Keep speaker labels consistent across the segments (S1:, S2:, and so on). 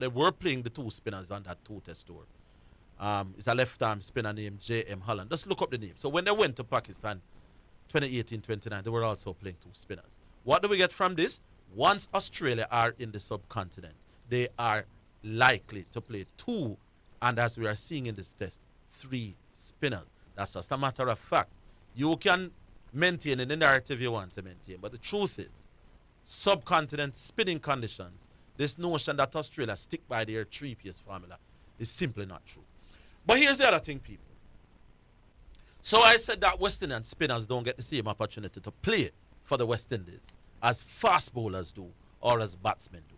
S1: They were playing the two spinners on that two-test tour. It's a left-arm spinner named J.M. Holland. Just look up the name. So when they went to Pakistan 2018-29, they were also playing two spinners. What do we get from this? Once Australia are in the subcontinent, they are likely to play two, and as we are seeing in this test, three spinners. That's just a matter of fact. You can maintain in the narrative you want to maintain, but the truth is, subcontinent spinning conditions, this notion that Australia stick by their three-piece formula is simply not true. But here's the other thing, people. So I said that West Indian spinners don't get the same opportunity to play for the West Indies as fast bowlers do or as batsmen do.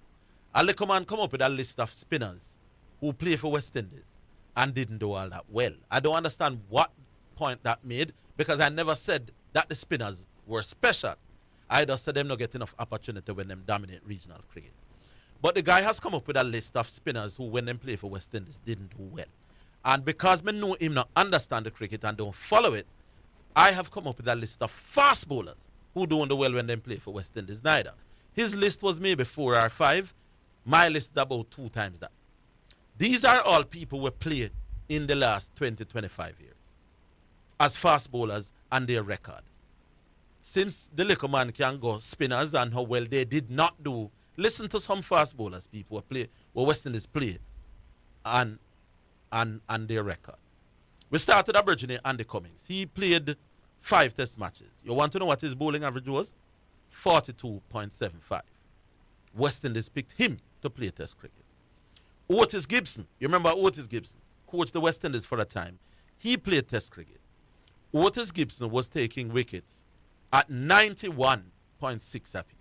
S1: A little man come up with a list of spinners who play for West Indies and didn't do all that well. I don't understand what point that made, because I never said that the spinners were special. I just said them not get enough opportunity when them dominate regional cricket. But the guy has come up with a list of spinners who, when them play for West Indies, didn't do well. And because me know him not understand the cricket and don't follow it, I have come up with a list of fast bowlers who don't do well when them play for West Indies neither. His list was maybe 4 or 5. My list is about 2 times that. These are all people who played in the last 20, 25 years as fast bowlers and their record. Since the little man can go spinners and how well they did not do, listen to some fast bowlers, people who play, who West Indies play, and their record. We started originally Andy Cummings. He played 5 test matches. You want to know what his bowling average was? 42.75. West Indies picked him to play test cricket. Otis Gibson, you remember Otis Gibson, coached the West Indies for a time. He played test cricket. Otis Gibson was taking wickets at 91.6 apiece.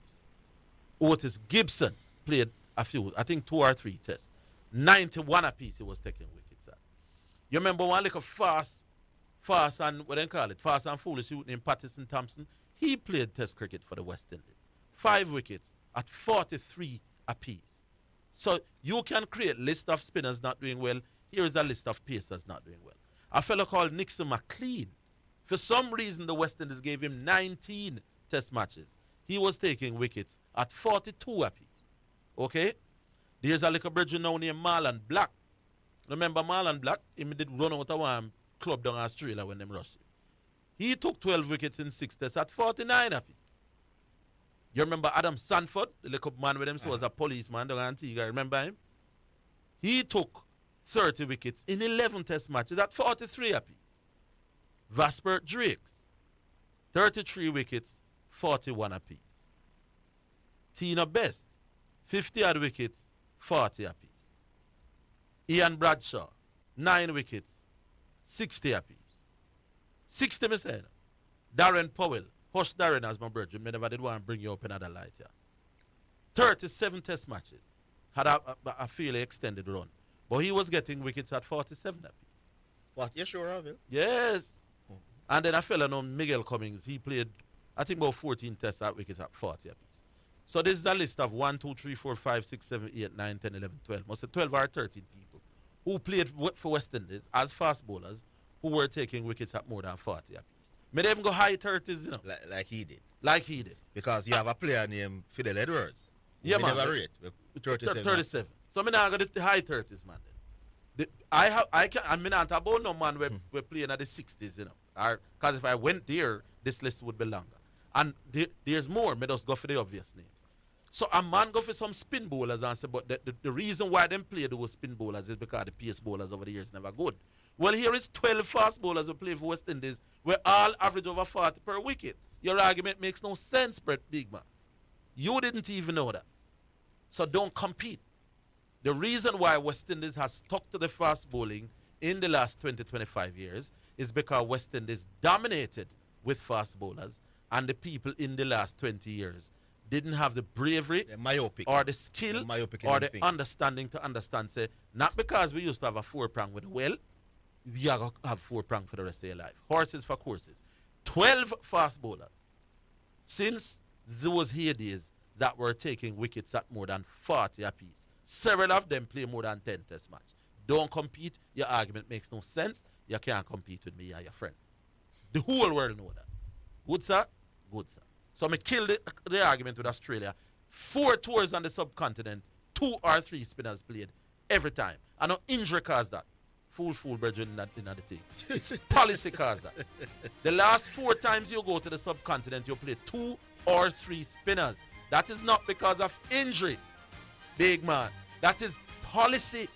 S1: Otis Gibson played a few, I think 2 or 3 tests. 91 apiece he was taking wickets at. You remember one like a fast and, what do they call it, fast and foolish youth named Patterson Thompson? He played test cricket for the West Indies. 5 wickets at 43 apiece. So you can create a list of spinners not doing well. Here is a list of pacers not doing well. A fellow called Nixon McLean. For some reason, the West Indies gave him 19 test matches. He was taking wickets at 42 apiece. Okay? There's a little bridge now named Marlon Black. Remember Marlon Black? He did run out of one club down Australia when them rushed him. He took 12 wickets in 6 tests at 49 apiece. You remember Adam Sanford, the little man with him, so was a policeman down Antigua, remember him? He took 30 wickets in 11 test matches at 43 apiece. Vasper Drakes, 33 wickets, 41 apiece. Tina Best, 50 odd wickets, 40 apiece. Ian Bradshaw, 9 wickets, 60 apiece. 60 me saying. Darren Powell, Hush Darren as my brother, me never did want to bring you up another light here. 37 test matches, had a fairly extended run. But he was getting wickets at 47 apiece.
S2: What? You sure of it?
S1: Yes. And then a fella named Miguel Cummings, he played, I think, about 14 tests at wickets at 40 apiece. So this is a list of 1, 2, 3, 4, 5, 6, 7, 8, 9, 10, 11, 12. Must say 12 or 13 people who played for West Indies as fast bowlers who were taking wickets at more than 40 apiece. May they even go high 30s, you know.
S2: Like he did.
S1: Like he did.
S2: Because you have a player named Fidel Edwards.
S1: Yeah, man.
S2: Never rate. 37.
S1: 37. So me now got the high 30s, man. I'm not about no man we're playing at the 60s, you know. Because if I went there, this list would be longer. And there's more. Me just go for the obvious names. So a man go for some spin bowlers and say, but the reason why them play those spin bowlers is because the pace bowlers over the years never good. Well, here is 12 fast bowlers who play for West Indies, where all average over 40 per wicket. Your argument makes no sense, Brett Bigman. You didn't even know that. So don't compete. The reason why West Indies has stuck to the fast bowling in the last 20, 25 years is because West Indies dominated with fast bowlers, and the people in the last 20 years didn't have the bravery or the skill or the understanding to understand, say, not because we used to have a 4-prong with a well, we are going to have 4-prong for the rest of your life. Horses for courses. 12 fast bowlers since those heydays that were taking wickets at more than 40 apiece. Several of them play more than 10 test match. Don't compete. Your argument makes no sense. You can't compete with me or your friend. The whole world know that. Good, sir? Good, sir. So I kill the argument with Australia. 4 tours on the subcontinent, 2 or 3 spinners played every time. And no injury caused that. Fool, brethren, in the thing. It's policy caused that. The last 4 times you go to the subcontinent, you play 2 or 3 spinners. That is not because of injury, big man. That is policy.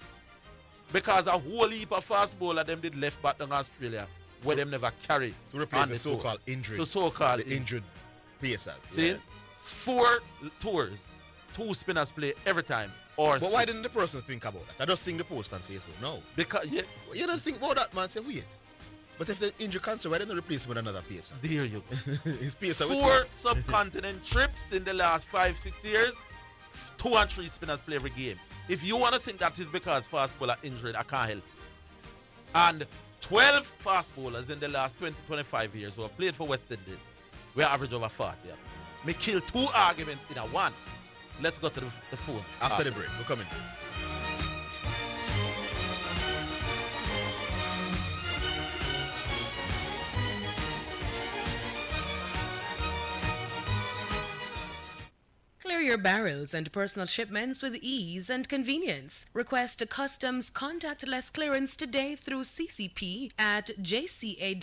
S1: Because a whole heap of fast bowler them did left back in Australia where them never carry
S2: to replace the so-called injury.
S1: To so-called
S2: injured pacers.
S1: See?
S2: Yeah.
S1: 4 tours, 2 spinners play every time. But
S2: why didn't the person think about that? I just seen the post on Facebook. No.
S1: Because
S2: you don't think about that, man. Say, wait. But if the injury cancer, why didn't replace him with another pacer?
S1: There you go.
S2: His pacer
S1: 4 subcontinent trips in the last 5-6 years, 2 and 3 spinners play every game. If you want to think that is because fast bowler injured, I can't help. And 12 fast bowlers in the last 20-25 years who have played for West Indies, we average over 40. Me kill 2 arguments in a one. Let's go to the phone.
S2: After the break, we're coming.
S3: Clear your barrels and personal shipments with ease and convenience. Request a customs contactless clearance today through CCP at jca.gov.jm.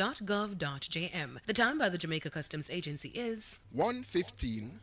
S3: The time by the Jamaica Customs Agency is
S4: 1:15.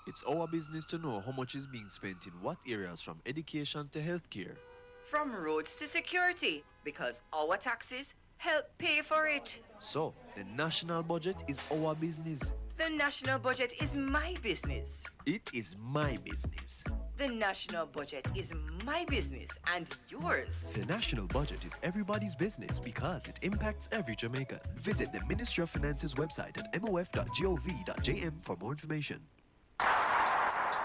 S5: It's our business to know how much is being spent in what areas from education to healthcare.
S6: From roads to security, because our taxes help pay for it.
S5: So, the national budget is our business.
S6: The national budget is my business.
S5: It is my business.
S6: The national budget is my business and yours.
S5: The national budget is everybody's business because it impacts every Jamaican. Visit the Ministry of Finance's website at mof.gov.jm for more information.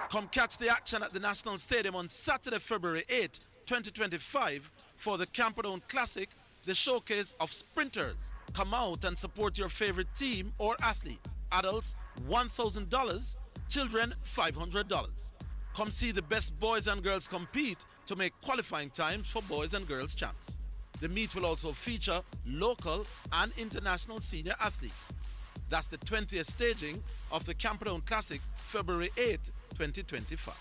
S1: Come catch the action at the National Stadium on Saturday, February 8, 2025 for the Camperdown Classic, the showcase of sprinters. Come out and support your favorite team or athlete. Adults, $1,000. Children, $500. Come see the best boys and girls compete to make qualifying times for boys and girls champs. The meet will also feature local and international senior athletes. That's the 20th staging of the Camperdown Classic, February 8, 2025.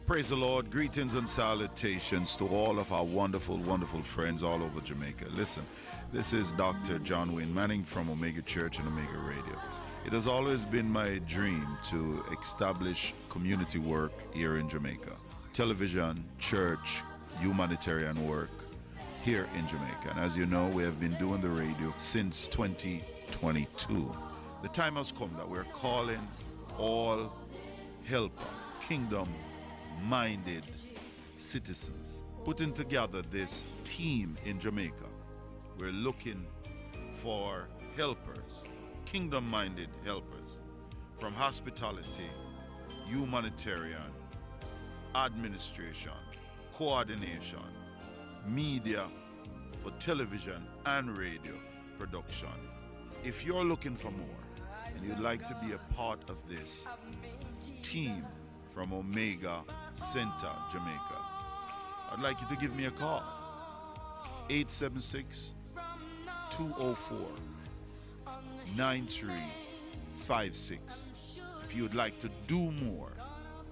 S7: Praise the Lord. Greetings and salutations to all of our wonderful, wonderful friends all over Jamaica. Listen, this is Dr. John Wayne Manning from Omega Church and Omega Radio. It has always been my dream to establish community work here in Jamaica. Television, church, humanitarian work here in Jamaica. And as you know, we have been doing the radio since 2022. The time has come that we're calling all helper, kingdom-minded citizens, putting together this team in Jamaica. We're looking for helpers, kingdom-minded helpers, from hospitality, humanitarian, administration, coordination, media for television and radio production. If you're looking for more and you'd like to be a part of this team from Omega Center, Jamaica, I'd like you to give me a call. 876-204-9356. If you'd like to do more,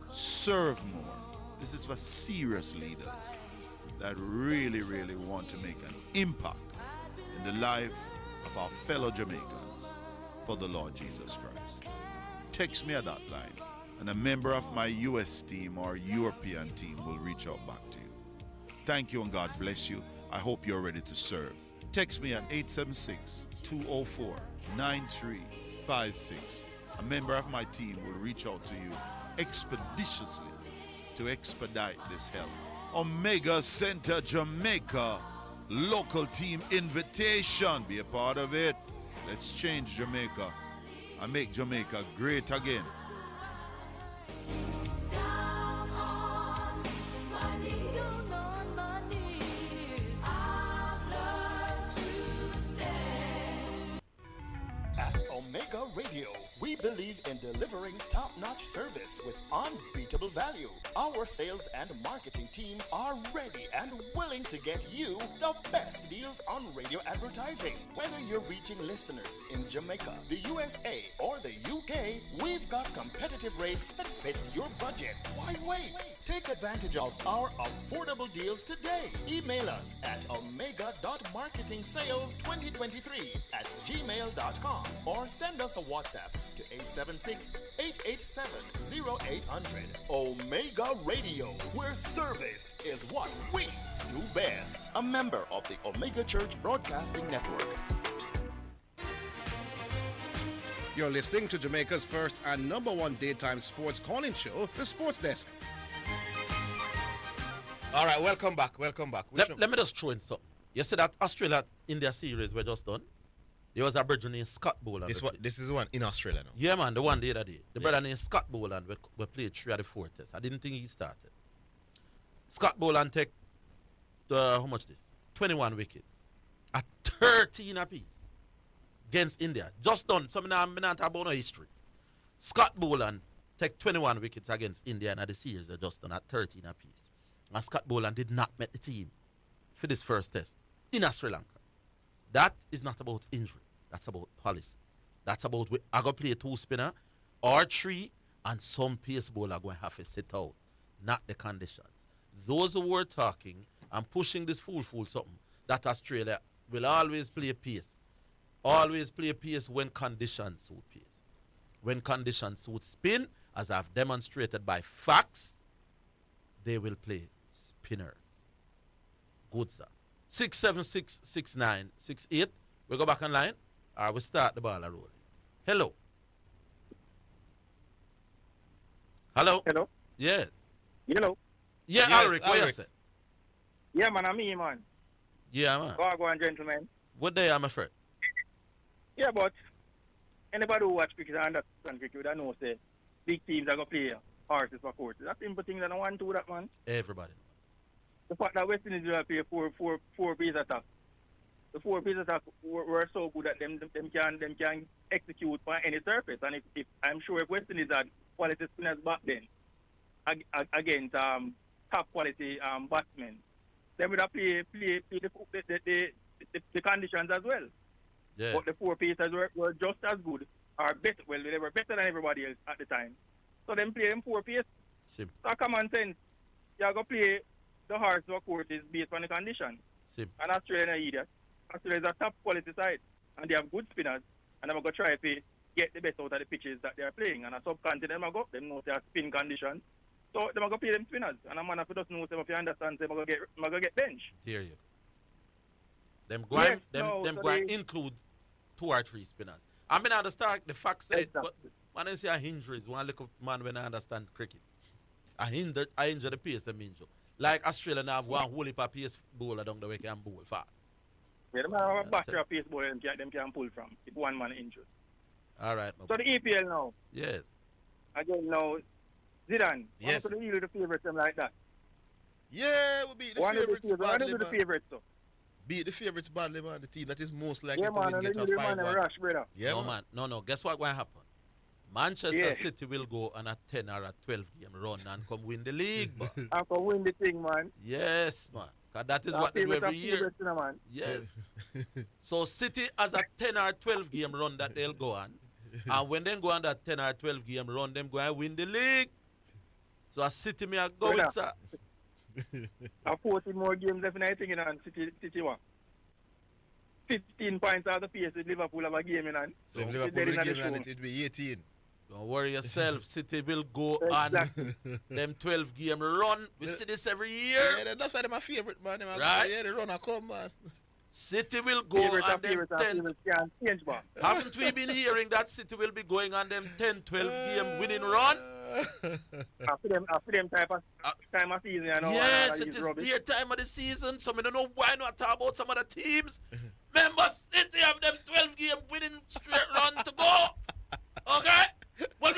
S7: serve more. This is for serious leaders that really, really want to make an impact in the life of our fellow Jamaicans for the Lord Jesus Christ. Text me at that line, and a member of my US team or European team will reach out back to you. Thank you and God bless you. I hope you're ready to serve. Text me at 876-204-9356. A member of my team will reach out to you expeditiously to expedite this help. Omega Center Jamaica, local team invitation. Be a part of it. Let's change Jamaica and make Jamaica great again.
S4: At Omega Omega Radio. We believe in delivering top-notch service with unbeatable value. Our sales and marketing team are ready and willing to get you the best deals on radio advertising. Whether you're reaching listeners in Jamaica, the USA, or the UK, we've got competitive rates that fit your budget. Why wait? Take advantage of our affordable deals today. Email us at omega.marketingsales2023@gmail.com or send us a WhatsApp to 876-887-0800. Omega Radio, where service is what we do best. A member of the Omega Church Broadcasting Network.
S2: You're listening to Jamaica's first and number one daytime sports calling show, The Sports Desk. All right, welcome back. Let
S1: me just throw in something. You see that Australia-India series were just done? There was a brother named Scott Boland.
S2: This is the one in Australia now.
S1: Yeah, man, the one the other day. The brother named Scott Boland we played 3 of the 4 tests. I didn't think he started. Scott Boland take how much this? 21 wickets at 13 apiece against India. Just done. So I'm not talking about no history. Scott Boland take 21 wickets against India in the series they just done at 13 apiece. And Scott Boland did not make the team for this first test in Sri Lanka. That is not about injury. That's about policy. That's about I go play 2 spinner or 3 and some pace bowler going to have to sit out. Not the conditions. Those who were talking and pushing this fool something that Australia will always play pace. Always play pace when conditions suit pace. When conditions suit spin, as I've demonstrated by facts, they will play spinners. Good, sir. 6766968. We go back online. We start the ball rolling. Hello. Hello.
S8: Hello.
S1: Yes.
S8: Hello.
S1: Yeah,
S2: Yes,
S1: Alric, what you say?
S8: Yeah, man, I'm me, man.
S1: Yeah, man.
S8: Go on, gentlemen.
S1: What day, I'm afraid?
S8: Yeah, but anybody who watch cricket and understand cricket, that knows that big teams are going to play horses for courses. That's simple thing that I want to do that, man.
S1: Everybody.
S8: The fact that West Indies will play four piece attack. The 4 piece attack were so good that them can execute on any surface. And if I'm sure if West Indies had quality spinners back then against top quality batsmen, they would have played the conditions as well.
S1: Yeah.
S8: But the 4 pieces were just as good or better. Well, they were better than everybody else at the time. So them play them 4 piece.
S1: Simple.
S8: So common sense. You're going to play the horse or court is based on the condition.
S1: Simple.
S8: And Australia is idiot. Australia is a top quality side. And they have good spinners. And they're going to try to get the best out of the pitches that they are playing. And a subcontinent, them them know they are spin conditions. So they're going to play them spinners. And a man if he doesn't know, if you understand, they're going to get bench.
S1: Hear you. Them include 2 or 3 spinners. I mean, at the start, the fact said, but when I say injuries, one little man when I understand cricket. I injure the pace, them injure. Like Australia now have one whole heap of pace bowler down the way can bowl fast.
S8: Yeah, them have a battery of pace bowler them can pull from if one man injured.
S1: All right.
S8: So the EPL now.
S1: Yes.
S8: Again now, Zidane.
S2: Yes.
S8: One of the deal with the favourites them like that.
S2: Yeah, we beat the favorites badly,
S8: One of the
S2: man.
S8: favourites, so.
S2: Beat the favorites badly, man. The team that is most likely
S8: Yeah,
S2: to
S8: man,
S2: win
S8: and
S2: get a
S8: the man
S2: 5-1.
S8: rush, brother.
S2: Yeah,
S1: No,
S2: man.
S1: man. No. Guess what will happen? Manchester
S8: Yeah.
S1: City will go on a 10 or a 12 game run and come win the league, but
S8: I can win the thing, man.
S1: yes, man. 'Cause that is what they do every year.
S8: Man.
S1: Yes. So City has a 10 or 12 game run that they'll go on. And when they go on that 10 or 12 game run, them go and win the league. So a City may go
S8: Brother.
S1: with sir.
S8: 40 more games left in I think in City one. 15 points out of the pace with Liverpool have a game in hand.
S2: So if Liverpool win the game, and it'll be 18.
S1: Don't worry yourself. City will go on them 12 game run. We see this every year.
S2: Yeah, that's why they're my favorite, man.
S1: Right.
S2: Yeah, the runner come, man.
S1: City will go on them 10.
S8: Can't change, man.
S1: Haven't we been hearing that City will be going on them 10, 12 game winning run?
S8: After them type of time of season, you know.
S1: Yes, it is their time of the season. So I don't know why not talk about some other teams. Remember, City have them 12 game winning straight run to go. Okay? Well,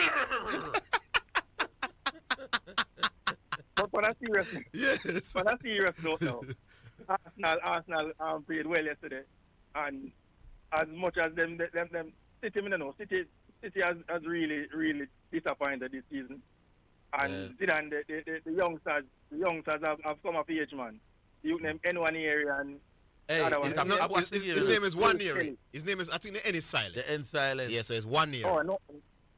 S8: but on a serious note,
S2: Yes.
S8: on a serious note now, Arsenal played well yesterday, and as much as them City, I don't know. City has really disappointed this season. And Zidane, the youngsters have come of age, man. You name N1 area and
S1: Hey,
S8: other one.
S9: His name is One Year. His name is, I think the N is silent.
S1: The end silent.
S9: Yeah, so it's 1 year.
S8: Oh, no.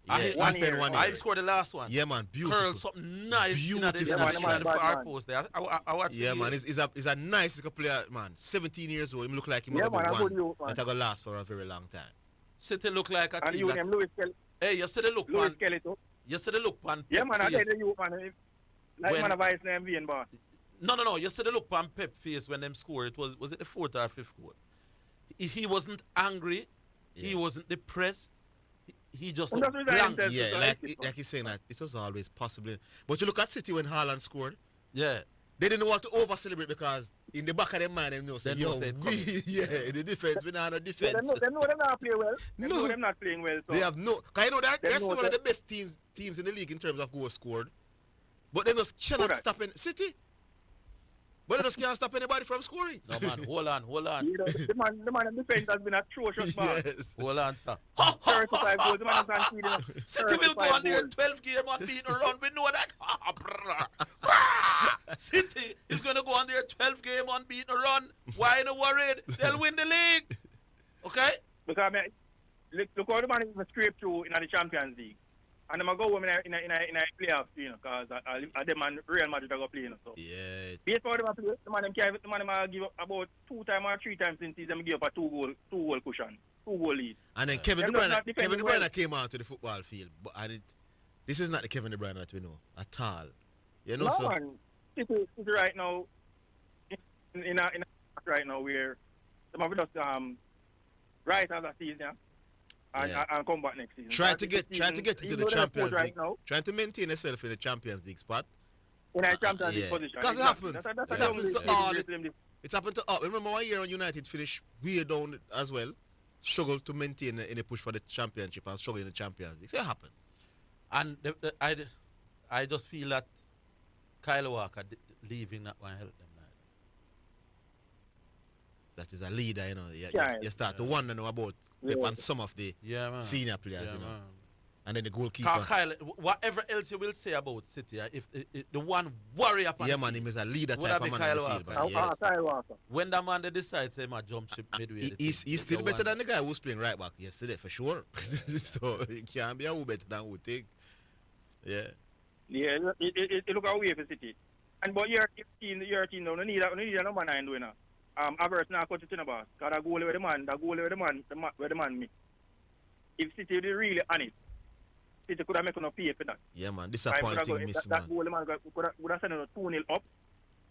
S1: I
S8: One year.
S1: I scored the last one.
S9: Yeah, man, beautiful.
S1: Curl something nice.
S9: Beautiful.
S1: In the far post there. I watched
S9: Yeah,
S1: the
S9: man, he's a nice little player, man. 17 years old. Him look like him
S8: Yeah,
S9: gonna
S8: man,
S9: be
S8: a good
S9: one
S8: youth, man.
S9: that gonna last for a very long time.
S1: City look like a
S8: And
S1: team
S8: you
S1: that,
S8: name Louis Kelly.
S1: hey, you see the look,
S8: Louis
S1: man.
S8: Kelly too.
S1: You see the look, man.
S8: Yeah,
S1: Pep
S8: man, I tell
S1: face.
S8: you, man. Like
S1: When-
S8: man of vice name being boss.
S1: No. You see the look on Pep face when them scored. Was it the fourth or fifth goal? He wasn't angry. He
S9: Yeah.
S1: wasn't depressed. He just
S8: And
S1: looked
S8: that's what I'm
S1: blank.
S8: saying.
S9: Yeah, like he's saying that it was always possible. But you look at City when Haaland scored,
S1: Yeah.
S9: they didn't want to over celebrate because in the back of their mind they know,
S1: They know say it coming.
S9: in the defense, we not no
S8: Yeah,
S9: defense.
S8: they know them not play well. They
S9: No.
S8: know them not playing well. So.
S9: They have no. Cause you know that
S8: They
S9: they're
S8: know
S9: still one of the
S8: that-
S9: best teams in the league in terms of goals scored, but they just cannot
S8: Correct.
S9: stop in City. But they just can't stop anybody from scoring.
S1: No, man. Hold on.
S8: You know, the man in defense has been atrocious, boss.
S9: Yes.
S1: Hold on, sir.
S8: 35 goals. The man has conceded
S1: City will go
S8: 35
S1: on there
S8: goals.
S1: 12 game unbeaten run. We know that. City is going to go on there 12 game unbeaten run. Why no worried? They'll win the league. Okay?
S8: Because I mean, look how the man is scraped through in the Champions League. And I'm going to go in a playoffs, you know, because I them man Real Madrid are going to play, you know. So.
S9: Yeah.
S8: Based on them play, the man give up about 2 times or 3 times since he's give up a 2 goal cushion, 2 goal lead.
S9: And then Kevin De
S8: Them not
S9: Bruyne
S8: defending well.
S9: came out to the football field, but this is not the Kevin De Bruyne that we know at all. You know,
S8: No,
S9: so
S8: man. City right now, in a right now where some of us right as a season and come back next season.
S9: try
S8: Because
S9: to
S8: this
S9: get
S8: season,
S9: into
S8: even
S9: the
S8: though they're
S9: Champions
S8: fourth right
S9: League.
S8: now,
S9: Trying to maintain yourself in the Champions League spot.
S8: in a Champions League
S9: yeah.
S8: position.
S9: Because it
S8: Exactly.
S9: happens.
S8: That's
S9: It
S8: the
S9: happens
S8: only
S9: to all.
S8: reason
S9: It's happened to all. Remember 1 year on United finished way down as well. Struggled to maintain in a push for the championship and struggle in the Champions League. So it happened.
S1: And I just feel that Kyle Walker leaving not going to help them.
S9: That is a leader, you know.
S8: Yeah.
S9: You start to wonder now about on some of the
S1: Yeah, man.
S9: senior players,
S1: Yeah,
S9: you know.
S1: man.
S9: And then the goalkeeper.
S1: Kyle, whatever else you will say about City, if the one worry upon
S9: Yeah,
S1: the
S9: man,
S1: field,
S9: him is a leader
S1: would
S9: type
S1: that
S9: of
S1: be
S9: man on the
S1: Kyle
S9: field.
S1: Walker?
S9: Man. Yes.
S8: Kyle Walker.
S1: when the man they decides say, jump ship midway, the
S9: He's
S1: thing,
S9: still
S1: the
S9: better
S1: one-
S9: than the guy who's playing right back yesterday, for sure. So it can't be a who better than who take. Yeah.
S8: Yeah, it look away for City. But your team now, need a number 9 winner. Havertz now coach it in the boss. Because that goal where the man make. If City is really honest, City could have made enough pay for that.
S9: Yeah, man. Disappointing miss,
S8: that
S9: man.
S8: goal, the man would have sent it 2-0 up.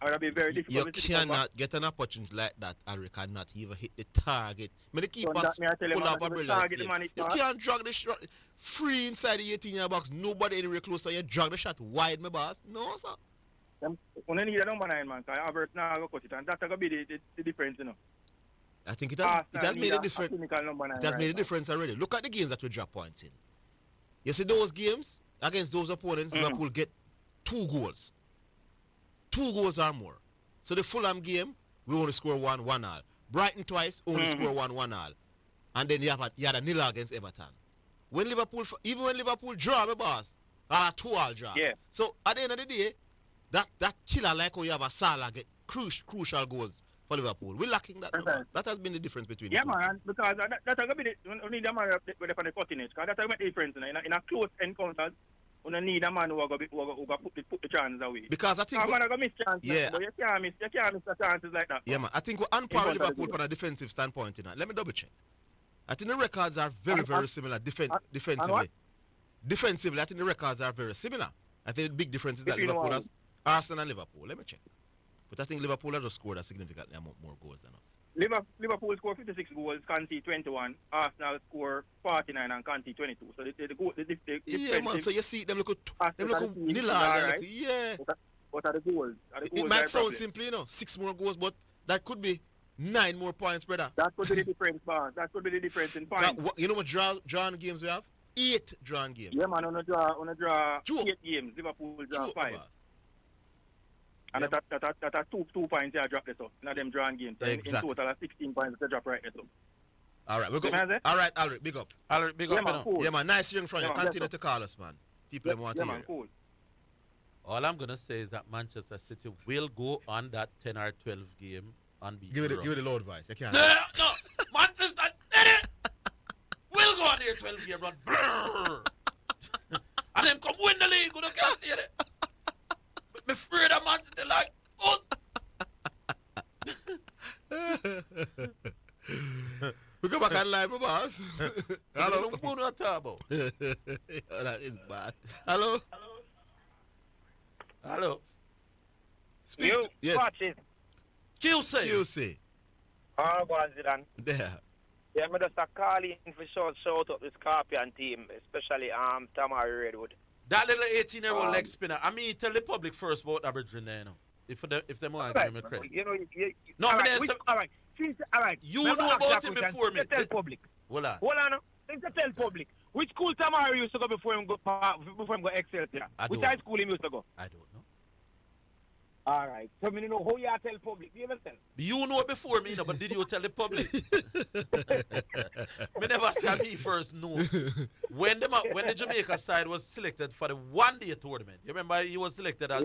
S8: It would be very
S9: You
S8: difficult. for City to come back.
S9: cannot get an opportunity like that, Eric, and not even hit the target. May the keepers
S8: that me I tell you,
S9: pull
S8: man,
S9: off a
S8: the
S9: brilliant
S8: target the
S9: save.
S8: man hit
S9: You
S8: hard.
S9: can't drag the shot free inside the 18-yard box. Nobody anywhere close, so you drag the shot wide, my boss. No, sir.
S8: When you need a number 9 man, because Havertz now go cut it, and that's going to be the difference, you know.
S9: I think it has made a difference.
S8: Number 9
S9: It has
S8: right
S9: made a
S8: now.
S9: difference already. Look at the games that we drop points in. You see those games against those opponents, Liverpool get 2 goals. 2 goals or more. So the Fulham game, we only score 1-1 all. Brighton twice, only score 1-1 all. And then you had a nil against Everton. Even when Liverpool draw, my boss, 2-2 draw.
S8: Yeah.
S9: So at the end of the day, that killer like how you have a Salah get crucial goals for Liverpool. We're lacking that.
S8: Okay.
S9: That has been the difference between
S8: Yeah,
S9: the two.
S8: man, because that's going to be the need a man with the cutting edge. Because that's going to make the difference. In a close encounters, you need a man who put the chances away.
S9: Because I think
S8: I'm going to miss chances,
S9: Yeah.
S8: but you can't miss the chances like that.
S9: yeah, man. I think we're on par with
S8: In front of
S9: Liverpool
S8: the
S9: from a defensive standpoint. You know. Let me double check. I think the records are very similar defensively.
S8: what?
S9: Defensively, I think the records are very similar. I think the big difference is that
S8: Between
S9: Liverpool
S8: one.
S9: has Arsenal and Liverpool. Let me check. But I think Liverpool has just scored a significantly more goals than us.
S8: Liverpool score 56 goals, concede 21. Arsenal score 49 and concede 22. So the
S9: Yeah, man. So you see them look
S8: Arsenal
S9: nil all.
S8: right?
S9: Yeah.
S8: What are the goals?
S9: It might sound simple, you know, 6 more goals, but that could be 9 more points, brother.
S8: That could be the difference, man. That could be the difference in points.
S9: You know what drawn games we have? 8 drawn games.
S8: Yeah, man, on a draw
S9: Two.
S8: 8 games. Liverpool draw
S9: Two
S8: 5.
S9: of us.
S8: And that's 2 points they drop this up. In them drawing games. So in
S9: Exactly.
S8: total, 16 points they drop right there. So.
S9: All right, we go.
S8: You know what I'm saying?
S9: All right, Alric, big up.
S1: Alright, big
S8: Yeah,
S1: up,
S8: man,
S1: you know.
S8: cool.
S9: Yeah, man, nice hearing from you.
S8: Yeah, man,
S9: Continue
S8: bless
S9: to call us, man. People
S8: Yeah,
S9: want
S8: yeah,
S9: to hear.
S8: man, cool.
S1: All I'm gonna say is that Manchester City will go on that 10 or 12 game unbeaten.
S9: Give it the loud voice. You can't.
S1: No, Manchester City will go on their 12 game run. Brrr. And then come win the league. You can't see it. But me afraid of Man City like us.
S9: We go back online, my boss. Hello.
S1: Who not talk about?
S9: That is bad. Hello.
S1: Hello.
S9: Speak.
S8: You
S9: Yes.
S8: watch it.
S1: QC.
S9: QC.
S8: All go on, Zidane.
S9: There.
S8: Yeah, me just a call in for shout up the Scorpion team, especially Tamari Redwood.
S1: That little 18-year-old leg spinner. I mean, tell the public first about Aberdeen there, you know. If they want to give me credit.
S8: You know,
S1: No,
S8: all
S1: but
S8: right,
S1: there's
S8: which,
S1: some-
S8: all right. Since, all right.
S1: You
S8: Remember
S1: know
S8: ask
S1: about
S8: that
S1: him
S8: question,
S1: before me.
S8: Tell public.
S1: Hold on.
S8: Hold on. Things to tell public. Which school Tamari used to go before him go excel here?
S1: I
S8: Which
S1: don't.
S8: high school he used to go?
S1: I don't know.
S8: All right. So me know how you are tell public. You ever tell?
S1: You know before me, you know, but did you tell the public? Me never say me first know. When the Jamaica side was selected for the one-day tournament, you remember he was selected as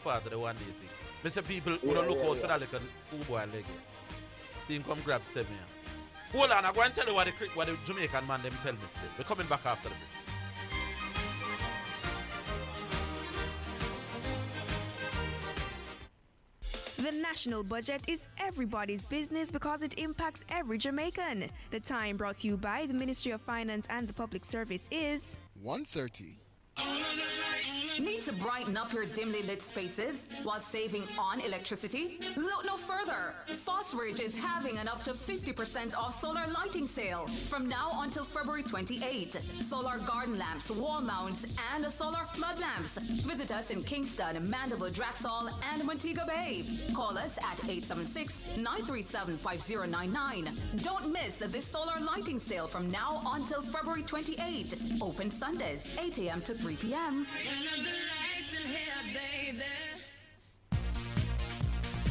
S1: part of the one-day thing. Me say people who don't look out for that like a schoolboy leg. See him come grab 7 here. Hold on, I'm going to tell you what the Jamaican man them tell me still. We're coming back after the break.
S10: The national budget is everybody's business because it impacts every Jamaican. The time brought to you by the Ministry of Finance and the Public Service is
S11: 1:30.
S12: Need to brighten up your dimly lit spaces while saving on electricity? Look no further. Fosridge is having an up to 50% off solar lighting sale from now until February 28. Solar garden lamps, wall mounts, and solar flood lamps. Visit us in Kingston, Mandeville, Draxall, and Montego Bay. Call us at 876-937-5099. Don't miss this solar lighting sale from now until February 28. Open Sundays, 8 a.m. to 3 p.m.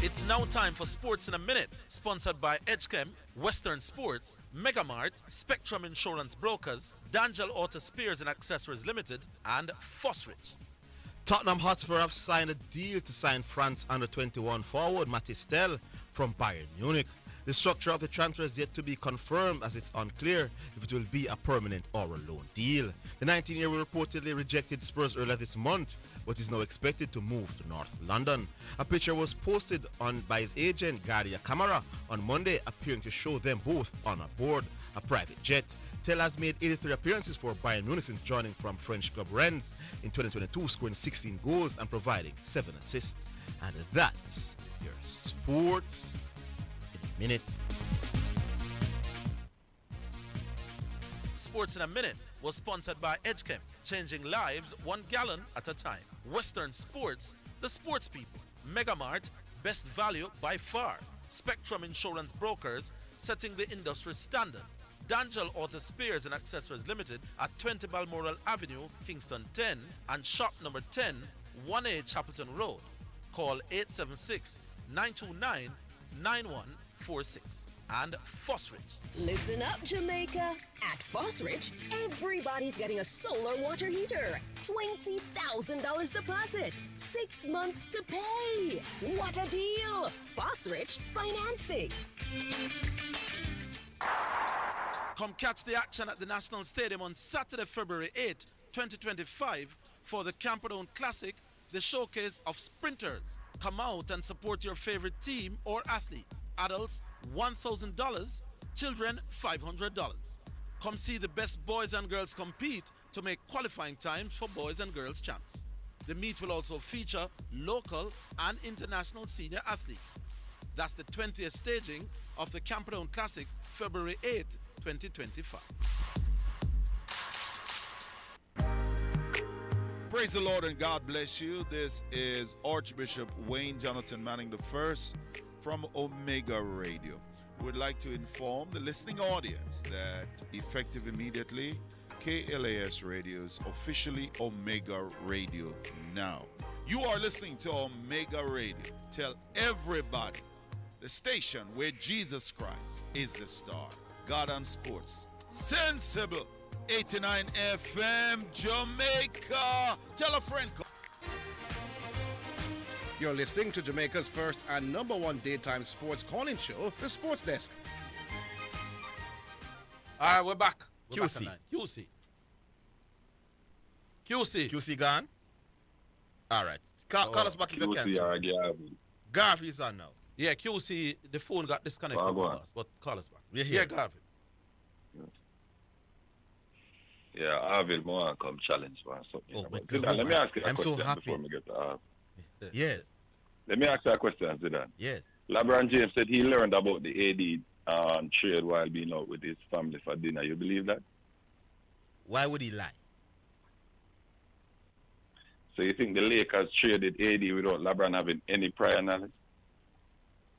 S1: It's now time for Sports in a Minute, sponsored by Edgechem, Western Sports, Megamart, Spectrum Insurance Brokers, Dangel Auto Spears and Accessories Limited, and Fosridge.
S9: Tottenham Hotspur have signed a deal to sign France under-21 forward Matistel from Bayern Munich. The structure of the transfer is yet to be confirmed as it's unclear if it will be a permanent or a loan deal. The 19-year-old reportedly rejected Spurs earlier this month, but is now expected to move to North London. A picture was posted by his agent, Gardia Camara, on Monday, appearing to show them both on a board, a private jet. Tel has made 83 appearances for Bayern Munich since joining from French club Rennes in 2022, scoring 16 goals and providing 7 assists. And that's your sports minute.
S1: Sports in a Minute was sponsored by Edgechem, changing lives 1 gallon at a time. Western Sports, the sports people. Megamart, best value by far. Spectrum Insurance Brokers, setting the industry standard. Dangel Auto Spears and Accessories Limited at 20 Balmoral Avenue, Kingston 10, and shop number 10, 1A Chapelton Road. Call 876-929-9146. And Fosridge.
S13: Listen up, Jamaica. At Fosridge, everybody's getting a solar water heater. $20,000 deposit. 6 months to pay. What a deal! Fosridge Financing.
S1: Come catch the action at the National Stadium on Saturday, February 8, 2025 for the Camperdown Classic, the showcase of sprinters. Come out and support your favorite team or athlete. Adults, $1,000. Children, $500. Come see the best boys and girls compete to make qualifying times for boys and girls champs. The meet will also feature local and international senior athletes. That's the 20th staging of the Camperdown Classic, February 8, 2025.
S7: Praise the Lord and God bless you. This is Archbishop Wayne Jonathan Manning I from Omega Radio. We'd like to inform the listening audience that effective immediately, KLAS Radio is officially Omega Radio now. You are listening to Omega Radio. Tell everybody, the station where Jesus Christ is the star. Garden Sports. Sensible. 89 FM, Jamaica. Tell a friend.
S2: You're listening to Jamaica's first and number one daytime sports calling show, The Sports Desk.
S1: All right, we're back.
S9: QC. QC gone? All right. Call us back if you can. Garvey's on now.
S1: Yeah, QC, the phone got disconnected with us, but call us back.
S9: We're
S1: Yeah,
S9: here.
S1: Garvey.
S11: Yeah, Arville more come challenge man.
S9: Oh, my
S11: Zidane,
S9: God.
S11: let me ask you a
S9: I'm so
S11: question
S9: happy.
S11: before we get to Arville.
S9: Yes.
S11: Let me ask you a question, Zidane.
S9: Yes.
S11: LeBron James said he learned about the AD trade while being out with his family for dinner. You believe that?
S9: Why would he lie?
S11: So you think the Lakers traded AD without LeBron having any prior knowledge?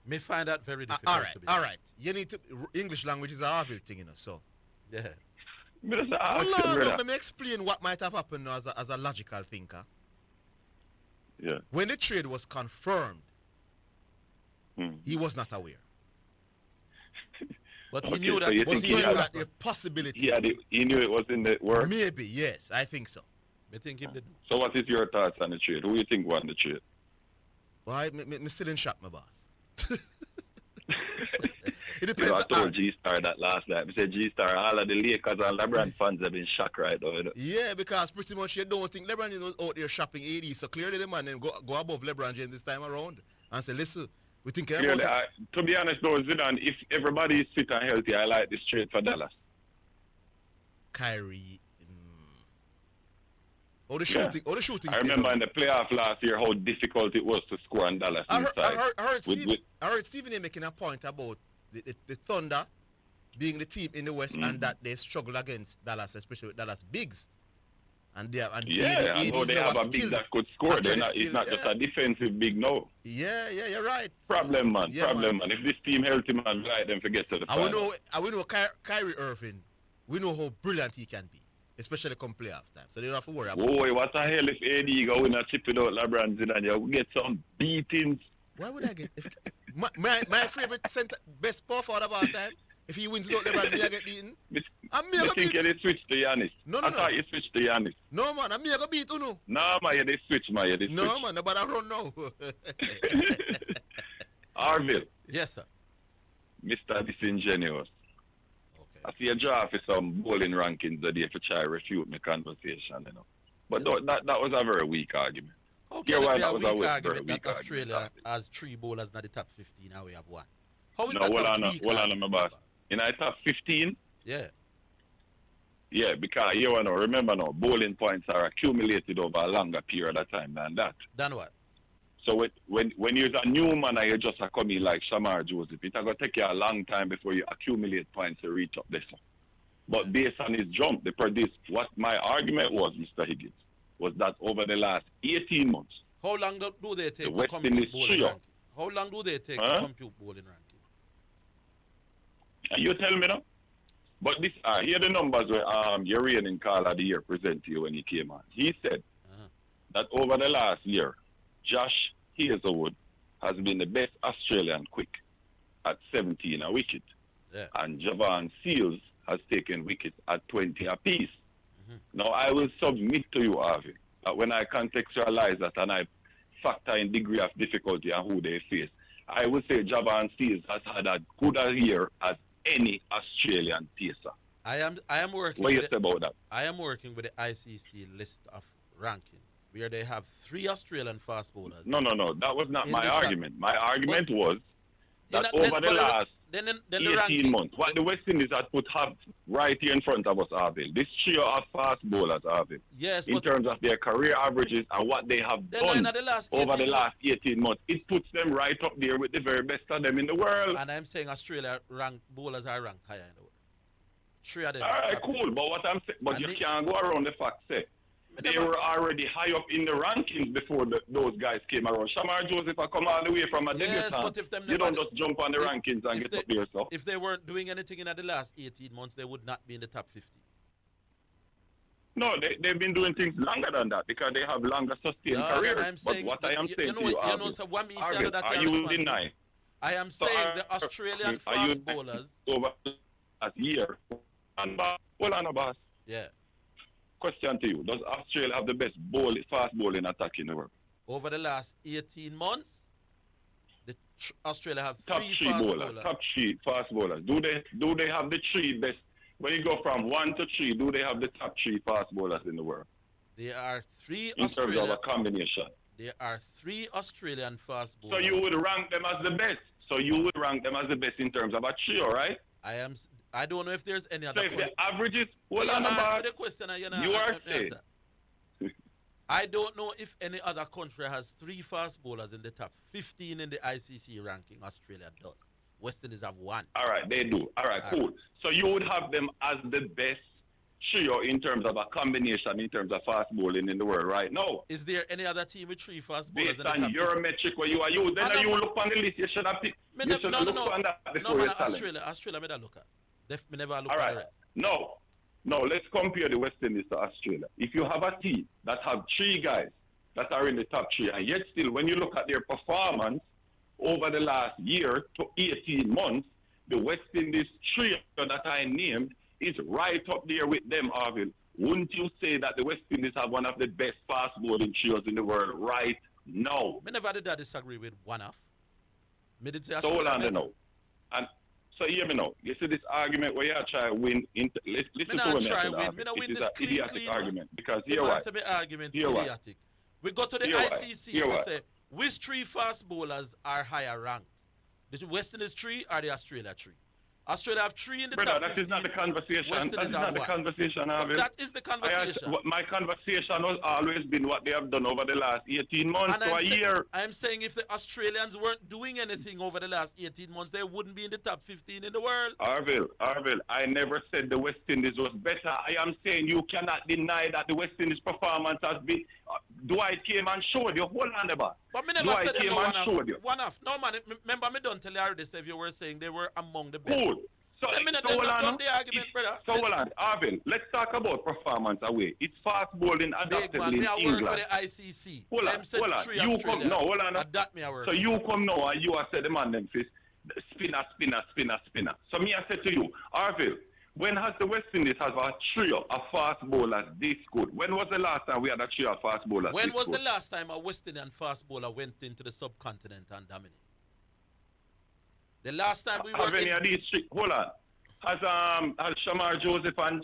S1: May find that very difficult.
S9: All right. You need to English language is a Harville thing, you know. So.
S1: Yeah.
S9: Let me explain what might have happened as a logical thinker.
S11: Yeah.
S9: When the trade was confirmed, he was not aware.
S1: But
S11: Okay,
S1: he knew
S11: so
S1: that,
S11: you
S1: but
S11: think
S1: he knew
S11: had-
S1: that
S9: the possibility.
S11: He knew it was in the works?
S9: Maybe, yes, I think so.
S1: I think he did.
S11: So what is your thoughts on the trade? Who do you think won the trade?
S9: Well, me still in shock, my boss. It
S11: You
S9: depends.
S11: know, I told G-Star that last night. I said, G-Star, all of the Lakers and LeBron fans have been shocked right now. You know?
S9: Yeah, because pretty much you don't think LeBron James was out there shopping AD, so clearly the man then go above LeBron James this time around and say, listen, we think
S11: Clearly, to be honest though, Zidane, if everybody is fit and healthy, I like this trade for Dallas.
S9: Kyrie. Or the shooting.
S11: I remember in the playoff last year how difficult it was to score in Dallas.
S9: I
S11: inside.
S9: heard Stephen A making a point about the Thunder being the team in the West and that they struggle against Dallas, especially with Dallas bigs. And they have,
S11: I know they have a big that could score. It's not just a defensive big, no.
S9: Yeah, you're right.
S11: Problem, man. If this team healthy, man, right, then forget to the final.
S9: We know Kyrie Irving, we know how brilliant he can be, especially come playoff time. So they don't have to worry about it.
S11: Boy, what the hell if AD go win a chip without LeBron Zidane? You get some beatings.
S9: Why would I get... my favorite best power forward of all time, if he wins without LeBron, me I get beaten.
S11: I think you switch to Giannis.
S9: No.
S11: I thought you switched to Giannis.
S9: No, man, I'm going to beat Uno.
S11: No, man, you switch, man.
S9: No, man, nobody run now.
S11: Arville.
S1: Yes, sir.
S11: Mr. Disingenuous. Okay. I see a draw for some bowling rankings today for try to refute my conversation, you know. But that was a very weak argument.
S1: Okay, that was a weak argument that Australia has 3 bowlers in the top 15, now we have 1. How is that
S11: hold on, my boss. In the top 15?
S1: Yeah.
S11: Yeah, because you know, remember now, bowling points are accumulated over a longer period of time than that.
S1: Than what?
S11: So when you're a new man and you just come in like Shamar Joseph, it's going to take you a long time before you accumulate points to reach up this one. But based on his jump, they produced what my argument was, Mr. Higgins, was that over the last 18 months,
S1: how long do they take
S11: the
S1: to
S11: West
S1: compute
S11: Indies
S1: bowling
S11: trio.
S1: rankings? How long do they take to compute bowling rankings?
S11: You tell me now. But this, here the numbers where Urian Carla the year present to you when he came on. He said that over the last year, Josh Hazelwood has been the best Australian quick at 17 a wicket.
S1: Yeah.
S11: And Javon Seals has taken wickets at 20 apiece. Now, I will submit to you, Harvey, that when I contextualize that and I factor in degree of difficulty and who they face, I would say Javon Seals has had as good a year as any Australian pacer.
S1: I am working.
S11: What do you say about that?
S1: I am working with the ICC list of rankings where they have 3 Australian fast bowlers.
S11: No. That was not my argument. My argument was that over the last 18 months, what the West Indies had put have right here in front of us, Arville, this trio of fast bowlers, Arville,
S1: yes,
S11: in terms of their career averages and what they have done over the last 18 months, it puts them right up there with the very best of them in the world.
S1: And I'm saying Australia bowlers are ranked higher in the world. 3 of them.
S11: All right, cool. But what I'm saying, but you can't go around the fact say they were already high up in the rankings before those guys came around. Shamar Joseph had come all the way from a debutant. You don't just jump on the rankings and get up there yourself.
S1: If they weren't doing anything in the last 18 months, they would not be in the top 50.
S11: No, they've been doing things longer than that because they have longer sustained careers. But what I am saying to you, are you denying?
S1: I am saying the Australian fast bowlers.
S11: year. And hold on, boss.
S1: Yeah.
S11: Question to you: does Australia have the best fast bowling attack in the world?
S1: Over the last 18 months, Australia have
S11: top
S1: three
S11: three
S1: fast
S11: bowlers. Top three fast bowlers. Do they have the three best? When you go from 1 to 3, do they have the top 3 fast bowlers in the world?
S1: There are three
S11: in terms of a combination.
S1: There are 3 Australian fast bowlers.
S11: So you would rank them as the best. So you would rank them as the best in terms of a trio, right?
S1: I don't know if there's any other.
S11: So if the averages, hold
S1: well,
S11: on about.
S1: The question,
S11: you are saying.
S1: I don't know if any other country has 3 fast bowlers in the top 15 in the ICC ranking. Australia does. West Indies have 1.
S11: All right, they do. All right, cool. So you would have them as the best trio in terms of a combination in terms of fast bowling in the world right now.
S1: Is there any other team with 3 fast bowlers?
S11: Based on your metric where you are using, then you look on the list. You should have picked. You should look on that before you tell
S1: Australia, me look at. Me never look
S11: all right.
S1: at the rest.
S11: No, let's compare the West Indies to Australia. If you have a team that have 3 guys that are in the top 3, and yet still, when you look at their performance over the last year to 18 months, the West Indies trio that I named is right up there with them, Arvin. Wouldn't you say that the West Indies have one of the best fast bowling trios in the world right now?
S1: Me never did disagree with one of. Me did say
S11: so hold on now. And so hear me now. You see this argument where you try to win. Listen to what
S1: me
S11: it is an idiotic argument. Because here why.
S1: Argument idiotic. We go to the ICC and say, which 3 fast bowlers are higher ranked? The West Indies 3 or the Australia 3? Australia have 3 in the top 15.
S11: That is not the conversation. That is not the conversation, Arvin.
S1: That is the conversation.
S11: My conversation has always been what they have done over the last 18 months to a year.
S1: I'm saying if the Australians weren't doing anything over the last 18 months, they wouldn't be in the top 15 in the world.
S11: Arvil, I never said the West Indies was better. I am saying you cannot deny that the West Indies performance has been... Dwight came and showed you. Hold on, But
S1: me never said they were one off. No, man. Remember, me don't tell you already if you were saying they were among the best.
S11: Cool. So hold on.
S1: The argument, brother.
S11: So hold on. Arvin, let's talk about performance away. It's fast bowling adaptedly in England.
S1: Work with the ICC.
S11: Hold on. You come now. Hold on. So you come now and you are said the man them says spinner. So me I said to you, Arvin, when has the West Indies have a trio of fast bowlers this good? When was the last time we had a trio of fast bowlers
S1: When was the last time a West Indian fast bowler went into the subcontinent and dominated? The last time we were
S11: any of these hold on. Has Shamar Joseph and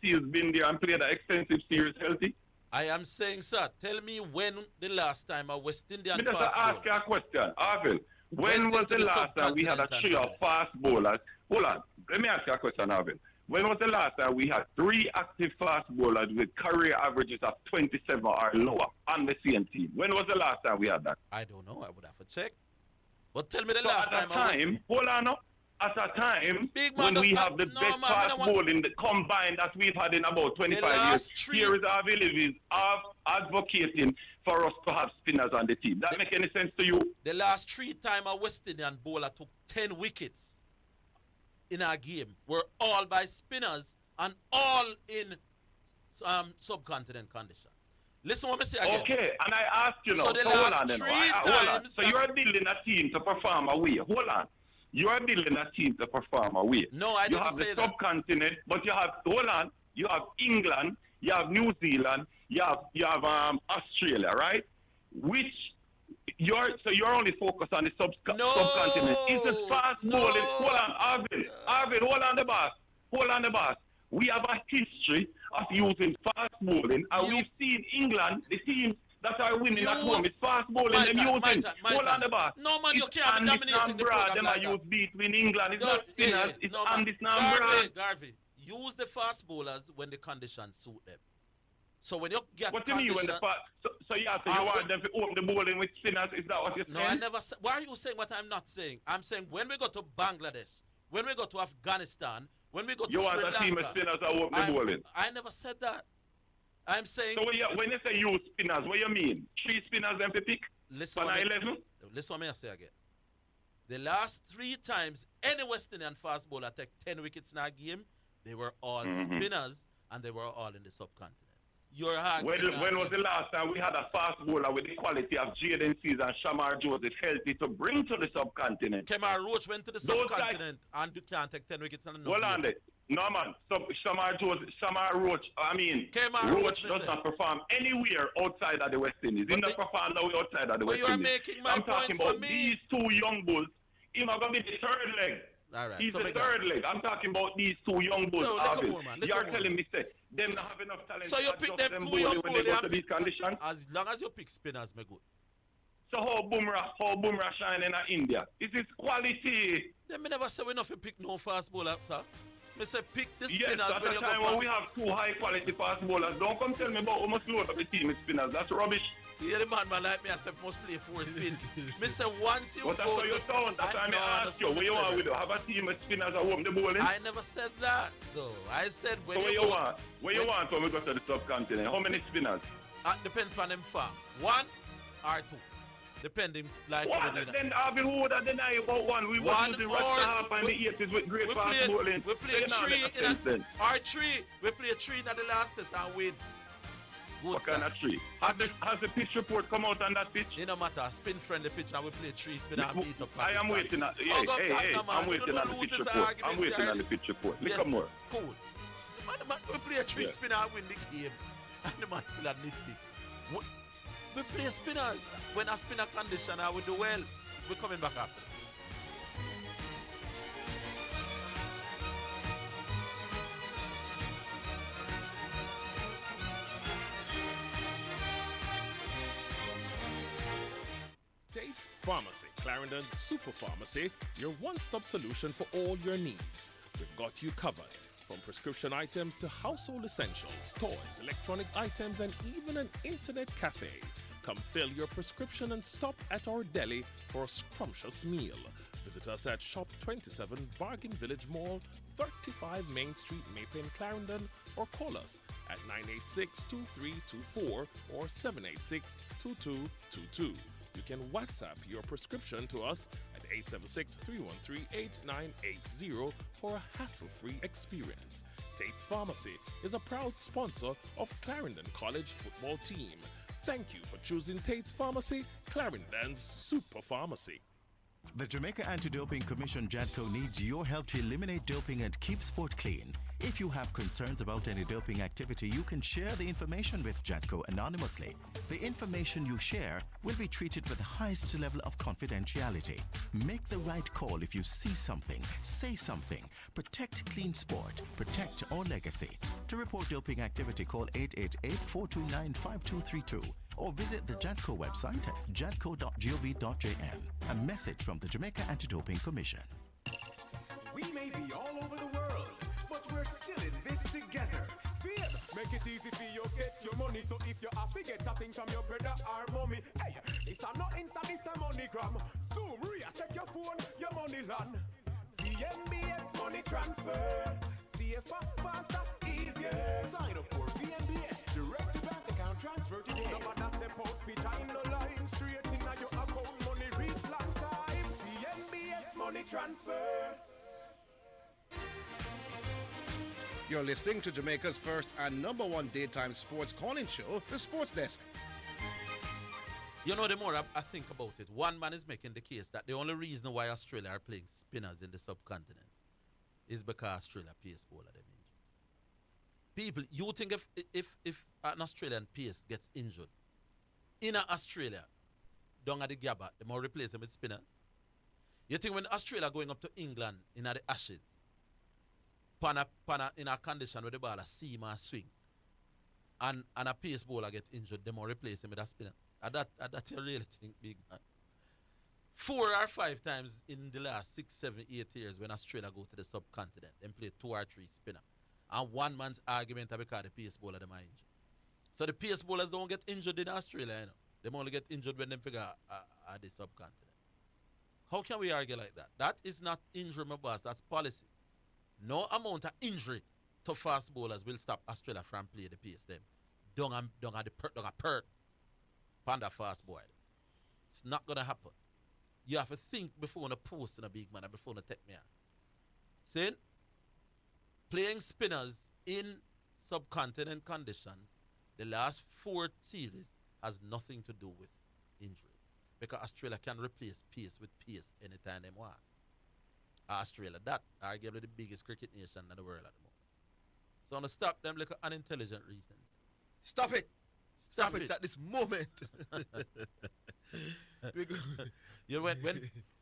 S11: Seals been there and played an extensive series healthy?
S1: I am saying, sir, tell me when the last time a West Indian
S11: fast bowler... ask you a question. Arvil, when was the last time we had a trio of fast bowlers? Hold on. Let me ask you a question, Arvin. When was the last time we had 3 active fast bowlers with career averages of 27 or lower on the same team? When was the last time we had that?
S1: I don't know. I would have to check. But tell me the last time.
S11: Hold on now. At a time when we have the best fast bowling combined that we've had in about 25 years, here is our villages advocating for us to have spinners on the team. That make any sense to you?
S1: The last 3 times a West Indian bowler took 10 wickets in our game were all by spinners and all in subcontinent conditions. Listen what I say again.
S11: Okay, and I ask you now.
S1: So the last 3 times...
S11: So you are building a team to perform away. Hold on. You are building a team to perform away.
S1: No, I didn't say that.
S11: You have the subcontinent, but you have... Hold on. You have England, you have New Zealand, you have Australia, right? Which... You're only focused on the subcontinent. Is it fast bowling? Hold on, Arvin, hold on the boss. We have a history of using fast bowling, and we've seen England, the teams that are winning at home, it's fast bowling. Hold on the boss.
S1: No, man, you can't be dominating the program like that.
S11: Use between England. It's not spinners, it's Andy Snambra.
S1: Garvey, use the fast bowlers when the conditions suit them. So when you get
S11: what do you mean when the so you want them to open the bowling with spinners? Is that what you're saying?
S1: No, I never said. Why are you saying what I'm not saying? I'm saying when we go to Bangladesh, when we go to Afghanistan, when we go to Sri Lanka.
S11: You want a team of spinners that open the bowling?
S1: I never said that. I'm saying.
S11: So when you say use spinners, what you mean? 3 spinners them to pick?
S1: Listen
S11: what 11?
S1: Listen what I say again. The last 3 times any West Indian fast bowler take 10 wickets in our game, they were all spinners and they were all in the subcontinent. You're hard.
S11: When was the last time we had a fast bowler with the quality of Jaden Seas and Shamar Joseph healthy to bring to the subcontinent?
S1: Kemar Roach went to the subcontinent and you can't take 10 wickets and
S11: hold on there. No man, Shamar Roach,
S1: Kemar
S11: Roach does not perform anywhere outside of the West Indies. He doesn't perform now outside of the West Indies. I'm talking about these two young bulls. He's not going to be the third leg.
S1: All right,
S11: he's the third leg. I'm talking about these two young bulls. You're telling me, say, them not have enough talent.
S1: So you pick them two young bulls
S11: when they go to these conditions?
S1: As long as you pick spinners, me good.
S11: So how Bumrah shine in India? Is his quality?
S1: Then me never say we not pick no fast bowler, sir. Me say pick the spinners.
S11: Yes, at the time when we have two high quality fast bowlers. Don't come tell me about how much load up the team with spinners. That's rubbish.
S1: Yeah, the man like me, I said must play 4 spin. Me say once you
S11: go to... But that's how you sound. That's why I ask you, where you want with you? Have a team with spinners at home, the bowling?
S1: I never said that, though. I said when
S11: so you want? Where you want when we go to the subcontinent? How many spinners?
S1: Depends on them farm. 1 or 2. Depending, like...
S11: What? Then Abby, who would have denied about 1? We were using Rasta in the 80s with great fast bowling.
S1: We play 3 We play 3 in the last test and win. Good,
S11: what kind of 3? Has the pitch report come out on that pitch?
S1: It no matter. Spin-friendly pitch and we play 3 spin and beat up.
S11: I am waiting at... I'm waiting on the pitch report. I'm waiting on the pitch report. Yes, more.
S1: Cool. We play 3 spin and win the game. And the man still admit it. We play spinners. When a spinner condition, I will do well. We're coming back after.
S14: Tate's Pharmacy, Clarendon's super pharmacy, your one-stop solution for all your needs. We've got you covered. From prescription items to household essentials, toys, electronic items, and even an internet cafe. Come fill your prescription and stop at our deli for a scrumptious meal. Visit us at Shop 27 Bargain Village Mall, 35 Main Street, Maypen, Clarendon, or call us at 986-2324 or 786-2222. You can WhatsApp your prescription to us at 876-313-8980 for a hassle-free experience. Tate's Pharmacy is a proud sponsor of Clarendon College football team. Thank you for choosing Tate's Pharmacy, Clarendon's super pharmacy.
S15: The Jamaica Anti-Doping Commission JADCO needs your help to eliminate doping and keep sport clean. If you have concerns about any doping activity, you can share the information with JADCO anonymously. The information you share will be treated with the highest level of confidentiality. Make the right call if you see something, say something. Protect clean sport. Protect our legacy. To report doping activity, call 888-429-5232 or visit the JADCO website at jadco.gov.jm. A message from the Jamaica Anti-Doping Commission.
S16: We may be all over the world, but we're still in this together. Feel, make it easy for you get your money. So if you have to get a thing from your brother or mommy, hey, it's a not Insta, it's a MoneyGram. Zoom, Ria, check your phone, your money land. VNBS money transfer, safer, faster, easier. Sign up for VNBS direct to bank account transfer today. No matter step out, fit in the line, straight in your account, money reach long time. VNBS money transfer.
S2: You're listening to Jamaica's first and #1 daytime sports calling show, The Sports Desk.
S1: You know, the more I think about it, one man is making the case that the only reason why Australia are playing spinners in the subcontinent is because Australia pace bowler them injured. People, you think if an Australian pace gets injured in Australia, down at the Gabba, they more replace them with spinners? You think when Australia going up to England in the Ashes, in a condition where the ball a seam or swing, and a pace bowler get injured, they more replace him with a spinner? That you really think, big man? 4 or 5 times in the last 6, 7, 8 years when Australia go to the subcontinent and play 2 or 3 spinner. And one man's argument because the pace bowler them are injured. So the pace bowlers don't get injured in Australia, you know. They only get injured when they figure at the subcontinent. How can we argue like that? That is not injury, my boss. That's policy. No amount of injury to fast bowlers will stop Australia from playing the pace them. Don't a perk. Panda fast boy. It's not going to happen. You have to think before you post in a big man and before you take me out. See? Playing spinners in subcontinent condition The last 4 series has nothing to do with injuries because Australia can replace pace with pace anytime they want. Australia, that arguably the biggest cricket nation in the world at the moment. So I'm gonna stop them like an unintelligent reason.
S9: Stop it.
S1: Stop
S9: it at this moment.
S1: You know,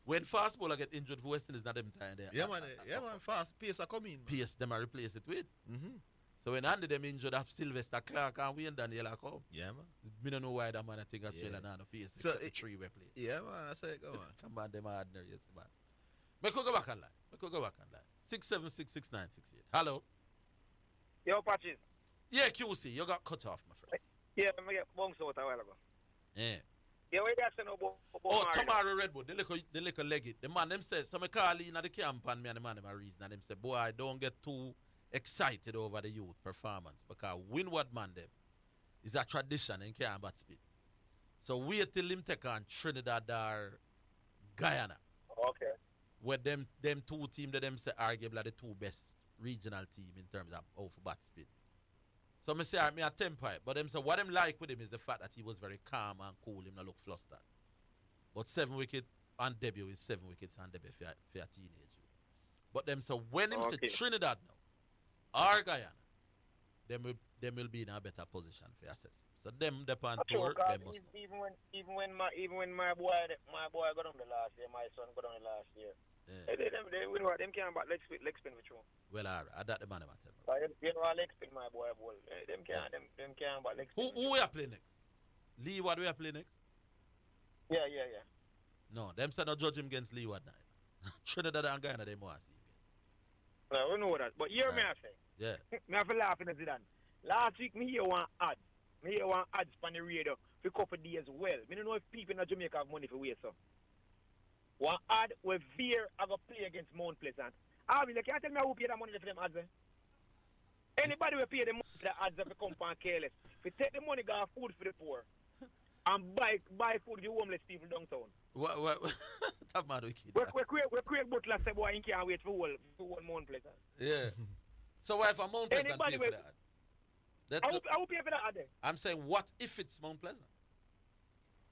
S1: when fast bowler get injured for West Indies, not them time there.
S9: Yeah, man. Fast pace are coming.
S1: Pace them are replace it with.
S9: Mm-hmm.
S1: So when Andy them injured up Sylvester Clark and Wayne Daniel come.
S9: Yeah, man.
S1: Me don't know why that man I think Australia now no pace.
S9: So
S1: Except the 3-way play.
S9: Yeah, man. That's how it go, man.
S1: Some man them are ordinary, yes, man. Me could go back online. 6766968. Hello.
S17: Yo, Patches.
S1: Yeah, QC, you got cut off, my friend.
S17: Yeah, I get bounced out a while ago.
S1: Yeah.
S17: Yeah, what you asking about
S1: Tomorrow Redwood, they look a leg it. The man them says, some call in at the camp and me and the man them a reason and them say, boy, I don't get too excited over the youth performance because windward man them is a tradition in can't bat speed. So wait till him take on Trinidad or Guyana.
S17: Okay.
S1: Where them 2 teams that them say arguably the 2 best regional team in terms of how for bat speed. So I say me a temper it, but them say what them like with him is the fact that he was very calm and cool, him not look flustered. But 7 wicket on debut is 7 wickets on debut for a teenager. But them say when him say Trinidad now or Guyana, them will be in a better position for assess. So them on tour, them must know.
S17: Even when my boy got on the last year, my son got on the last year.
S1: Yeah.
S17: Them can't bat leg spin for sure.
S1: Well, all right, I that the man about tell me.
S17: You know, leg spin my boy ball. Them can't bat leg spin.
S1: Who we are playing next? Leeward we are playing next?
S17: Yeah.
S1: No, them say no judge him against Leeward now. Trinidad and Guyana they more see against.
S17: Well, we know that. But hear me I say.
S1: Yeah.
S17: Me have to laugh in the Zidane. Last week me hear one ad. Me hear one ads on the radio for a couple of days well. Me don't know if people in Jamaica have money for waste so. One ad where Veer are going to play against Mount Pleasant. I mean, can't tell me who pay that money for them ads. Anybody will pay the money for the ads if you come from careless. If you take the money, go have food for the poor. And buy food for homeless people downtown.
S1: What? That man wicked.
S17: We create Butler say, boy, he can't wait for one Mount Pleasant.
S1: Yeah. So what if a Mount Pleasant pay for that?
S17: I will pay for that ad.
S1: I'm saying, what if it's Mount Pleasant?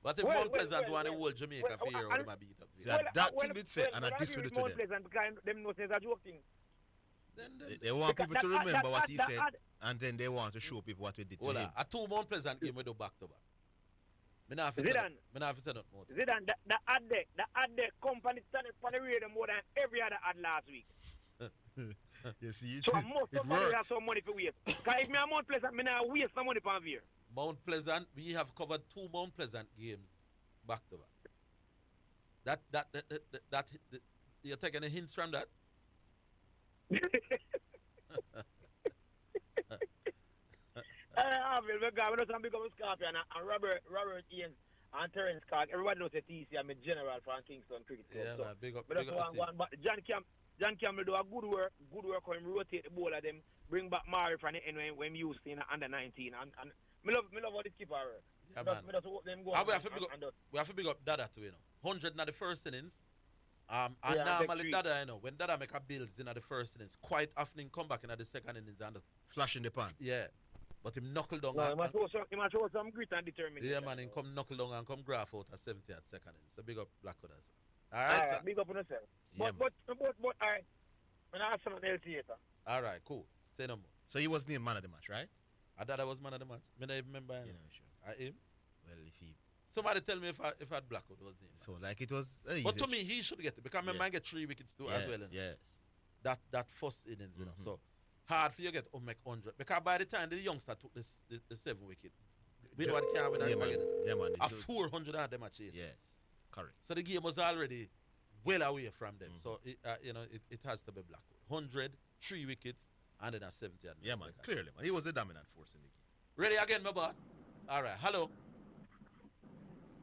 S1: What if Mount Pleasant want the whole Jamaica for here or them a beat up?
S9: That thing did say, and I dispute it to them.
S17: Because them know it's a joke thing.
S9: They want people to remember what he said, and then they want to show people what we did to him.
S1: A 2 Mount Pleasant game we do back to back. Me not
S17: Zidane, the ad there, company stand up on the radio more than every other ad last week.
S9: You see,
S17: so most of them have some money for waste. Because if me a Mount Pleasant, me not waste some money for here.
S1: Mount Pleasant, we have covered 2 Mount Pleasant games back to back. That you're taking any hints from that?
S17: We know some big up Scorpion and Robert Ian and Terence Clark. Everybody knows that TC I'm a general for Kingston Cricket Club.
S1: Yeah,
S17: so,
S1: man, big up.
S17: But John Campbell do a good work when he rotate the ball at them, bring back Murray from the end when used in under 19. And me love how this keeper work.
S1: Yeah, man. We have to big up Dada too, you know. 100 in the first innings. And normally Dada, you know, when Dada make a builds in the first innings, quite often he come back in the second innings and
S9: flash in the pan.
S1: Yeah. But him knuckle down.
S17: No, he must show some grit and determination.
S1: Yeah, man, he come knuckle down and come graph out at 70 at second innings. So big up Blackwood as well. All right, sir.
S17: Big up on yourself.
S1: Yeah,
S17: but all right. When I ask something else later.
S1: All right, cool. Say no more.
S9: So he was named man of the match, right?
S1: I thought I was man of the match. I don't even remember.
S9: You know, sure.
S1: I him?
S9: Well, if he...
S1: Somebody tell me if I had Blackwood was named.
S9: So, like, it was...
S1: But to me, he should get it. Because I might get 3 wickets too as well.
S9: Yes.
S1: That first innings, you know. So, hard for you to get make 100. Because by the time the youngster took the 7 wicket, we know what can't win again. A 400 of them a chase.
S9: Yes, correct.
S1: So the game was already well away from them. So, it has to be Blackwood. 100, 3 wickets, and then a 70.
S9: Yeah, man, clearly, man. He was the dominant force in the game.
S1: Ready again, my boss? All right, hello.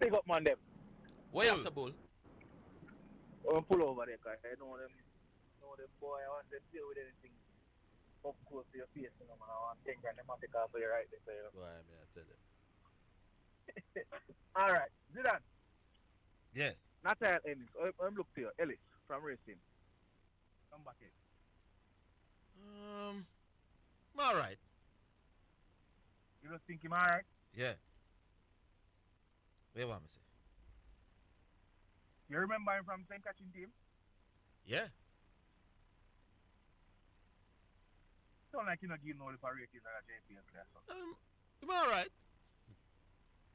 S17: Pick up, man, them.
S1: Where you bull?
S17: Pull over there, guys. I know them boy. I want to deal with anything up close to your face, you know, man. I want 10 grand. They must take off for you right there, so, you know.
S1: Boy, I tell you.
S17: All right, Zidane.
S9: Yes.
S17: Nathaniel Ellis. I'm looking to you. Ellis from Racing. Come back here.
S9: All right.
S17: You know, just think him alright.
S9: Yeah. What want me say?
S17: You remember him from same catching team?
S9: Yeah.
S17: Sound like you not give no rating like a JPL player. So.
S9: I'm alright.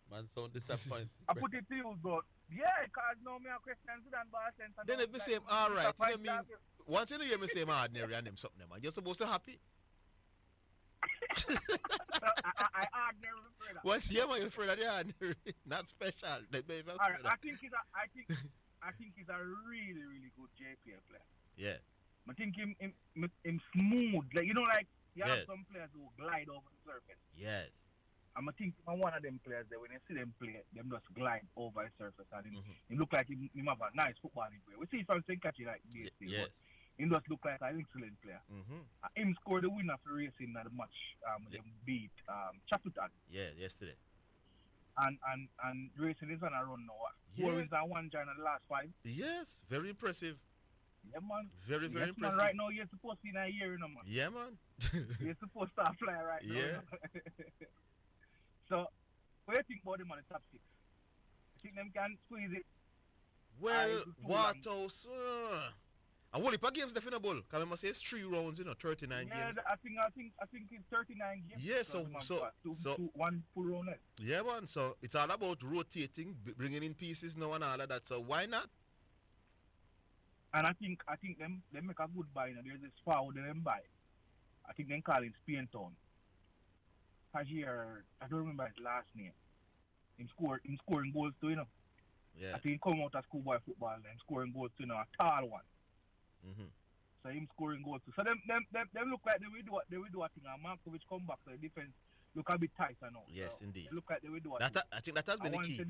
S1: Man sound disappointed.
S17: I put it to you, but yeah, because now me a question Sudan Bar Center.
S9: Then if me say him alright, you know mean once you hear me say him ordinary and him something, man, you're supposed to happy.
S17: I ordinary afraid of.
S9: Once you hear me, you're afraid of the ordinary, not special.
S17: Alright, I think he's a really, really good JPL player.
S9: Yeah.
S17: I think him smooth, like you know, like you have
S9: Yes.
S17: some players who glide over the surface.
S9: Yes.
S17: I think I'm one of them players that when you see them play, them just glide over the surface and he look like he have a nice footballing player. We see from St. Catchy like this,
S9: Yes.
S17: but he just look like an excellent player. Him scored the winner for racing in the match. Them beat Chaputan.
S9: Yeah, yesterday.
S17: And racing is on a run now. 4 wins and 1 join in the last 5.
S9: Yes, very impressive.
S17: Yeah, man.
S9: Very, very
S17: yes,
S9: impressive.
S17: Man, right now, you're supposed to be in a year, you know, man.
S9: Yeah, man.
S17: You're supposed to fly right now.
S9: Yeah.
S17: So, what do you think about them on the top 6? You think them can squeeze it?
S9: Well, Waterhouse, a whole heap of games left in the bowl. Because I must say it's 3 rounds, 39
S17: yeah,
S9: games.
S17: I think it's 39 games.
S9: Yeah, so
S17: one full round left.
S9: Yeah, man. So it's all about rotating, bringing in pieces now and all of that. So why not?
S17: And I think them make a good buy. There's this foul them buy. I think they call it Spain Town. Tajir, I don't remember his last name. Him scoring goals too,
S9: Yeah.
S17: I think he come out of schoolboy football and scoring goals too, a tall one. So him scoring goals too. So them look like they will do a thing. And Markovic come back, so the defense look a bit tighter now.
S9: Yes,
S17: so
S9: indeed.
S17: They look like they will do a thing.
S9: I think that has been the key.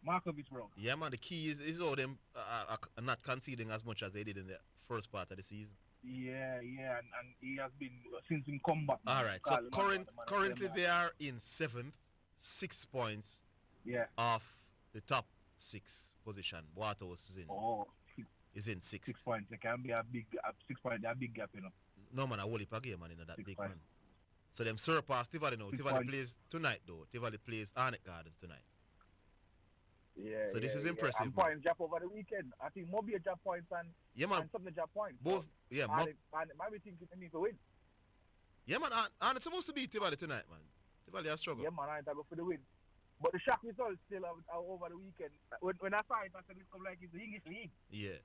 S17: Markovic, bro.
S9: Yeah, man. The key is all them are not conceding as much as they did in the first part of the season.
S17: Yeah, and he has been since he come back.
S9: All right. So currently they are in 7th, 6 points.
S17: Yeah.
S9: Off the top 6 position. Waterhouse is in 6th.
S17: 6 points. It can be a big 6 points. A big gap,
S9: No man, a whole heap of game, man, that
S17: 6
S9: big
S17: points.
S9: man. So them surpass Tivoli now.
S17: 6
S9: Tivoli
S17: points.
S9: plays tonight though. Tivoli plays Arnett Gardens tonight.
S17: Yeah.
S9: So this is
S17: yeah.
S9: impressive.
S17: And points drop over the weekend. I think Moby drop points and something drop points.
S9: Both. Yeah,
S17: and might be thinking they need to win.
S9: Yeah, man. And it's supposed to be Tivoli tonight, man. Tivoli has struggled.
S17: Yeah, man. I go for the win. But the shock results still are over the weekend. When I saw it, I said it's come like it's the English league.
S9: Yeah.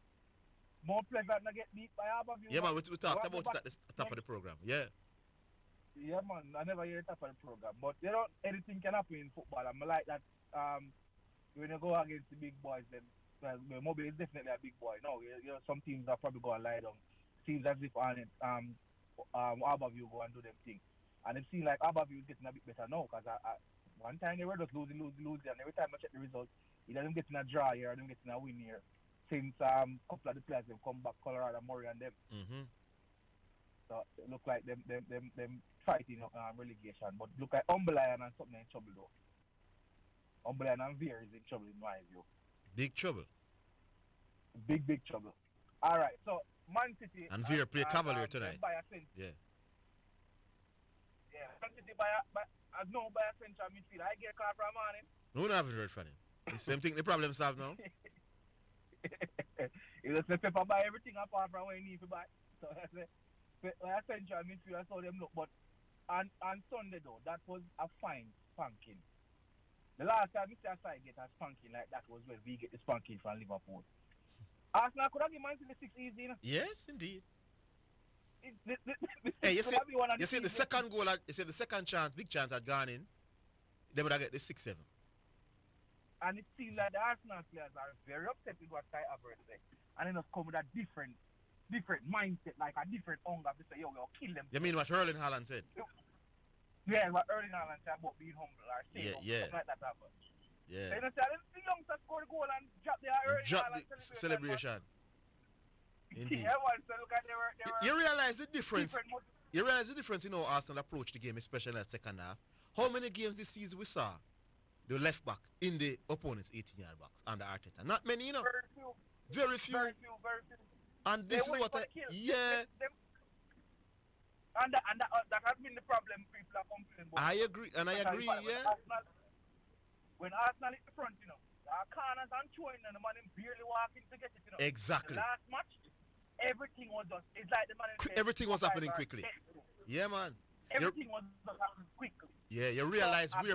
S17: More pleasant to get beat by Harborview.
S9: Yeah, man. We talked about it at the top of the program. Yeah.
S17: Yeah, man. I never hear the top of the program. But anything can happen in football. I'm like that. When you go against the big boys, then Moby is definitely a big boy. No, some teams are probably going to lie down. Seems as if Harborview go and do them thing. And it seems like Harborview is getting a bit better now because one time they were just losing. And every time I check the results, he doesn't get in a draw here, doesn't get in a win here. Since a couple of the players have come back, Colorado, Murray and them. So it look like them fighting relegation. But look like Umberland and something in trouble though. Umberland and Veer is in trouble in my view.
S9: Big trouble.
S17: Big trouble. All right, so Man City
S9: and Veer play Cavalier tonight. Yeah.
S17: Yeah, Man City by a central midfield. I get a call from morning.
S9: No, I haven't heard from him. The same thing. The problem solved now.
S17: He just say Pepper buy everything apart from what he need to buy. So I say, central midfield. I saw them look, but on Sunday though, that was a fine spanking. The last time Mr. Asai get a spanking like that was when we get the spanking from Liverpool. Arsenal could have given Man City 6 easy,
S9: Yes, indeed. Hey, you see the second goal, you see the second chance, big chance had gone in, they would have get the 6-7.
S17: And it seems like the Arsenal players are very upset with what Kai Havertz said. And then just come with a different mindset, like a different hunger to say, we'll kill them.
S9: You mean what Erling Haaland said?
S17: Yeah, what Erling Haaland said about being humble or staying humble, something like that happened.
S9: Yeah.
S17: So, the youngsters score the goal and drop the Erling Haaland
S9: celebration. Indeed.
S17: Everyone said, look at they were
S9: you realize the difference? You realize the difference in how Arsenal approached the game, especially in that second half? How many games this season we saw the left back in the opponent's 18-yard box under Arteta? Not many, Very few.
S17: Very few.
S9: And this is what
S8: And that has been the problem people are complaining about.
S9: I agree, and I agree, yeah.
S8: When Arsenal hit the front, you know, the corners and throwing and the man him barely walking to get it, you know.
S9: Exactly.
S8: The last match, everything was just, it's like the man
S9: everything was happening quickly. Yeah, man.
S8: Everything was happening quickly.
S9: Yeah, you realize
S8: So,
S9: we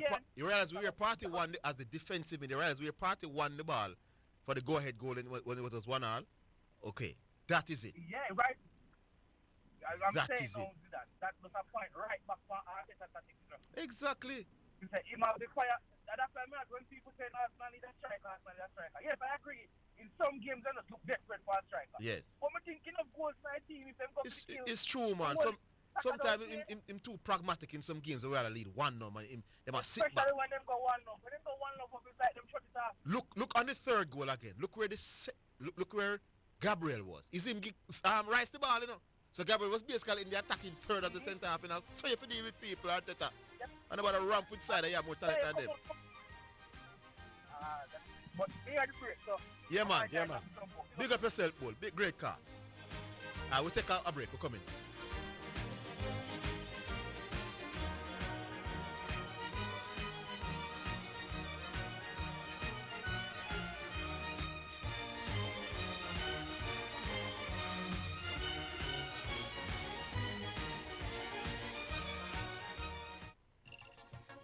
S9: were party one as the defensive mid. You realize we were party one the ball for the go-ahead goal when it was 1-1. Okay, that is it.
S8: Yeah, right. I'm
S9: That
S8: saying
S9: is
S8: no,
S9: it.
S8: that was a point right back for Arteta tactics. You know.
S9: Exactly.
S8: You say him have the fire. That's why when people say Arsenal need a striker, Arsenal need a striker. Yes, I agree. In some games, they just look desperate for a striker.
S9: Yes.
S8: But I'm thinking of goals for a team if them come to kill.
S9: It's true, man. Sometimes him too pragmatic in some games. We are to lead 1-0, man. They must sit back.
S8: Especially when them go 1-0. When them go 1-0, it's like them shut it off.
S9: Look on the third goal again. Look where Gabriel was. Is him rise the ball, you know. So Gabriel was basically in the attacking third of the centre half, and so you have to deal with people at that. And about a ramp with side, they have more talent than them.
S8: But they are the break, so.
S9: Yeah, man. Big up yourself, Bull. Big great car. We'll take a break. We're coming.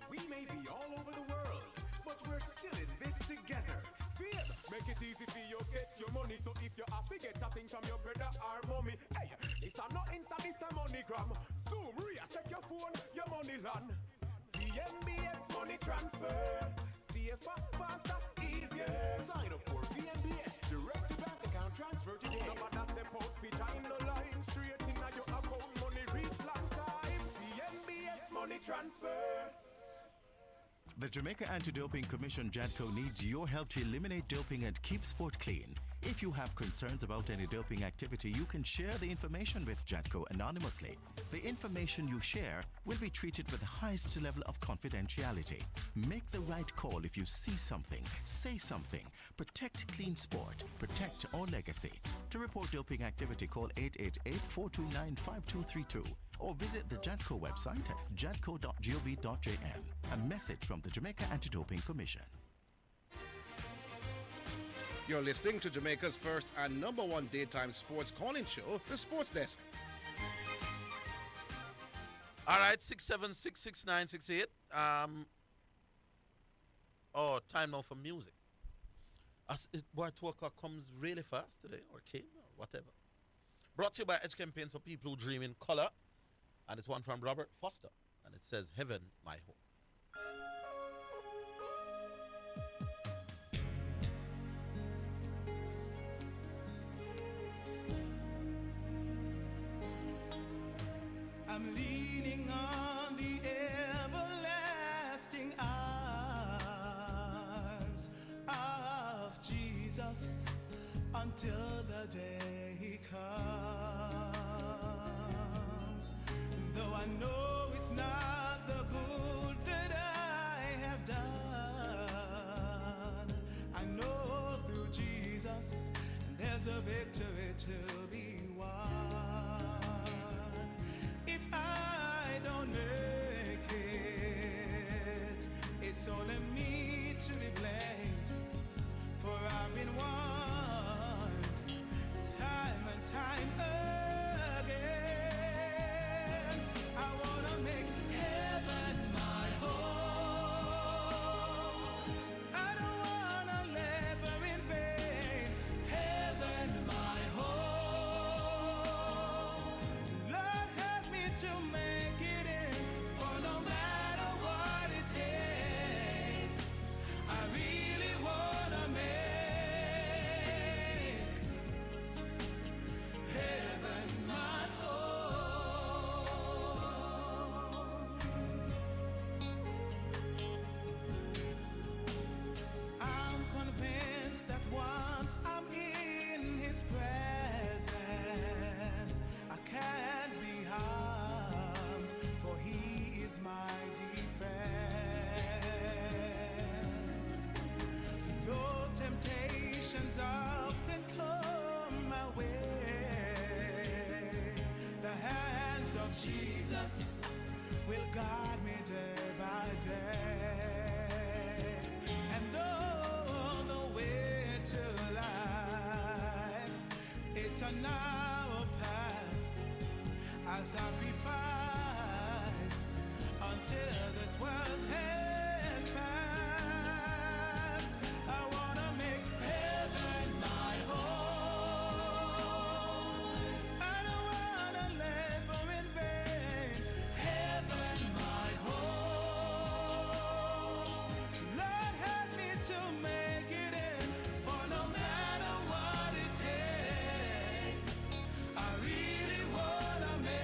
S16: We may be all over the world, but we're still in this together. Feel, make it easy for you get your money. So if you have to get a thing from your brother or mommy, hey, it's a not Insta, it's a MoneyGram. Zoom, Ria, check your phone, your money land. VNBS money transfer, safer, faster, easier. Sign up for VNBS direct to bank account transfer today. No matter step out, fit in the line, straight in your account, money reach long time. VNBS money transfer.
S15: The Jamaica Anti-Doping Commission JADCO needs your help to eliminate doping and keep sport clean. If you have concerns about any doping activity, you can share the information with JADCO anonymously. The information you share will be treated with the highest level of confidentiality. Make the right call if you see something, say something. Protect clean sport. Protect our legacy. To report doping activity, call 888-429-5232 or visit the JADCO website at jadco.gov.jm. A message from the Jamaica Anti-Doping Commission.
S2: You're listening to Jamaica's first and #1 daytime sports calling show, The Sports Desk.
S1: All right, 6766968. Time now for music. Boy, 2 o'clock comes really fast today, or came, or whatever. Brought to you by Edge Campaigns for people who dream in color. And it's one from Robert Foster. And it says, Heaven, My Home.
S18: I'm leaning on the everlasting arms of Jesus until the day he comes. Though I know it's not the good that I have done, I know through Jesus there's a victory to be won. If I don't make it, it's only me to be blamed, for I've been warned time and time again. I wanna make heaven my home. I don't wanna labor in vain. Heaven my home. a narrow path. I'll sacrifice until this world has passed. I wanna make heaven my home. I don't wanna labor in vain. Heaven my home. Lord, help me to make it in, for no matter what it takes, I really wanna make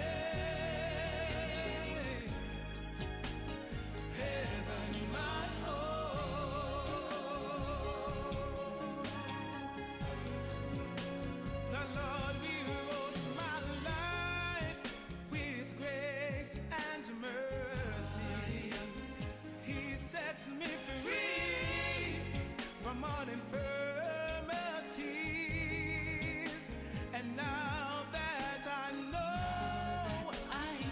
S18: heaven my home. The Lord rewrote my life with grace and mercy. He sets me free from all infirmities. And now that I know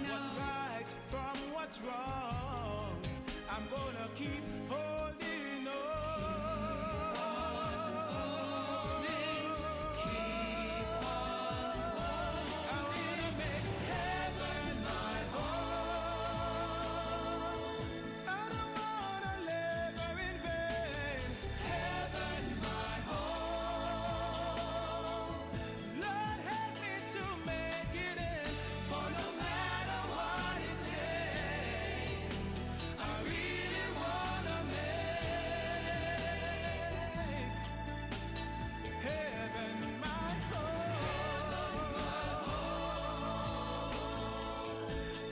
S18: what's right from what's wrong, I'm gonna keep holding on. Keep on. I wanna make heaven my home. I don't wanna labor in vain. Heaven my home. Lord, help me to make it in, for no matter what it takes, I really wanna make heaven my home.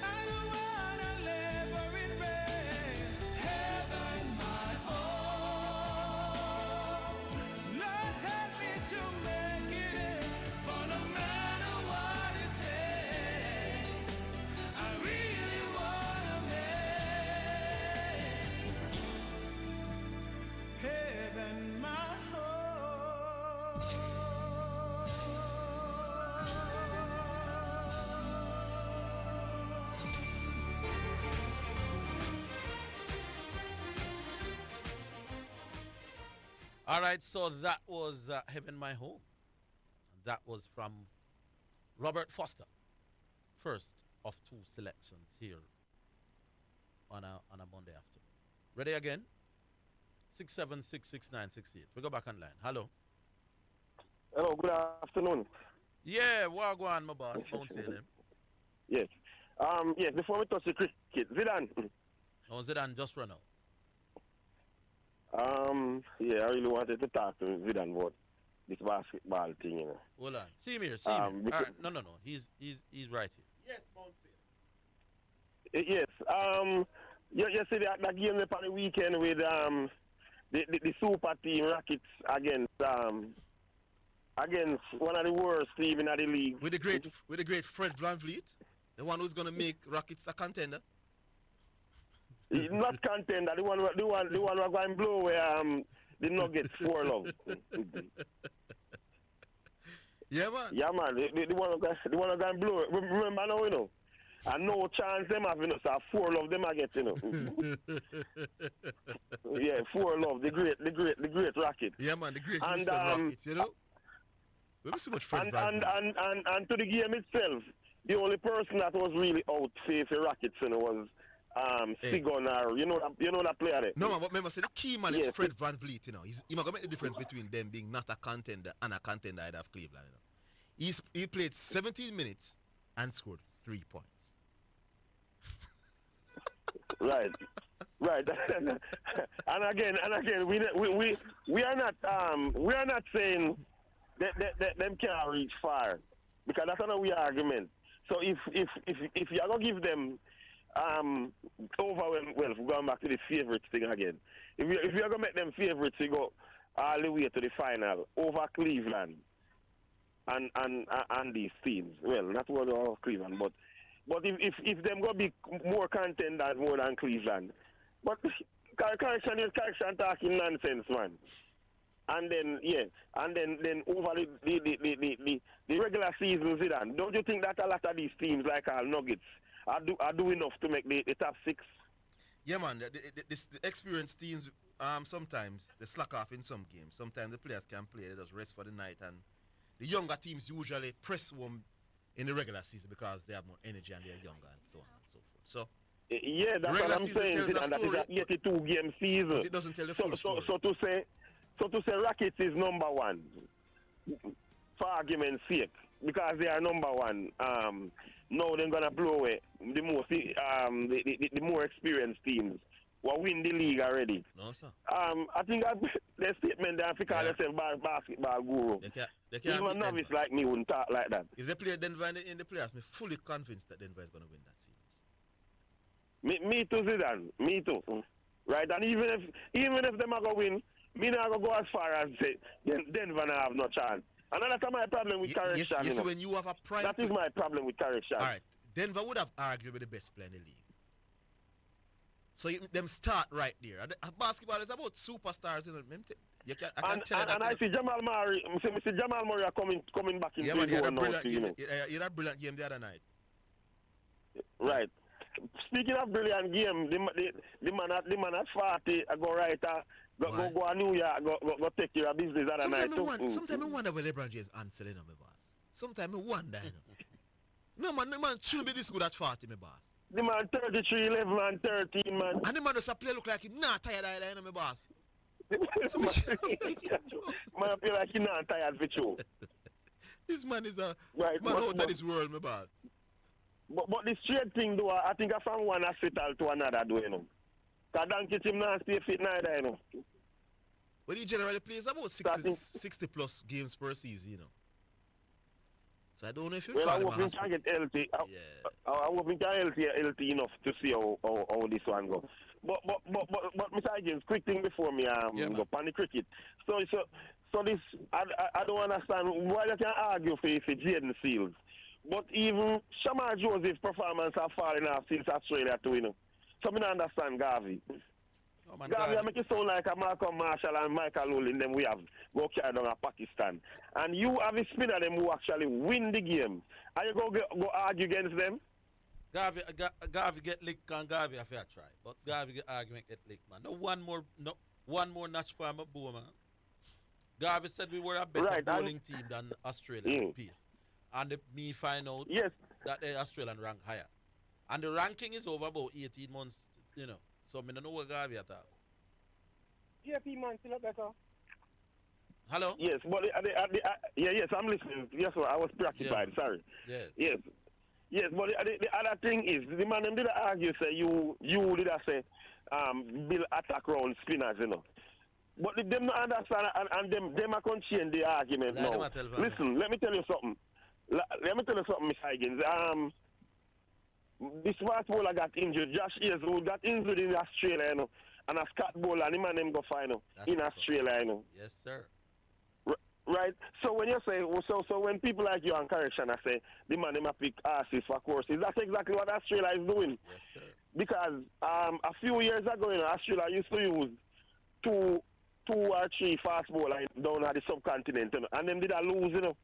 S18: I don't wanna labor in vain. Heaven my home. Lord, help me to make it in, for no matter what it takes, I really wanna make heaven my
S1: All right, so that was Heaven My Home. That was from Robert Foster. First of two selections here on a Monday afternoon. Ready again? 6766968. We go back online. Hello.
S19: Hello, good afternoon.
S1: Yeah, Wagwan, my boss. Don't say them.
S19: Yes. Yes, before we touch the cricket, Zidane.
S1: No, Zidane just run out.
S19: Yeah, I really wanted to talk to Zidane about this basketball thing, you know.
S1: Hold on. See him here. See him here.
S19: because-
S1: No. He's right here.
S19: Yes. You see that game on the weekend with the super team Rockets against one of the worst teams in the league.
S9: With the great Fred VanVleet, the one who's gonna make Rockets a contender.
S19: Not contender, the one we're going to blow where the Nuggets 4-love.
S9: Yeah, man.
S19: Yeah, man. The one we're going to blow. Remember now, you know. And no chance them having us. 4-love them I get, you know. Yeah, 4-love, the great Rocket.
S9: Yeah, man, the great Houston Rockets, you know. We have so much Fred VanVleet.
S19: And to the game itself, the only person that was really out for Rockets, you know, was Sigonar, you know that player there.
S9: No, man, but remember, say the key man is Fred VanVleet, you know. He's going to make the difference between them being not a contender and a contender out of Cleveland, you know. He played 17 minutes and scored 3 points.
S19: Right. and again, we are not saying that them can't reach far, because that's not our argument. So if you are gonna give them overwhelm, well, going back to the favorites thing again. If you are gonna make them favorites, you go all the way to the final over Cleveland and these teams. Well, not over Cleveland, but if them gonna be more contenders more than Cleveland, but correction talking nonsense, man. And then over the regular season, Zidane, don't you think that a lot of these teams like our Nuggets are doing enough to make the top six?
S9: Yeah, man. The experienced teams, sometimes they slack off in some games. Sometimes the players can play, they just rest for the night and the younger teams usually press home in the regular season because they have more energy and they're younger and so on and so forth. So
S19: yeah, that's
S9: regular
S19: what I'm
S9: season
S19: saying.
S9: tells a
S19: And that is
S9: story,
S19: an 82 game season.
S9: but it doesn't tell the full story.
S19: So to say Rockets is number one, for argument's sake, because they are number one. Now they're gonna blow away the the more experienced teams will win the league already.
S9: No, sir.
S19: I think that the statement that call themselves basketball guru.
S9: They can't
S19: Even a
S9: beat
S19: novice
S9: Denver.
S19: like me wouldn't talk like that.
S9: If they play Denver in the playoffs, I'm fully convinced that Denver is going to win that series.
S19: Me too, Zidane. Me too. Right, and even if them are going to win, me not going to go as far as say Denver not have no chance. And that's my problem with correction.
S9: Yes, when you have a prime...
S19: That is my problem with correction.
S9: All right, Denver would have arguably the best player in the league. So them start right there. Basketball is about superstars, you know. I
S19: see Jamal Murray. See Jamal Murray are coming back into the door now.
S9: He had a brilliant game the other night.
S19: Right. Speaking of brilliant game, the man at 40 go right go New York, go take care of business other night.
S9: Sometimes I wonder where LeBron James answering my boss. Sometimes I wonder, you know. No man shouldn't be this good at 40, my boss.
S19: The man 33, 11, and 13, man.
S9: And the man does a play look like he's not tired either, you know, my boss.
S19: Man, I feel like he's not tired for you.
S9: This man is a
S19: right,
S9: man out of this world, my boss.
S19: But the straight thing, though, I think I from one hospital to another, though, you know. Because Donkey Team not stay fit neither, you know.
S9: Well, he generally plays about 60 plus games per season, you know. So I don't know if you
S19: I hope we can get healthy. I hope we can get healthy enough to see how this one goes. But Mr. Higgins, quick thing before me go on the cricket. So this I don't understand why you can argue for Jaden Seals. But even Shamar Joseph's performance have fallen off since Australia too, you know. So I don't understand Garvey. Garvey, I make it sound like a Malcolm Marshall and Michael Olin, them we have go carry down a Pakistan. And you have a spinner them who actually win the game. Are you go argue against them?
S1: Garvey get licked and Garvey have to try. But Garvey get argument get licked, man. No one more notch for my bow, man. Garvey said we were a better bowling team than Australia pace. And me find out that the Australian rank higher. And the ranking is over about 18 months, you know. So I don't know what Garvey at all.
S17: JP man still better.
S1: Hello?
S19: Yes, but yes, I'm listening. Yes, sir, I was preoccupied. Sorry. Yes. Yes, but the other thing is, the man them did argue say you did say build attack round spinners, you know. But them not understand and them are going to change the argument now. Listen, let me tell you something. Mr. Higgins. This fast bowler got injured. Josh Hayes, who got injured in Australia, you know, and a Scott bowler, and the man them go final in Australia, you know.
S1: Yes, sir.
S19: Right? So when you say, so when people like you and correction, I say, the man them a pick asses for courses, that's exactly what Australia is doing.
S1: Yes, sir.
S19: Because a few years ago, you know, Australia used to use two or three fast bowlers down at the subcontinent, you know, and them did a lose, you know.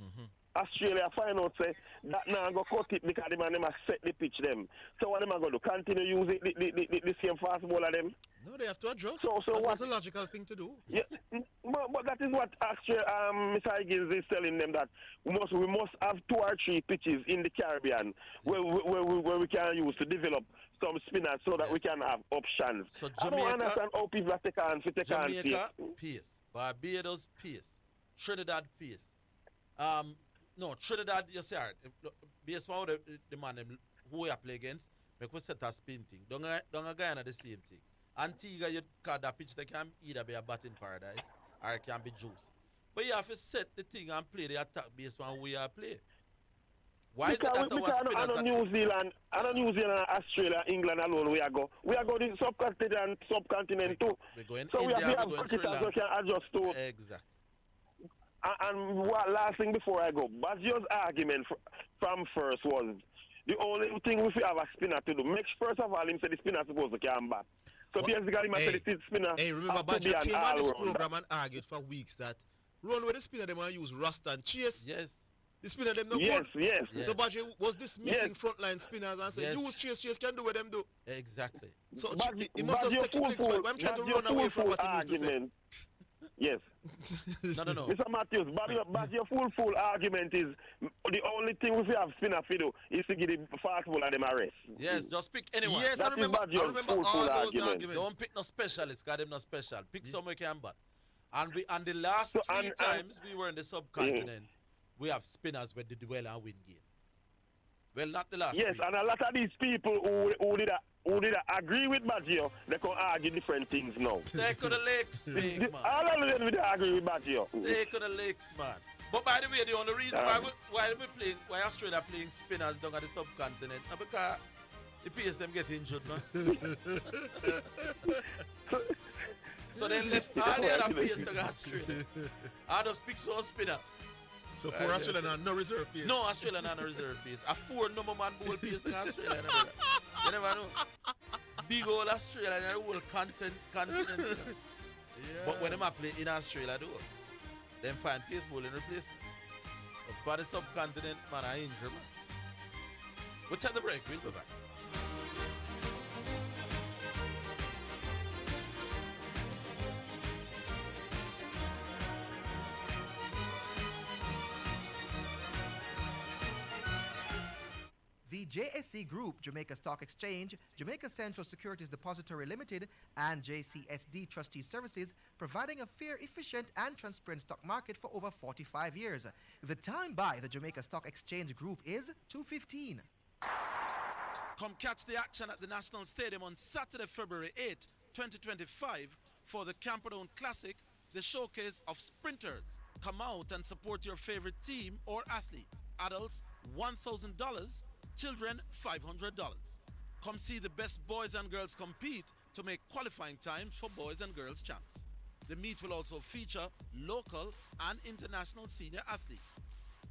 S9: Mm-hmm.
S19: Australia find out say that now go cut it because the man them a set the pitch them. So what them a go do? Continue use it the same fast ball of them?
S9: No, they have to adjust.
S19: So
S9: that's a logical thing to do.
S19: Yeah, but that is what Australia, Mr. Higgins is telling them, that we must have 2 or 3 pitches in the Caribbean where we can use to develop some spinners so that we can have options.
S1: So
S19: I don't understand how people are
S1: Jamaica pace, Barbados pace, Trinidad pace. No, Trinidad, you see, based on the man who you play against, make we set a spin thing. Don't a Guyana the same thing. Antigua, you call that pitch, they can either be a batting paradise or it can be juice. But you have to set the thing and play the attack based on who you play. Why is it that our spinners
S19: I know New Zealand, Australia, England alone, we are go to subcontinent too.
S1: We go in
S19: so
S1: India,
S19: we have cricketers who can adjust to.
S1: Exactly.
S19: And what last thing before I go, Baggio's argument from first was the only thing we have a spinner to do. First of all, him said the spinner supposed to come back. So basically, him said the spinner.
S9: Hey, remember Baggio came on this program and argued for weeks that run with the spinner, they might use Rust and Chase.
S1: Yes.
S9: The spinner them no
S19: good. Yes.
S9: So Baggio was this missing frontline spinners and said, use Chase can do what them do.
S1: Exactly.
S9: So he must have taken next one. I'm trying to run away from what he used to say.
S19: Yes.
S1: No.
S19: Mr. Matthews, but your full argument is the only thing we have spinner to do is to give the fast ball and them a rest.
S1: Yes, just pick anyone.
S9: Yes,
S19: That
S9: I remember
S19: full
S9: all those
S19: argument.
S9: arguments.
S1: Don't pick no specialists, because them not special. Pick someone who can bat. And the last three times we were in the subcontinent, we have spinners where they do well and win games. Well, not the last.
S19: Yes, and a lot of these people who did agree with Baggio, they can argue different things now.
S1: Take to the lakes, big man.
S19: All of them will agree with Baggio.
S1: Take to the lakes, man. But by the way, the only reason why Australia playing spinners down at the subcontinent, is because the pace them get injured, man. So they left all the other pace to Australia. I just pick so spinner.
S9: So for Australia, no reserve pace.
S1: No, Australia not no reserve pace. A 4 number man ball pace in Australia. You never know. Big old Australia and the whole continent. But when them a play in Australia, though, them find pace ball in replacement. But for the subcontinent, man, I injure, man. We'll take the break. We'll be back.
S20: The JSC Group, Jamaica Stock Exchange, Jamaica Central Securities Depository Limited, and JCSD Trustee Services, providing a fair, efficient, and transparent stock market for over 45 years. The time by the Jamaica Stock Exchange Group is 2:15.
S1: Come catch the action at the National Stadium on Saturday, February 8, 2025 for the Camperdown Classic, the showcase of sprinters. Come out and support your favorite team or athlete. Adults, $1,000. Children, $500. Come see the best boys and girls compete to make qualifying times for boys and girls champs. The meet will also feature local and international senior athletes.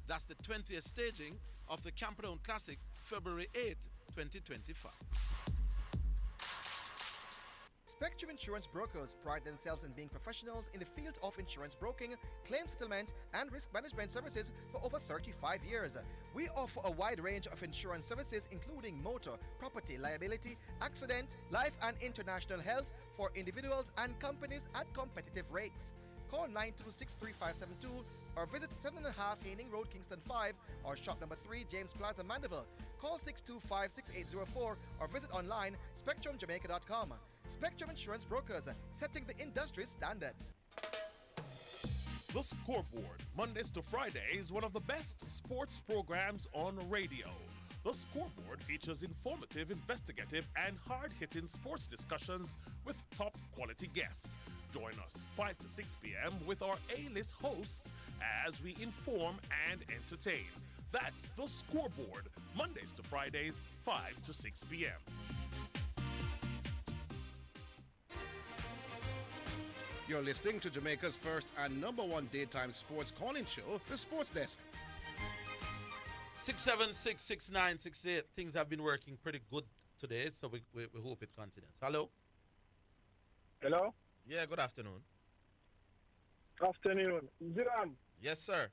S1: That's the 20th staging of the Camperdown Classic, February 8, 2025.
S20: Spectrum Insurance Brokers pride themselves in being professionals in the field of insurance broking, claim settlement, and risk management services for over 35 years. We offer a wide range of insurance services including motor, property, liability, accident, life and international health for individuals and companies at competitive rates. Call 926-3572 or visit 7.5 Haining Road, Kingston 5 or shop number 3, James Plaza, Mandeville. Call 625-6804 or visit online spectrumjamaica.com. Spectrum Insurance Brokers, setting the industry standards.
S14: The Scoreboard, Mondays to Fridays, one of the best sports programs on radio. The Scoreboard features informative, investigative, and hard-hitting sports discussions with top-quality guests. Join us 5 to 6 p.m. with our A-list hosts as we inform and entertain. That's The Scoreboard, Mondays to Fridays, 5 to 6 p.m.
S2: You're listening to Jamaica's first and #1 daytime sports calling show, The Sports Desk.
S1: 676-6968. Things have been working pretty good today, so we hope it continues. Hello?
S17: Hello?
S9: Yeah, good afternoon.
S17: Afternoon. Zidan?
S9: Yes, sir.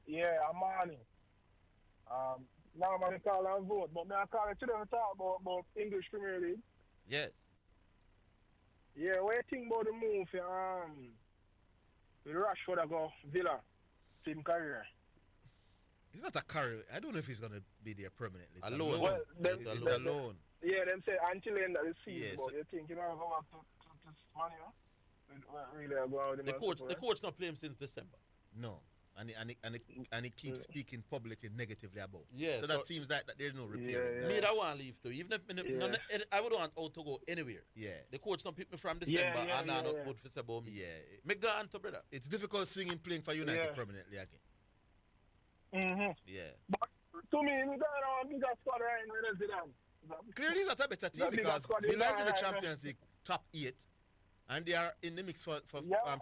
S17: Yeah, I'm on it. Now I'm going to call and vote, but I call it to them talk about English Premier League.
S9: Yes.
S17: Yeah, what do you think about the move with Rashford to go Villa, team career?
S9: He's not a career. I don't know if he's going to be there permanently. It's
S1: Alone.
S17: Well,
S9: It's alone.
S17: Yeah, them say until the end of the season,
S9: Yes.
S17: but you think you know go back to Man U? Really go out
S1: The coach not playing since December.
S9: No. And he keeps speaking publicly negatively about.
S1: Yeah,
S9: So that seems like that there's no repair.
S1: Me, I want to leave too. Even if I would want out to go anywhere.
S9: Yeah.
S1: The coach don't pick me from December and I'm not good for say about me.
S9: Yeah.
S1: Me gone to brother.
S9: It's difficult seeing him playing for United permanently again. Yeah.
S17: But to me, we got a bigger squad right now than Zidane.
S9: Clearly, he's not a better team because Villa's in the Champions League top 8, and they are in the mix for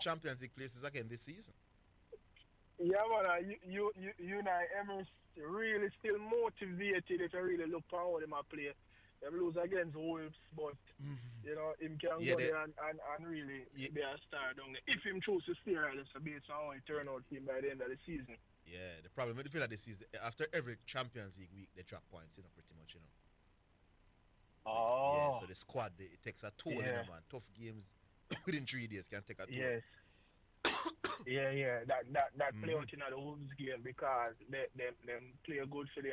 S9: Champions League places again this season.
S17: Yeah, man, you and Emery really still motivated to really look for how they might play. They lose against Wolves, but you know him can go there and really be a star down there. If him choose to stay right, it's based on how he turn out him by the end of the season.
S9: Yeah, the problem with the Villa this is after every Champions League week they drop points, pretty much, So, yeah, so the squad it takes a toll, man. Tough games within 3 days can take a toll.
S17: Yes. Yeah. That play out in the Wolves game because them play good for the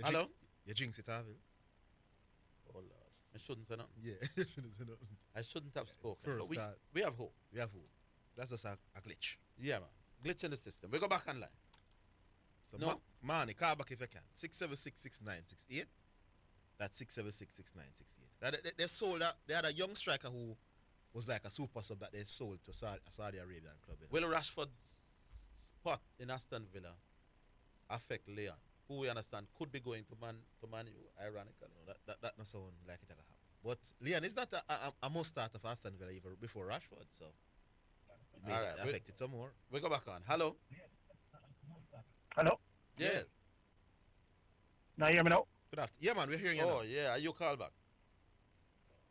S1: Hello?
S9: You jinx it, have you?
S1: Oh Lord, I shouldn't say nothing.
S9: Yeah, you shouldn't say nothing.
S1: I shouldn't have spoken.
S9: First
S1: But we
S9: start.
S1: we have hope.
S9: We have hope. That's just a glitch.
S1: Yeah, man. Glitch in the system. We go back online.
S9: So,
S1: No.
S9: Manny, call back if you can. 676-6968. That's 676-6968. They sold that. They had a young striker who was like a super sub that they sold to a Saudi Arabian club. You know?
S1: Will Rashford's spot in Aston Villa affect Leon, who we understand could be going to Man U, ironically?
S9: No, that not sound like it ever happen. But Leon is not a must start of Aston Villa even before Rashford, so it may
S1: All right,
S9: affect it some more.
S1: We go back on. Hello?
S17: Hello?
S1: Yeah.
S17: Now you hear me now?
S9: Good afternoon. Yeah, man, we're hearing you
S1: Oh,
S9: now.
S1: yeah. Are you call back?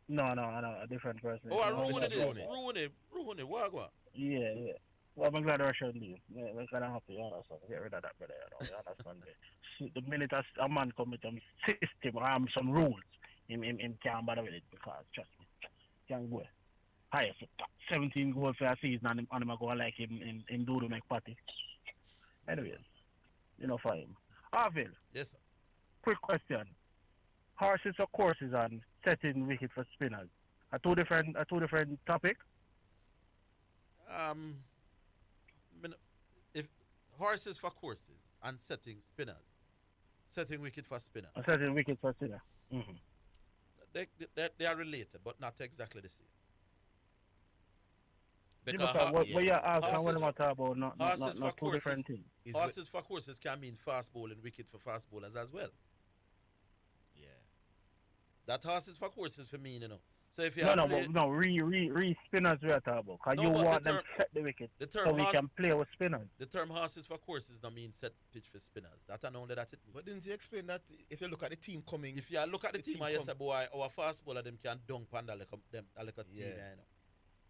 S17: No, a different person.
S1: Oh, I
S17: No,
S1: ruined
S17: different
S1: it.
S17: person.
S1: Ruin it. What?
S17: Yeah. Well, I'm glad Russia leave. We're kind of happy, you understand? Get rid of that, brother, you understand me? See, the minute a man come with some system or some rules, him can't bother with it because, trust me, can't go. Highest 17 goals for a season and him go like him in do to make party. Anyway, for him. Arville,
S1: Yes, sir.
S17: quick question. Horses or courses and setting wicket for spinners. A two different topic?
S1: If horses for courses and setting spinners, setting wicket for spinner,
S17: A setting wicket for spinner. Mm-hmm.
S1: they are related, but not exactly the same.
S17: What you ask and what
S1: horses
S17: I'm talking about, not
S1: for
S17: two different things.
S1: Horses for courses can mean fast bowling, wicket for fast bowlers as well.
S9: Yeah.
S1: That horses for courses for me, So if you
S17: re spinners we are talking about. Because
S1: No,
S17: you
S1: but
S17: want
S1: the
S17: them
S1: term-
S17: to set the wicket
S1: the term
S17: so we
S1: horse-
S17: can play with spinners.
S1: The term horses for courses don't mean set pitch for spinners. That and only that it means.
S9: But didn't you explain that if you look at the team coming?
S1: If you look at the team, I say, boy, our fast bowler them can dunk panda like a team,
S9: Yeah.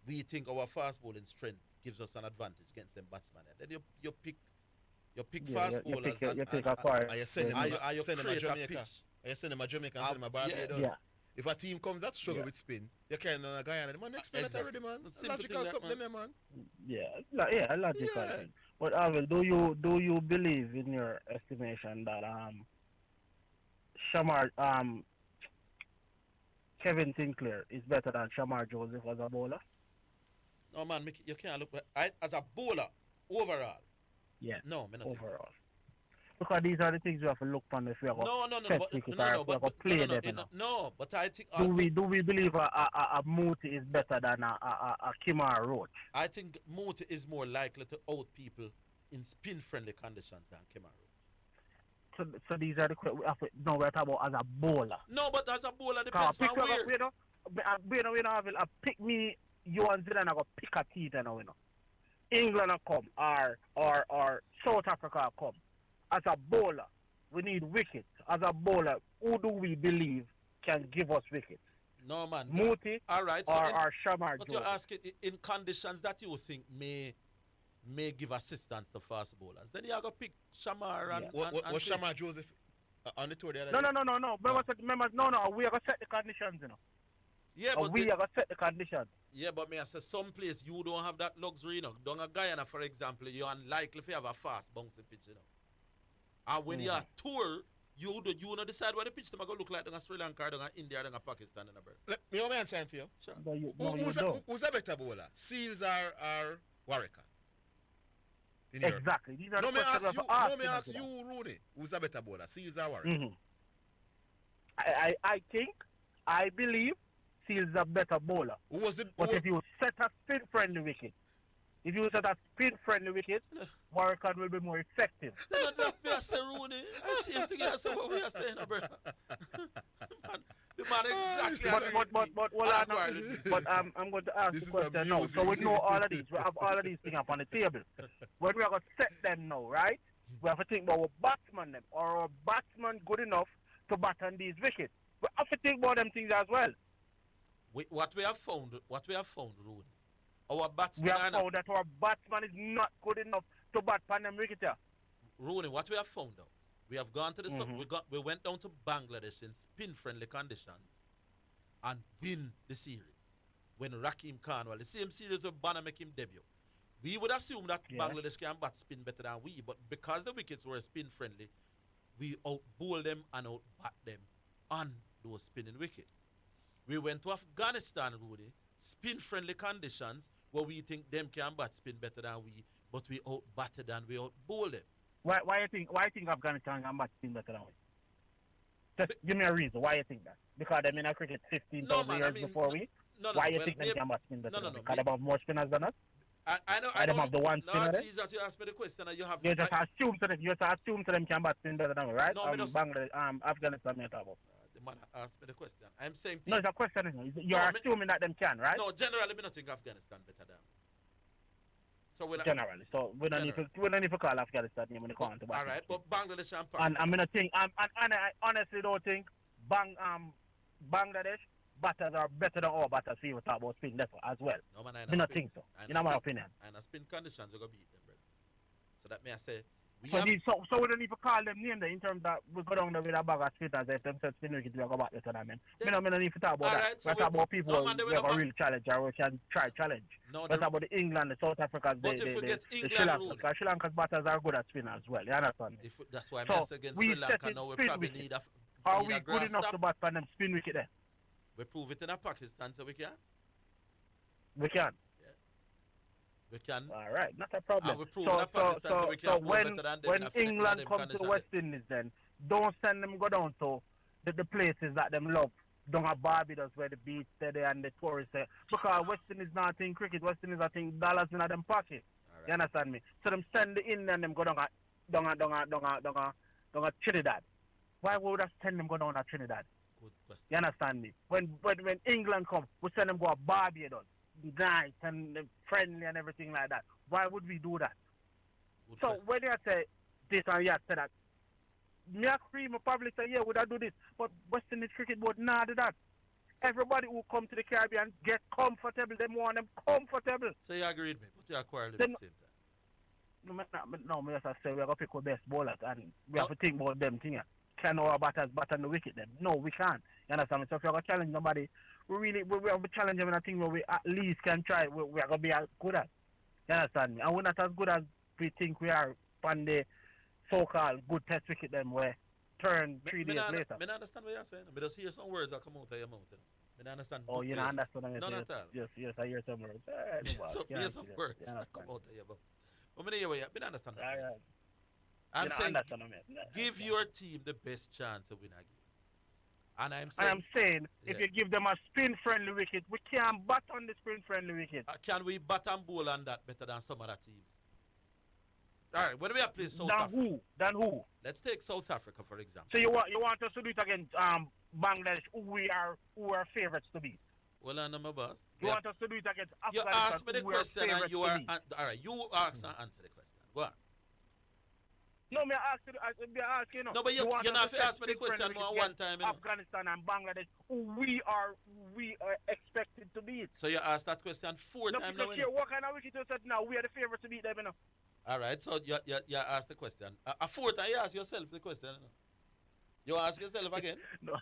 S1: We think our fast bowling strength gives us an advantage against them batsmen. Then you pick fast bowlers
S17: you pick a part.
S9: Are you sending
S1: and
S9: them
S1: you
S9: send them a
S1: create a
S9: Jamaica?
S1: pitch.
S9: Are you sending them a Jamaica and send them a Barbados?
S17: Yeah.
S9: If a team comes that struggle with spin, you can't a guy and man explain that already, man.
S1: Simple
S9: Logical
S1: thing,
S9: something,
S1: man.
S9: man.
S17: Yeah, a logical
S9: Yeah.
S17: thing. But Arvel, do you believe in your estimation that Shamar Kevin Sinclair is better than Shamar Joseph as a bowler?
S1: No man, you can't look as a bowler overall.
S17: Yeah.
S1: No, me not think so.
S17: Overall. Because these are the things we have to look on if we are
S1: No, but I think
S17: do we believe a Muti is better than a Kimar Roach?
S1: I think Muti is more likely to out people in spin friendly conditions than Kimar Roach.
S17: So these are the questions we have to know we're talking about as a bowler.
S1: No, but as a bowler depends on where.
S17: We have a pick me, you and Zidane are going to pick a teeth and England will come or South Africa will come. As a bowler, we need wickets. As a bowler, who do we believe can give us wickets?
S1: No man.
S17: Muti
S1: all right,
S17: or Shamar
S1: But
S17: Joseph?
S1: you're asking in conditions that you think may give assistance to fast bowlers. Then you are going to pick Shamar and...
S9: What
S1: and
S9: Shamar Joseph on the tour the other
S17: No.
S9: day?
S17: Remember, we are going to set the conditions,
S1: Yeah,
S17: and
S1: but
S17: we are going to set the conditions.
S1: Yeah, but me I say some place you don't have that luxury, Down a Guyana, for example, you're unlikely to have a fast bouncy pitch, And when you are tour, you don't decide what the pitch them are going to look like down Sri Lanka, down India, down Pakistan, and
S9: Me have an answer for you.
S1: Sure.
S9: Who's a better bowler? Seals or Warwick?
S17: Exactly. These are the
S9: me
S17: questions
S9: ask
S17: we
S9: you,
S17: have to
S9: me
S17: ask
S9: ask
S17: them.
S9: you, Rooney. Who's a better bowler? Seals or Warwick?
S17: Mhm. I believe Seals is a better bowler. But if you set a spin-friendly wicket, Warwick will be more effective.
S1: I say Rooney. I see him together. So what we are saying, brother. The man exactly.
S17: But I'm going to ask the question now. So we know all of these. We have all of these things up on the table. When we are going to set them now, right? We have to think about our batsmen them. Are our batsmen good enough to bat on these wickets? We have to think about them things as well.
S1: What we have found, Rooney, our batsmen
S17: We have found that our batsman is not good enough to bat on them wickets.
S1: Rooney, what we have found out, we have gone to the we went down to Bangladesh in spin-friendly conditions and win the series. when Raheem Khan, the same series where Banner make him debut. We would assume that Bangladesh can bat spin better than we, but because the wickets were spin friendly, we out-bowl them and out-bat them on those spinning wickets. We went to Afghanistan, Rudy, spin-friendly conditions where we think them can bat spin better than we, but we out-batted and we out-bowl them.
S17: Why you think Afghanistan can bat spin better than we? Just give me a reason why you think that. Because they've been in cricket 15,000 years before we? Why you think they can bat spin better than we? Because they have more spinners than us?
S1: I know.
S17: I don't have the one spinner.
S1: Lord Jesus, you asked me the question and you have.
S17: You just assume to them can bat spin better than we, right?
S1: No,
S17: Bangladesh, Afghanistan, you talk about.
S1: The man asked me the question. I'm saying.
S17: No, it's a question. You're assuming that them can, right?
S1: No, generally, I don't think Afghanistan better than. So
S17: generally, so we don't need to call Afghanistan when they come to bat.
S1: All right, but Bangladesh and Pakistan.
S17: And I'm gonna think. I honestly don't think Bangladesh batters are better than our batters. We talk about spin level as well.
S1: No man,
S17: I don't think so. In my opinion.
S1: And spin conditions we're gonna beat them, brother. So that may I say.
S17: So we don't even call them name there in terms that we go down there with a bag of spinners. If them said spin wicket, we go back better than them. We don't need to talk about that.
S1: Right, so
S17: we talk about people who have a real challenge or we can try challenge.
S1: No,
S17: we talk about the England, the South Africans, the Sri Lanka. Because Sri Lanka's batters are good at spin as well. You understand me?
S1: That's why I'm against Sri Lanka now. We probably need a.
S17: Are we good enough to bat for them spin wicket there?
S1: We prove it in a Pakistan, so we can.
S17: We can.
S1: We can.
S17: All right, not a problem.
S1: And we prove in a Pakistan, so we can
S17: when England come to the West Indies, then don't send them go down to the places that them love. Don't have Barbados where the beach there and the tourists there. Because West Indies not in cricket. West Indies I think dollars in them pocket. Right. You understand me? So them send the Indian them go down Trinidad. Why would I send them go down to Trinidad?
S1: Good question.
S17: You understand me? When England come, we send them go to Barbados. Nice and friendly and everything like that. Why would we do that?
S1: Good
S17: so
S1: question.
S17: when you say this and you say that, me and Cream will probably say, yeah, would I do this? But West Indies Cricket Board not do that. Everybody who come to the Caribbean get comfortable. They want them comfortable.
S1: So you agree with me, but you are quarreling at the same time.
S17: No, me just say we are going to pick our best bowlers and we have to think about them things. Can our batters batter the wicket them? No, we can't. You understand me? So if you're going to challenge somebody, we have to challenge them in a thing where we at least can try. We are going to be as good as. You understand me? And we're not as good as we think we are on the so-called good test wicket them where turn 3 days later.
S1: I understand what you're saying. I just hear some words that come out of your mouth. I understand.
S17: Oh, you don't understand what you're
S1: saying?
S17: None at all. Yes, I hear some words.
S1: So hear some words that come out of your mouth. But I hear what you understand. I'm saying give your team the best chance to win a game. And I'm saying
S17: if you give them a spin-friendly wicket, we can't bat on the spin-friendly wicket.
S1: Can we bat and bowl on that better than some other teams? All right, when we are playing South Africa.
S17: Than who?
S1: Let's take South Africa, for example.
S17: So you want us to do it against Bangladesh, who are favorites to beat?
S1: Well, I know my boss.
S17: You want us to do it against Afghanistan?
S1: You asked me the question and you are... all right, you ask and answer the question. Go on.
S17: No, me ask you.
S1: No, but you're not to ask me the question more one time. You know?
S17: Afghanistan and Bangladesh, who we are expected to beat.
S1: So you asked that question 4 times now.
S17: What kind of wicket you said now? We are the favorites to beat them, you know.
S1: All right, so you asked the question. A 4th time you ask yourself the question. You ask yourself again?
S17: No.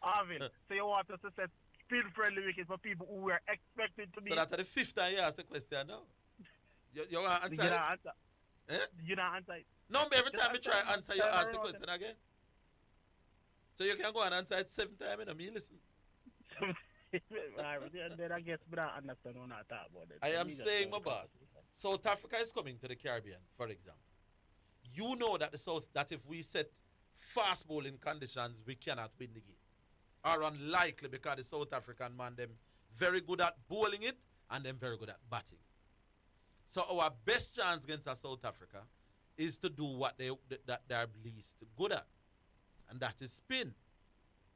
S17: Arvin, so you want us to set spin-friendly wickets for people who were expected to beat.
S1: So that's the 5th time you asked the question now. You want to answer
S17: it?
S1: Answer. Eh?
S17: You don't answer it.
S1: No, every time you try answer, you ask the question again. So you can go and answer it 7 times, and me listen.
S17: Then I guess we don't understand what I talk about it.
S1: I am saying, my boss, South Africa is coming to the Caribbean, for example. You know that that if we set fast bowling conditions, we cannot win the game. Or unlikely, because the South African man, them very good at bowling it, and them very good at batting. So our best chance against South Africa is to do what they're least good at. And that is spin.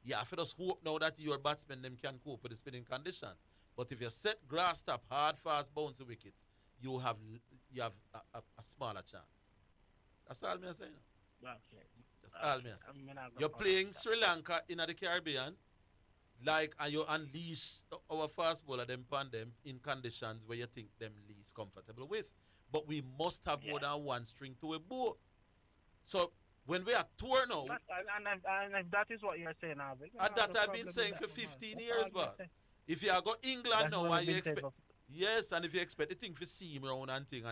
S1: Yeah, if you just hope now that your batsmen them can cope with the spinning conditions. But if you set grass top, hard, fast, bouncy wickets, you have a smaller chance. That's all I'm saying.
S17: Okay.
S1: That's all I'm saying. You're playing Sri Lanka in the Caribbean, and you unleash our fast bowler them pan them in conditions where you think them least comfortable with. But we must have more than one string to a bow. So when we are tour now,
S17: and if that is what you're saying, Alvin,
S1: that I've been saying for 15 years, boss. If you go England
S17: That's
S1: now,
S17: what
S1: and
S17: I've
S1: you
S17: been saying
S1: expect, yes, and if you expect the thing to see him around and thing,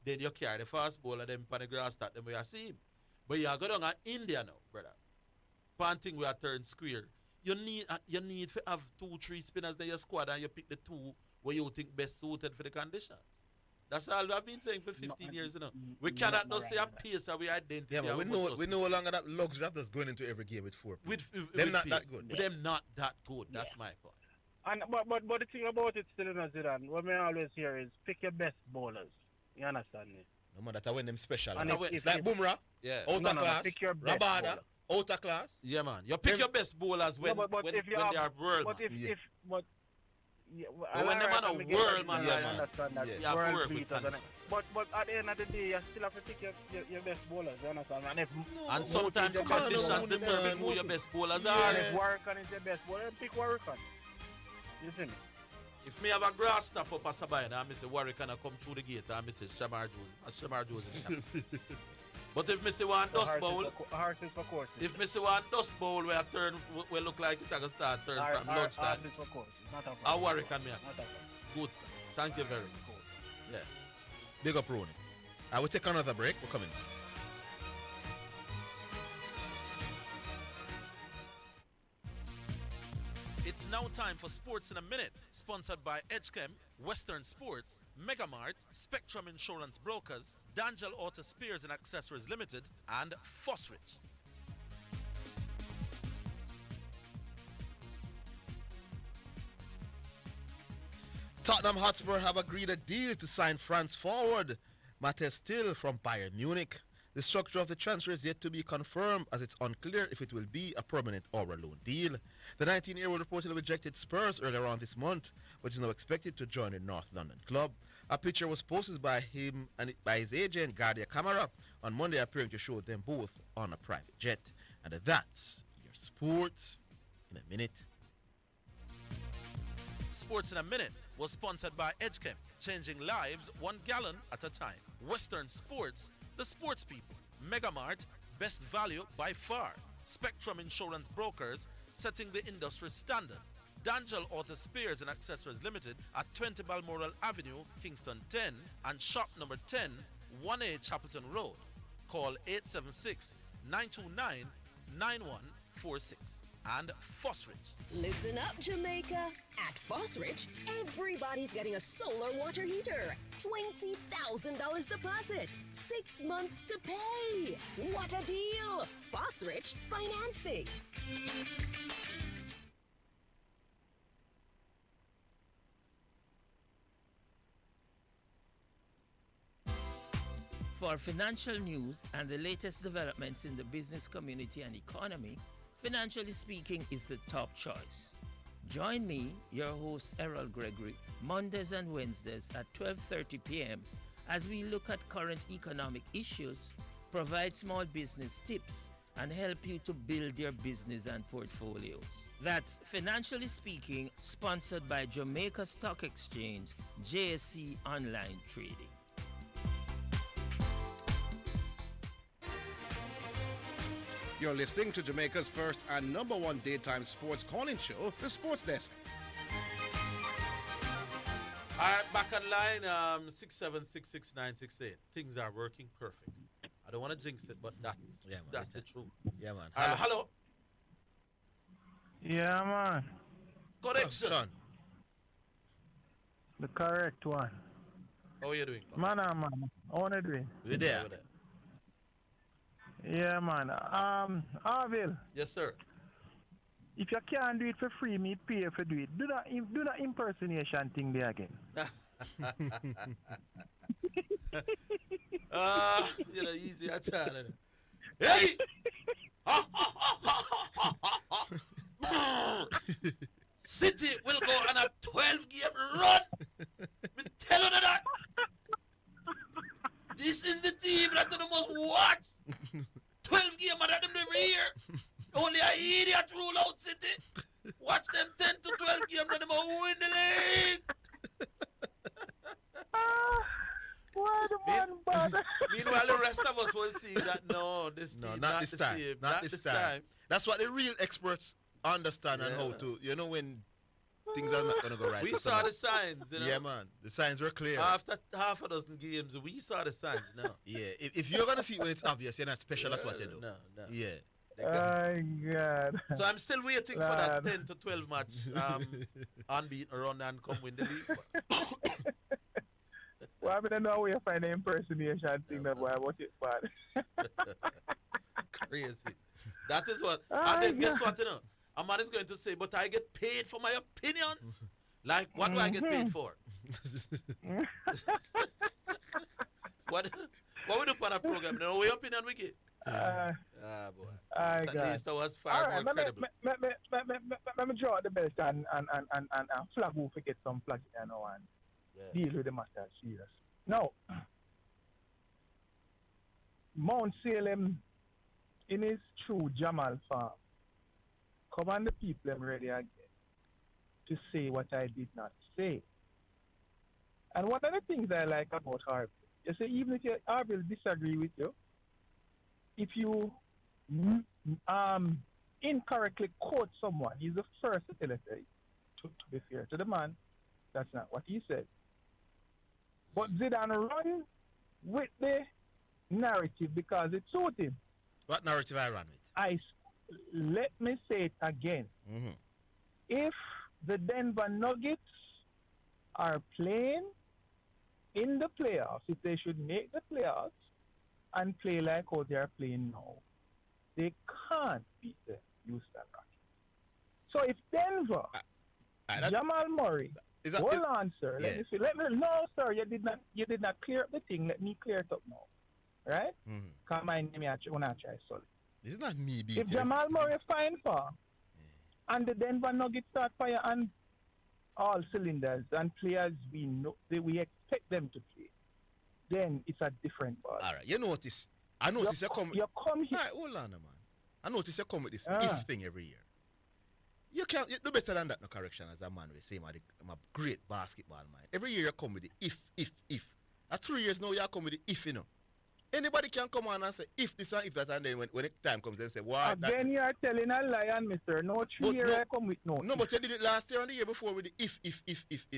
S1: then you carry the fast ball and them pan the grass start them where you see him. But you go down to India now, brother. Panting we are turn square. You need to have 2-3 spinners in your squad and you pick the 2 where you think best suited for the conditions. That's all I've been saying for 15 years, you know. We cannot just say a pace that we identify.
S9: Yeah, but we no longer that luxury of just going into every game with 4 people.
S1: Them
S9: not
S1: pace.
S9: that good.
S1: Them not that good. That's my point.
S17: And but the thing about it still, you know, Zidane, what I always hear is pick your best bowlers. You understand me?
S9: No man, that's when them special.
S17: And
S9: It's like Bumrah,
S1: yeah.
S9: out of class,
S17: pick your best
S9: Rabada,
S17: bowler.
S9: out of class.
S1: Yeah, man. You pick your best bowlers when,
S17: but
S1: when,
S17: if you
S1: when
S17: have,
S1: they are world,
S17: but
S1: man.
S17: if but yeah,
S1: But when them are a world, man,
S17: I
S1: like,
S17: understand that.
S1: you have to
S17: World
S1: work with
S17: beaters and
S1: conditions.
S17: but at the end of the day, you still have to pick your best bowlers. You understand? And if
S1: And sometimes
S17: Mooti is your best
S1: conditions
S17: bowler,
S1: determine who
S17: Mooti.
S1: your best bowlers
S17: Yeah,
S1: are.
S17: and if Warrican is your best bowler, pick Warrican. You see me?
S1: If me have a grass stop up a Sabina and I say Warwick and I come through the gate and I say Shamar Joseph. But if me say one dust bowl, if me say one dust bowl where I turn, where look like it I can start turn from lunchtime, I Warwick and me. Good, sir. Thank you very much. Yeah.
S9: Big up, Rooney. I will take another break. We're coming.
S1: It's now time for Sports in a Minute, sponsored by Edgechem, Western Sports, Megamart, Spectrum Insurance Brokers, Dangel Auto Spares and Accessories Limited, and Fosrich.
S9: Tottenham Hotspur have agreed a deal to sign France forward Matthias Still from Bayern Munich. The structure of the transfer is yet to be confirmed as it's unclear if it will be a permanent or a loan deal. The 19-year-old reportedly rejected Spurs earlier on this month, but is now expected to join the North London club. A picture was posted by him and by his agent, Gardia Camara, on Monday, appearing to show them both on a private jet. And that's your sports in a minute.
S1: Sports in a Minute was sponsored by Edgechem, changing lives 1 gallon at a time. Western Sports, the sports people. Megamart, best value by far. Spectrum Insurance Brokers, setting the industry standard. Dangel Auto Spares and Accessories Limited at 20 Balmoral Avenue, Kingston 10, and shop number 10, 1A Chapelton Road. Call 876-929-9146. And Fosrich.
S13: Listen up, Jamaica. At Fosrich, everybody's getting a solar water heater. $20,000 deposit. 6 months to pay. What a deal! Fosrich Financing.
S21: For financial news and the latest developments in the business community and economy, Financially Speaking is the top choice. Join me, your host Errol Gregory, Mondays and Wednesdays at 12:30 p.m. as we look at current economic issues, provide small business tips, and help you to build your business and portfolios. That's Financially Speaking, sponsored by Jamaica Stock Exchange, JSC Online Trading.
S2: You're listening to Jamaica's first and number 1 daytime sports calling show, The Sports Desk.
S1: All right, back on line, 6766968. Things are working perfect. I don't want to jinx it, but that's the truth.
S9: Yeah, man.
S1: Hello.
S17: Yeah, man.
S1: Correction.
S17: The correct one.
S1: How are you doing?
S17: Man. How are you doing?
S1: We're there.
S17: Yeah, man. Arville.
S1: Yes, sir.
S17: If you can't do it for free, me pay you for do it. Do that impersonation thing there again.
S1: You know, easy at all. Hey! City will go on a 12-game run. Me tell you that. This is the team that you must watch. 12 game and them every year. Only an idiot rule out City. Watch them 10 to 12 game and them will win the league.
S17: Why the man bother?
S1: Meanwhile, the rest of us will see that not this
S9: time.
S1: Same.
S9: Not this time. That's what the real experts understand and how to, when things are not gonna go right.
S1: We
S9: for
S1: saw
S9: some
S1: the
S9: of-
S1: signs, you know.
S9: Yeah, man. The signs were clear.
S1: After half a dozen games, we saw the signs. No.
S9: Yeah. If you're gonna see it when it's obvious, you're not special at what you do.
S1: No.
S9: Yeah.
S3: Oh, God.
S1: So I'm still waiting for that 10 to 12 match unbeaten run and come win the league.
S3: Well, I don't know where you find the impersonation thing that boy, what it bad.
S1: Crazy. That is what.
S3: Oh,
S1: And then guess
S3: God.
S1: what, you know? A man is going to say, but I get paid for my opinions. Like, what do I get paid for? what we do for a program? No way opinion we get. Boy. At least that was far more credible.
S3: Let me draw out the best and flag who forget some flag and deal with the matter serious. Now, Mount Salem in his true Jamal farm, command the people I'm ready again to say what I did not say. And one of the things I like about Harville, you say even if Harville disagree with you, if you incorrectly quote someone, he's the first to tell it, to be fair to the man, that's not what he said. But Zidane run with the narrative because it suited him.
S9: What narrative I ran with?
S3: Let me say it again.
S9: Mm-hmm.
S3: If the Denver Nuggets are playing in the playoffs, if they should make the playoffs and play like how they are playing now, they can't beat the Houston Rockets. So if Denver, Jamal Murray, hold on, sir.
S9: Yes.
S3: No, sir, you did not clear up the thing. Let me clear it up now. Right? Come my name when I try solid.
S9: This is not me beating.
S3: If Jamal Murray fine for and the Denver Nuggets start fire on all cylinders and players we know we expect them to play, then it's a different ball.
S9: All right, you notice. I notice you come.
S3: You come here.
S9: All right, hold on, man. I notice you come with this if thing every year. You can't. You do better than that. No correction, as a man we say, I'm a great basketball man. Every year you come with the if. At 3 years now you come with the if, you know. Anybody can come on and say if this and if that, and then when the time comes, they say, why?
S3: Again, you are telling a lie, and Mister. No 3 years I come with no.
S9: No, but you did it last year and the year before with the if,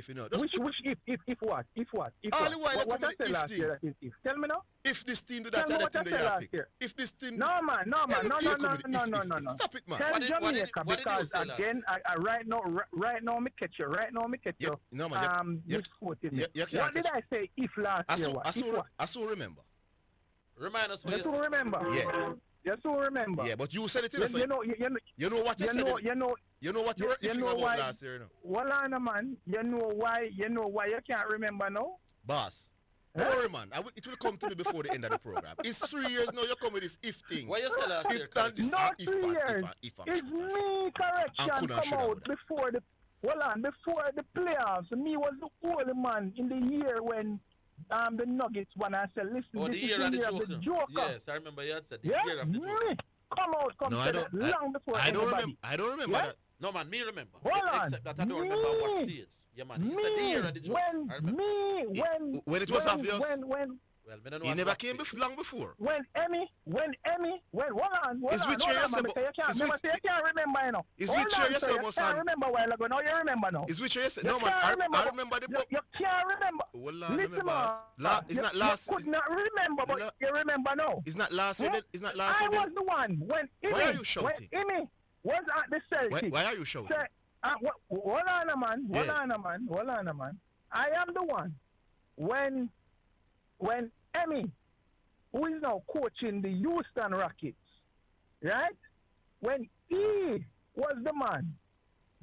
S9: you know.
S3: Which if what? If what? If
S9: all
S3: what?
S9: the while
S3: What I said last year that is if. Tell me now.
S9: If this team do that,
S3: Tell me what I said last year.
S9: If this team...
S3: No, man. No.
S9: Stop it, man.
S3: Tell Jamaica, because again, right now, me catch you.
S9: No, man.
S3: Misquoting me. What did I say if last year?
S9: I still remember.
S1: Remind us what
S3: you still remember.
S9: Yeah.
S3: You still remember.
S9: Yeah, but you said it in
S3: you know what you said.
S9: You know what you were ifing about last year, you know.
S3: Well, man, you know why you can't remember now?
S9: Boss. Don't worry, man. It will come to me before the end of the program. It's 3 years now you come with this if thing.
S1: What you said last year?
S3: Not 3 years. It's me correction come out before the playoffs. Me was the only man in the year when the Nuggets when I said, listen,
S1: the
S3: this
S1: year
S3: is
S1: of
S3: the year of the Joker.
S1: Yes, I remember you had said the year of the Joker.
S3: Come out, long before
S9: I don't remember that.
S1: No, man, me remember.
S3: Hold on.
S1: Except that I don't remember what stage. Yeah, man, he said the year of the Joker.
S9: When it was obvious.
S1: Well, I don't know
S9: he never came long before.
S3: Hold on.
S9: Is which year
S3: you can't remember, you know.
S9: Is which year you said must
S3: can't remember a while ago. Now you remember now.
S9: Is which year you said? No, man, I remember the book.
S3: You can't remember.
S9: Listen, man. It's not last.
S3: You could not remember, but you remember now.
S9: It's not last year. It's not last year.
S3: I was the one when
S9: why are you shouting?
S3: When Imi was at the Celtics.
S9: Why are you shouting?
S3: Hold on, man. I am the one when Emmy, who is now coaching the Houston Rockets, right? When he was the man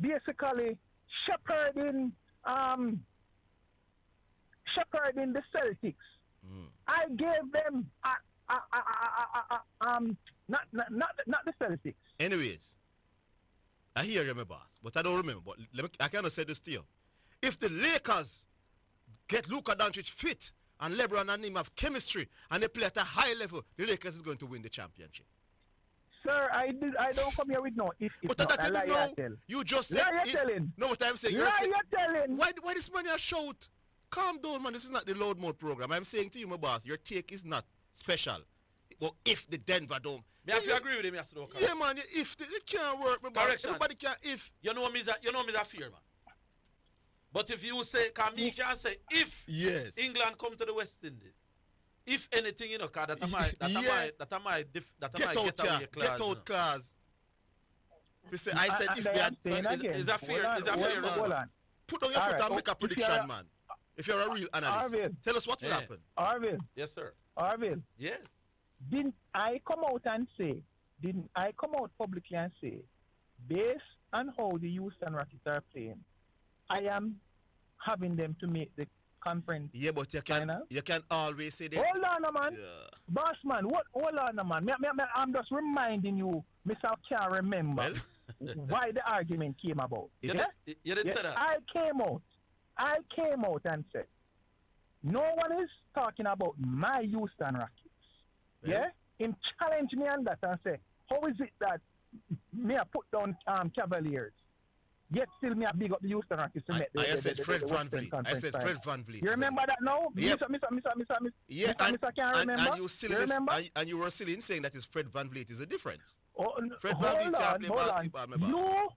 S3: basically shepherding the Celtics, I gave them not the Celtics.
S9: Anyways, I hear you, my boss, but I don't remember. But I cannot say this to you. If the Lakers get Luka Doncic fit and LeBron and him have chemistry and they play at a high level, the Lakers is going to win the championship.
S3: Sir, I don't come here with no if
S9: but
S3: not.
S9: That you know, you just said
S3: you're telling.
S9: No, what I'm saying.
S3: You're telling.
S9: Why this man a shout? Calm down, man. This is not the load mode program. I'm saying to you, my boss, your take is not special. But if the Denver don't...
S1: Me have to agree with him,
S9: yeah, man. If it can't work, my boss. Everybody can if.
S1: You know me is a fear, man. But if you say, can me can say, if
S9: yes.
S1: England come to the West Indies, if anything, you know, cause that might get away clause.
S9: Get out clause. You say, I said if they had...
S1: Is that fair? Is that fair?
S9: Put on your foot and make a prediction, man. If you're a real analyst, tell us what will happen.
S3: Arvin.
S1: Yes, sir.
S3: Arvin.
S1: Yes.
S3: Didn't I come out publicly and say, based on how the Houston Rockets are playing, I am having them to make the conference.
S9: Yeah, but you can always say that.
S3: Hold on, man. Yeah. Boss man, hold on, man. I'm just reminding you, Mr. Can't remember why the argument came about.
S1: You didn't say that.
S3: I came out and said, no one is talking about my Houston Rockets. Yeah? Him challenge me on that and say, how is it that me I put down Cavaliers, yet still me I big up the Houston Rockets to make
S9: I said Fred Van Vliet. I said Fred Van Vliet.
S3: You remember that now?
S9: Yeah.
S3: Mr. Can't remember?
S9: And you still
S3: remember?
S9: And you were still in saying that is Fred Van Vliet is the difference.
S3: Fred
S9: Van Vliet can't play basketball, my
S3: No,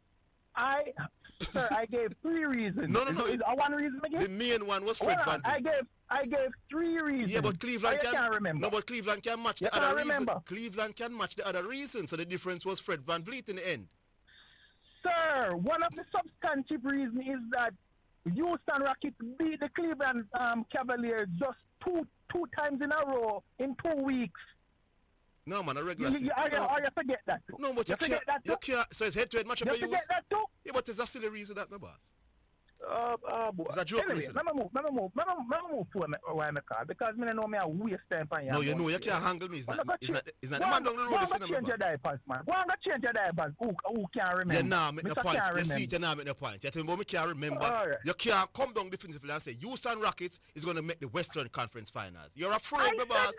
S3: sir, I gave 3 reasons.
S9: No.
S3: Is one reason again?
S9: The main one was Fred Van Vliet.
S3: I gave 3 reasons.
S9: Yeah, but Cleveland
S3: can't remember.
S9: No, but Cleveland can match the other reason. Cleveland can match the other reason. So the difference was Fred Van Vliet in the end.
S3: Sir, one of the substantive reasons is that Houston Rockets beat the Cleveland Cavaliers just two times in a row in 2 weeks.
S9: No, man, a regular
S3: season. You forget that too.
S9: No, but you
S3: forget that too.
S9: You can't. So it's head-to-head matchup.
S3: You forget that too.
S9: Yeah, but is that still a reason that, my boss?
S3: Is that joke reason? Let me move for why I'm call because I know me a waste time for you.
S9: No, you know you can't handle me. It's not the man down the road.
S3: Go and change your diapers, man. Go and change your diapers. Who can't remember?
S9: You now make the point. You see, you now make the point. You tell me, me can't remember. Right. You can't come down defensively and say Houston Rockets is going to make the Western Conference Finals. You're afraid, my boss.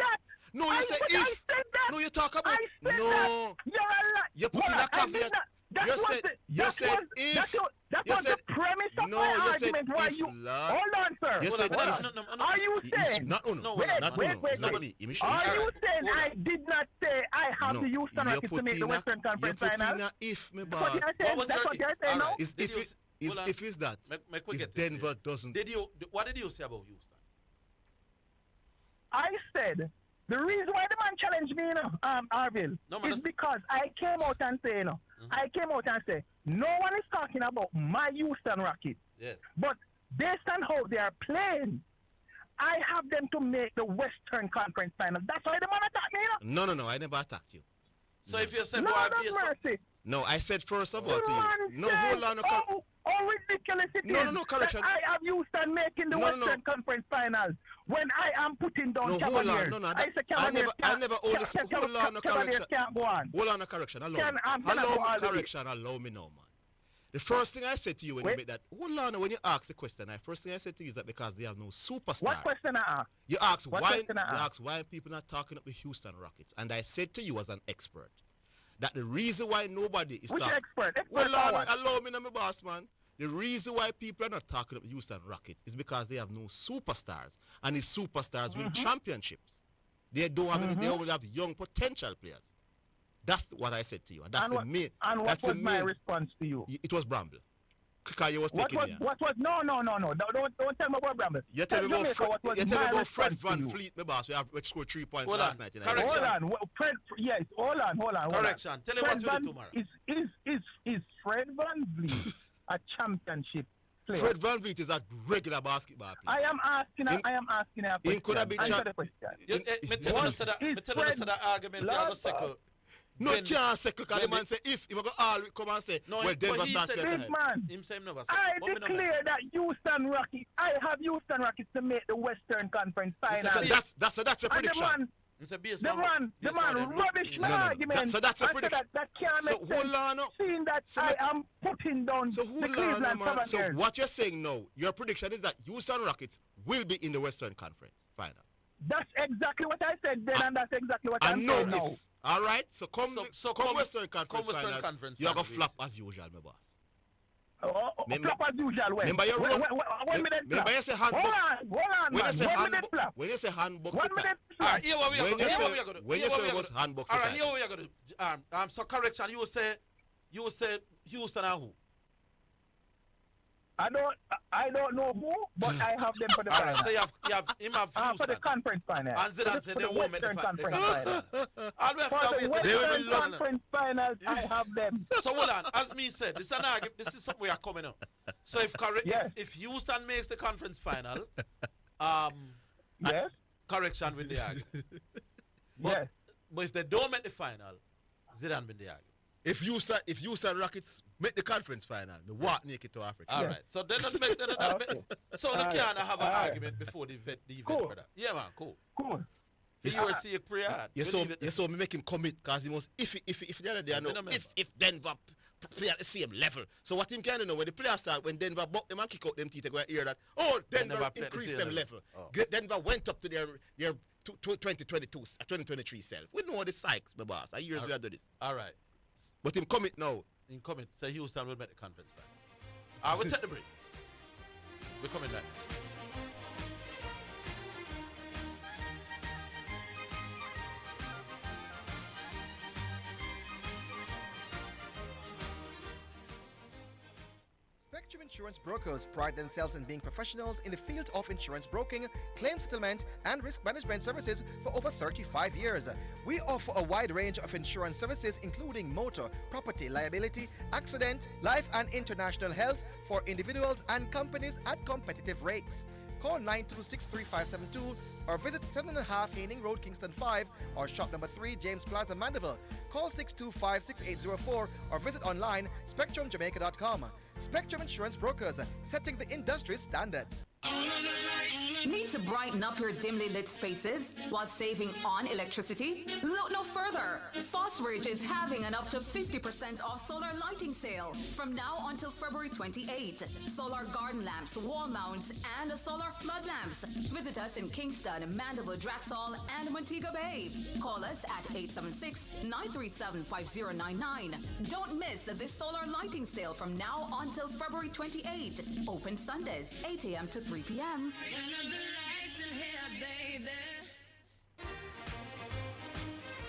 S9: No, you say if. No, you talk about. No.
S3: You're a lot.
S9: You put in a caveat. You said if.
S3: That was the premise of my argument. Why you? Hold on, sir.
S9: You said
S3: are you saying?
S9: Wait.
S3: Are you saying I did not say I have the Houston Rockets to make the Western Conference Finals?
S9: If, my boss.
S3: That's what you're saying now?
S9: If is that? If Denver doesn't.
S1: What did you say about Houston?
S3: I said the reason why the man challenged me, Arville, is because I came out and say, no one is talking about my Houston Rockets.
S1: Yes.
S3: But based on how they are playing, I have them to make the Western Conference Final. That's why the man attacked me,
S9: No, I never attacked you.
S1: So if you say,
S3: mercy.
S9: No, I said first about you. No, hold on.
S3: How ridiculous it is.
S9: No, correction.
S3: I have Houston making the Western Conference Finals when I am putting down Cavaliers.
S9: I never only said, hold on, no correction.
S3: Can't go on.
S9: Hold on, no correction. Allow me now, man. The first thing I said to you when you made that, hold on, when you ask the question, the first thing I said to you is that because they have no superstar.
S3: What question I asked?
S9: You asked why people not talking up the Houston Rockets. And I said to you as an expert, that the reason why nobody is
S3: talking... Which expert?
S9: Allow me, my boss, man. The reason why people are not talking about Houston Rockets is because they have no superstars. And the superstars win championships. They don't have any, they only have young potential players. That's what I said to you. And that's the main...
S3: And what was my response to you?
S9: It was Bramble. Because you was taking me.
S3: What was... No. Don't tell me about Bramble.
S9: You tell me about Fred Van Vliet, my boss. We scored 3 points last night.
S3: Hold on. Yes, hold on.
S1: Correction. Tell me what you do tomorrow.
S3: Is Fred Van Vliet a championship player?
S9: Fred Van Vliet is a regular basketball player.
S3: I am asking a question.
S9: He could have been
S3: champion.
S1: Me tell you the argument you have a second.
S9: No, can't second because the man say if go all come and say,
S1: no,
S9: well, Denver's not
S3: clear.
S1: Him say never
S3: I declare that Houston Rockets, I have Houston Rockets to make the Western Conference Finals.
S9: That's a prediction.
S3: The man rubbish my argument.
S9: So that's a prediction.
S3: That can't make sense. Seeing that I am putting down the Cleveland Cavaliers.
S9: So what you're saying now, your prediction is that Houston Rockets will be in the Western Conference Final.
S3: That's exactly what I said then, and that's exactly what I'm saying now.
S9: All right, so come Western Conference Finals, you're going to flop as usual, my boss.
S3: Flop as usual, when?
S9: Remember,
S3: Remember
S9: you say handbook.
S3: Hold on,
S9: when
S3: you
S9: say handbook,
S1: here what we are going to do.
S9: When you say it was handbook,
S1: all right, here what we are going to do. So correction, you say Houston and who?
S3: I don't know who, but I have them for the
S1: All
S3: final.
S1: right, so you have him have
S3: For the conference final.
S1: And Zidane said they won't make the
S3: conference
S1: final.
S3: final.
S1: For
S3: For the Western Conference finals, I have them.
S1: So hold on, as me said, this is an argument. This is something we are coming up. So if Houston makes the conference final, correction win the argument. But if they don't make the final, Zidane win the argument.
S9: If Houston Rockets make the conference final, the what make it to Africa.
S1: All right. So then let's make so you can't have an argument before the event, brother. Yeah, man, cool.
S3: Cool.
S1: You see a pretty hard.
S9: You saw me make him commit because he must if the other day I know if Denver play at the same level. So what him can know when the players start, when Denver buck them and kick out them teeth, they go hear that, Denver increased them level. Denver went up to their 2022, 2023 self. We know the Sykes, my boss. I years we have done this.
S1: All right.
S9: But him commit now.
S1: In commit, say Houston will make the conference final. We'll take the break. We're coming back.
S20: Spectrum Insurance Brokers pride themselves in being professionals in the field of insurance broking, claim settlement, and risk management services for over 35 years. We offer a wide range of insurance services including motor, property, liability, accident, life and international health for individuals and companies at competitive rates. Call 926-3572 or visit 7.5 Haining Road, Kingston 5 or shop number 3, James Plaza, Mandeville. Call 625-6804 or visit online spectrumjamaica.com. Spectrum Insurance Brokers, setting the industry standards.
S12: Need to brighten up your dimly lit spaces while saving on electricity? Look no further. Fosridge is having an up to 50% off solar lighting sale from now until February 28. Solar garden lamps, wall mounts, and solar flood lamps. Visit us in Kingston, Mandeville, Draxall, and Montego Bay. Call us at 876-937-5099. Don't miss this solar lighting sale from now until February 28. Open Sundays, 8 a.m. to 3 p.m.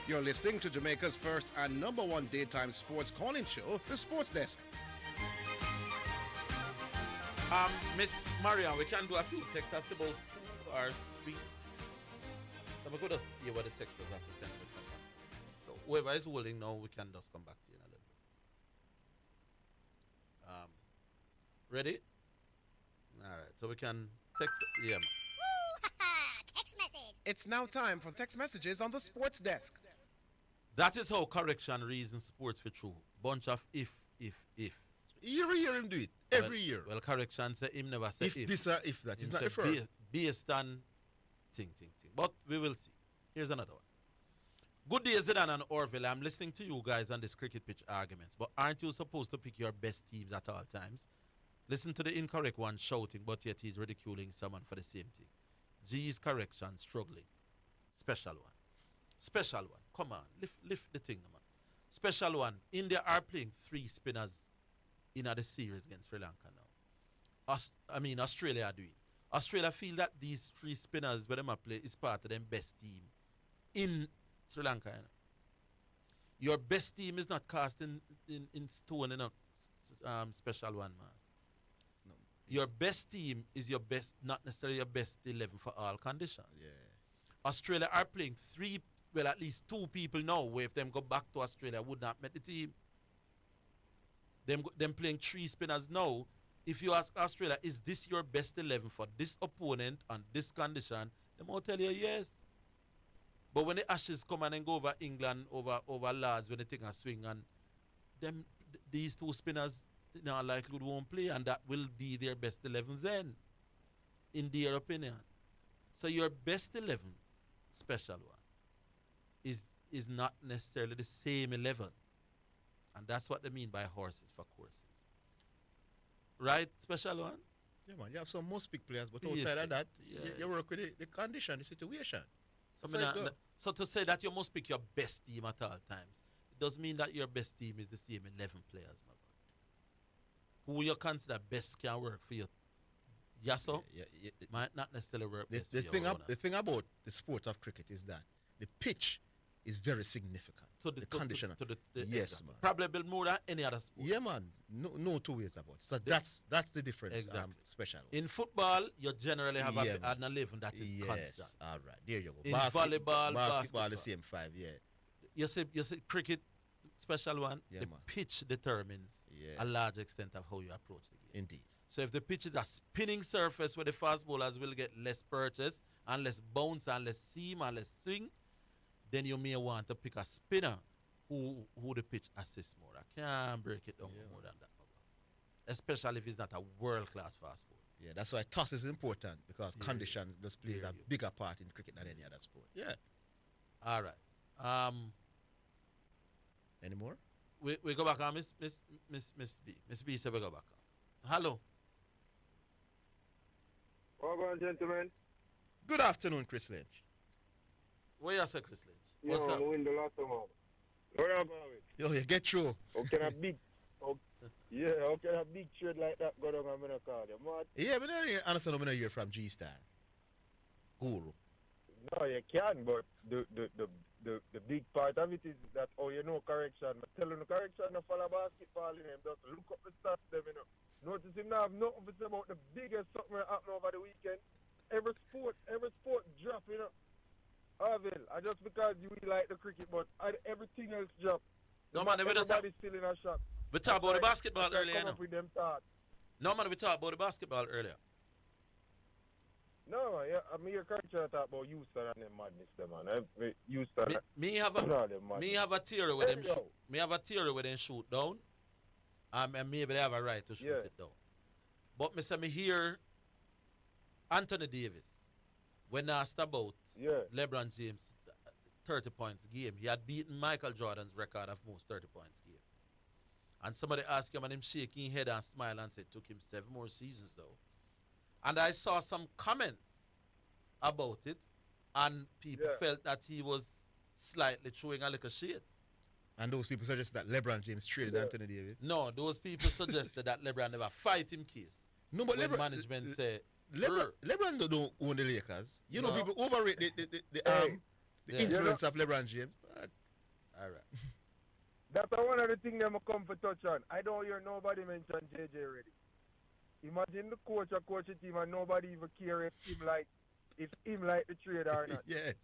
S2: You're listening to Jamaica's first and number one daytime sports calling show, The Sports Desk.
S1: Miss Marian, we can do a few texts, about 2 or 3. So we could just hear what the texters have to send. So whoever is holding now, we can just come back to you in a little bit. Ready? All right, so we can text. Yeah, man.
S6: Text message.
S22: It's now time for text messages on the sports desk.
S1: That is how correction reasons sports for true. Bunch of if.
S9: You hear him do it every year.
S1: Well, correction say him never say if.
S9: This or if that. It's not the first.
S1: Based on thing. But we will see. Here's another one. Good day, Zidane and Orville. I'm listening to you guys on this cricket pitch arguments, but aren't you supposed to pick your best teams at all times? Listen to the incorrect one shouting, but yet he's ridiculing someone for the same thing. G's correction, struggling. Special one. Come on, lift the thing, man. Special one. India are playing 3 spinners in the series against Sri Lanka now. Australia are doing. Australia feel that these 3 spinners where they play is part of their best team in Sri Lanka. You know? Your best team is not cast in stone, you know. Special one, man. No. Your best team is your best, not necessarily your best 11 for all conditions.
S9: Yeah.
S1: Australia are playing 3, well, at least 2 people now, where if them go back to Australia, would not make the team. Them playing 3 spinners now. If you ask Australia, is this your best 11 for this opponent on this condition? They will tell you yes. But when the Ashes come and go over England, over Lords, when they take a swing, and these 2 spinners, likely won't play, and that will be their best 11 then, in their opinion. So your best 11, special one, is not necessarily the same 11. And that's what they mean by horses for courses. Right, special one?
S9: Yeah, man. You have some most big players, but outside of that, you work with the condition, the situation.
S1: So to say that you must pick your best team at all times, it does mean that your best team is the same 11 players, my brother. Who you consider best can work for you. Yes, so? Might not necessarily work best for you.
S9: The thing about the sport of cricket is that the pitch is very significant.
S1: To the
S9: condition.
S1: the
S9: yes,
S1: exactly.
S9: man.
S1: Probably more than any other sport.
S9: Yeah, man. No two ways about it. So that's the difference.
S1: Exactly.
S9: Special.
S1: In football, you generally have
S9: Yeah,
S1: an 11 that is
S9: yes.
S1: constant.
S9: All right. There you go.
S1: In volleyball,
S9: basketball, the same 5. Yeah.
S1: You see, cricket, special one.
S9: Yeah,
S1: the
S9: man.
S1: pitch determines a large extent of how you approach the game.
S9: Indeed.
S1: So if the pitch is a spinning surface where the fast bowlers will get less purchase and less bounce and less seam and less swing, then you may want to pick a spinner who the pitch assists more. I can't break it down more than that. Especially if it's not a world-class fast bowler.
S9: Yeah, that's why toss is important because condition just plays a bigger part in cricket than any other sport. Yeah.
S1: All right.
S9: Any more?
S1: We go back on Miss B. Miss B said we go back on. Hello.
S4: Welcome, gentlemen.
S9: Good afternoon, Chris Lynch.
S1: Where you say, Chris Lynch?
S4: Yo,
S1: What's up?
S4: I'm in the last one. Where about it?
S9: Yo, you get through.
S4: How can a big, how can a big trade like that go down and I'm gonna call you? Mad?
S9: Yeah, but I understand I'm hear from G-Star. Guru.
S4: No, you can, but the big part of it is that, correction. But telling the correction, no follow basketball in him, just look up the stats, them, you know. Notice him now have nothing to say about the biggest something that happened over the weekend. Every sport drop, you know. Arville, just because you like the cricket, but everything else drop.
S1: No, man,
S4: everybody's still in a shot.
S1: We talked about the basketball earlier,
S4: come up with them thoughts.
S1: No, man, we talked about the basketball earlier.
S4: No, yeah, I mean, you're trying to talk about Houston and them madness, them, man. Houston.
S1: Me have a theory with them. Me have a theory with them shoot down. And maybe they have a right to shoot it down. But me hear Anthony Davis when asked about LeBron James' 30 points game. He had beaten Michael Jordan's record of most 30 points game. And somebody asked him and him shaking head and smile and said, took him 7 more seasons though. And I saw some comments about it, and people felt that he was slightly throwing a little shade.
S9: And those people suggested that LeBron James traded Anthony Davis.
S1: No, those people suggested that LeBron never fight him case.
S9: No, but
S1: when management say
S9: LeBron don't own the Lakers. You know, people overrate the influence of LeBron James.
S1: All right.
S4: That's one of the things I'm come for touch on. I don't hear nobody mention JJ already. Imagine the coach or coach a team and nobody even care if him like the trade or not.
S9: Yes.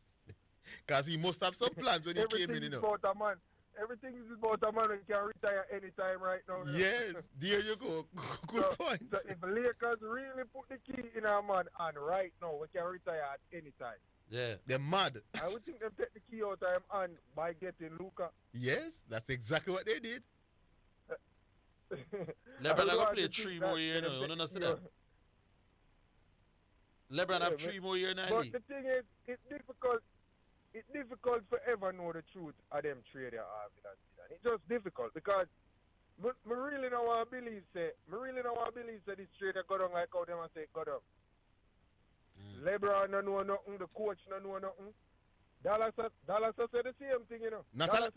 S9: Because he must have some plans when he came in, you know.
S4: About a man. Everything is about a man who can retire anytime right now.
S9: Yes, there you go. Good point.
S4: So if Lakers really put the key in our man and right now we can retire at any time.
S1: Yeah.
S9: They're mad.
S4: I would think them take the key out of him and by getting Luka.
S9: Yes, that's exactly what they did.
S1: LeBron going to play 3 more years now. You don't understand that? LeBron have 3 more years in the league.
S4: But the thing is, it's difficult forever know the truth of them trade their Arvin. It's just difficult because me really don't want to believe this trade go down like how them say go down. LeBron no know nothing, the coach no know nothing. Dallas say the same thing, you know. Dallas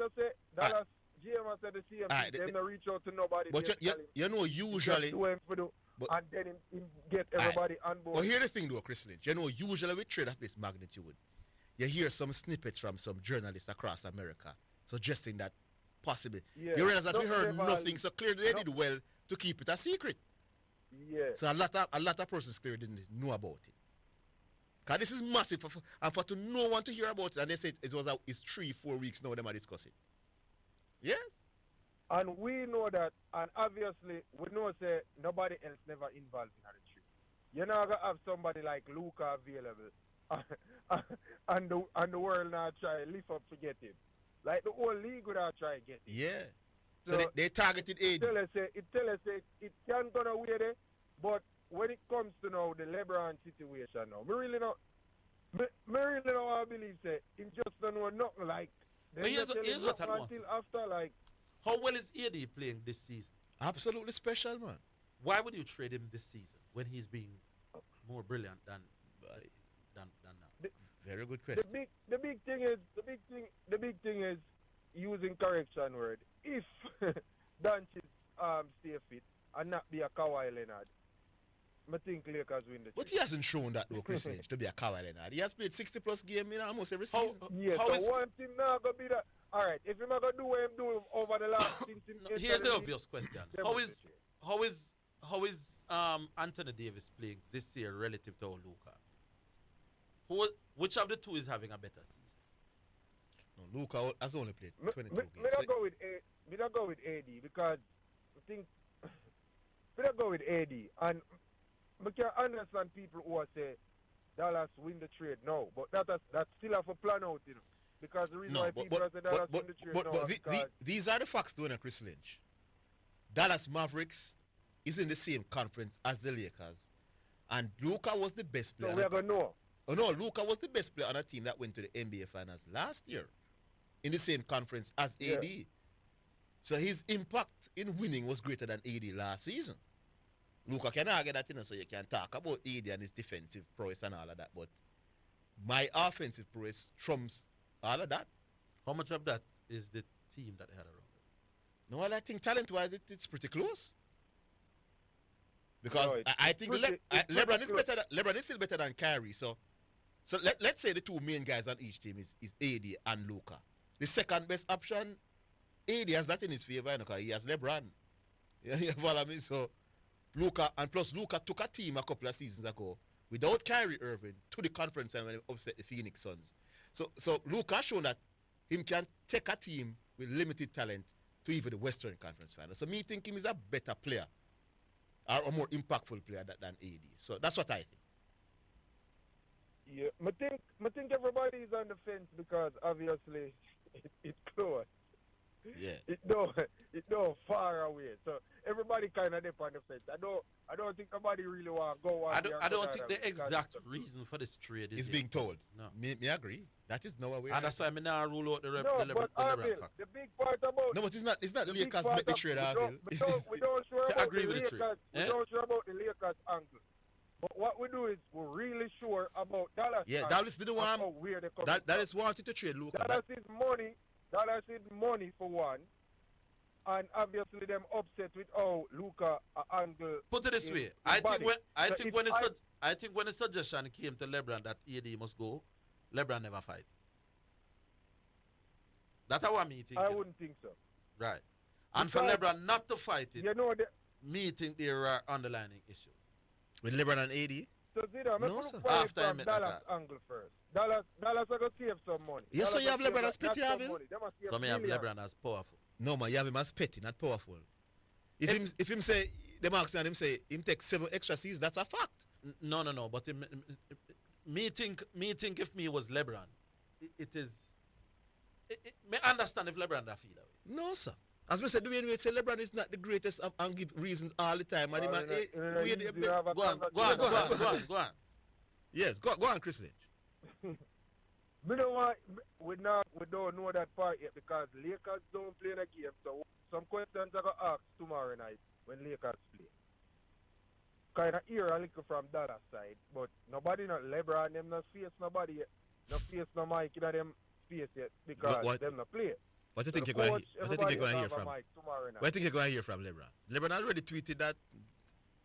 S4: GM said the same thing. They don't reach out to nobody.
S9: But you know, usually...
S4: and then him get everybody on board.
S9: But here's the thing though, Chris Lynch. You know, usually with trade of this magnitude, you hear some snippets from some journalists across America suggesting that possibly.
S4: Yeah.
S9: You realize that we heard nothing, so clearly they did well to keep it a secret.
S4: Yeah.
S9: So a lot of persons clearly didn't know about it. Because this is massive, and for no one to hear about it, and they said it's 3-4 weeks now them are discussing. Yes?
S4: And we know that, and obviously, we know say nobody else never involved in the trip. You're not going to have somebody like Luka available, and the world now try to lift up to get him. Like the whole league would have tried to get him.
S9: Yeah. So they targeted AD.
S4: It tell us it can go away there, but when it comes to now the LeBron situation now, me really don't want to believe say him just don't know nothing like.
S1: But here's what I want.
S4: Until after like.
S1: How well is AD playing this season?
S9: Absolutely special, man.
S1: Why would you trade him this season when he's being more brilliant than now?
S9: Very good question.
S4: The big thing is using correction word. If Doncic stay fit and not be a Kawhi Leonard, I think Lakers win the
S9: But he hasn't shown that though, Chris Lynch, to be a coward. He has played 60 plus games in almost every season.
S4: Yes,
S1: how
S4: so
S1: is-
S4: one team now gonna be that. All right, if him not gonna do what him do over the last since him entered
S1: Here's the
S4: league,
S1: obvious question.
S4: them
S1: How
S4: win
S1: is
S4: the trade.
S1: how is Anthony Davis playing this year relative to Luka? Which of the two is having a better season?
S9: No, Luka has only played 22
S4: Me
S9: games.
S4: not go with me not go with AD because I think me not go with AD and I can understand people who are say Dallas win the trade now, but that's still have a plan out, you know. Because the reason why people say Dallas win the trade now is because
S9: these are the facts, though, Chris Lynch. Dallas Mavericks is in the same conference as the Lakers, and Luka was the best player.
S4: so we are gonna know.
S9: Oh no, Luka was the best player on a team that went to the NBA Finals last year, in the same conference as AD.
S4: Yeah.
S9: So his impact in winning was greater than AD last season. Luka can argue that, you know, so you can talk about AD and his defensive prowess and all of that, but my offensive prowess trumps all of that.
S1: How much of that is the team that they had around them?
S9: No, well, I think talent-wise, it's pretty close. Because
S4: No,
S9: I think
S4: it's
S9: LeBron
S4: pretty
S9: is
S4: close.
S9: better. LeBron is still better than Kyrie. So let's say the two main guys on each team is AD and Luka. The second best option, AD has that in his favor, you know, 'cause he has LeBron. You follow me? So Luka took a team a couple of seasons ago without Kyrie Irving to the conference and when they upset the Phoenix Suns. So Luka has shown that him can take a team with limited talent to even the Western Conference Finals. So me think him is a better player or a more impactful player than AD. So that's what I think.
S4: Yeah, I think everybody is on the fence because obviously it's close.
S9: Yeah.
S4: It don't far away. So everybody kind of dip on the fence. I don't think nobody really want to go on.
S1: I don't think the exact reason for this trade is
S9: It's
S1: yet
S9: being told.
S1: No.
S9: Me agree. That is no way.
S1: And that's why I now rule out the
S4: No,
S1: LeBron
S4: but Arvil,
S1: factor.
S4: the big part about
S9: No, but it's not
S4: the big
S9: Lakers
S4: part
S9: make the
S4: of-
S9: trade,
S4: we
S9: Arvil.
S4: don't- we don't sure
S1: To
S4: about
S1: agree
S4: the
S1: with the
S4: Lakers.
S1: trade,
S4: We
S1: eh?
S4: don't sure about the Lakers angle. But what we do is we're really sure about Dallas.
S9: Yeah,
S4: angle
S9: Dallas didn't
S4: of
S9: want
S4: how where they come
S9: that
S4: from.
S9: is wanted to trade Luka.
S4: Dallas is money. Dallas is money for one. And obviously them upset with how Luka angle.
S1: Put it this
S4: his-
S1: way,
S4: his
S1: I
S4: body.
S1: think
S4: So if
S1: I think when the suggestion came to LeBron that AD must go, LeBron never fight. That's how I'm thinking.
S4: I wouldn't think so.
S1: Right. And for
S4: Because-
S1: LeBron not to fight it,
S4: You know,
S1: me think there are underlying issues.
S9: With LeBron and AD?
S4: so Zidane,
S9: No,
S4: no,
S9: sir.
S4: look for
S1: After
S4: it
S1: I
S4: from
S1: met that
S4: Dallas
S1: guy.
S4: angle first. Dallas are going to save some money.
S9: Yes, so
S4: Dallas
S9: you have
S4: will save
S9: LeBron as
S4: not
S9: petty,
S4: some
S9: Arvil?
S4: money. They must save
S1: So me have
S4: millions.
S1: LeBron as powerful.
S9: No man, you have him as petty, not powerful. If him say the marks and him say him take 7 extra seasons, that's a fact.
S1: No. But me think if me was LeBron, it is. Me understand if LeBron that feel that way.
S9: No, sir. As I said, Dwayne Wade say LeBron is not the greatest and give reasons all the time. And him and
S1: Go on.
S9: Yes, go on, Chris Lynch.
S4: We don't know that part yet because Lakers don't play in a game. So some questions I got asked tomorrow night when Lakers play. Kind of hear a little from Dallas side, but nobody not LeBron them not face nobody yet. No face no Mike in them face yet because
S9: What-
S4: them not play.
S9: What do you
S4: So
S9: think
S4: the
S9: you're going
S4: coach,
S9: to hear
S4: everybody
S9: from?
S4: have a mic tomorrow night.
S9: What do you think you're going to hear from LeBron? LeBron already tweeted that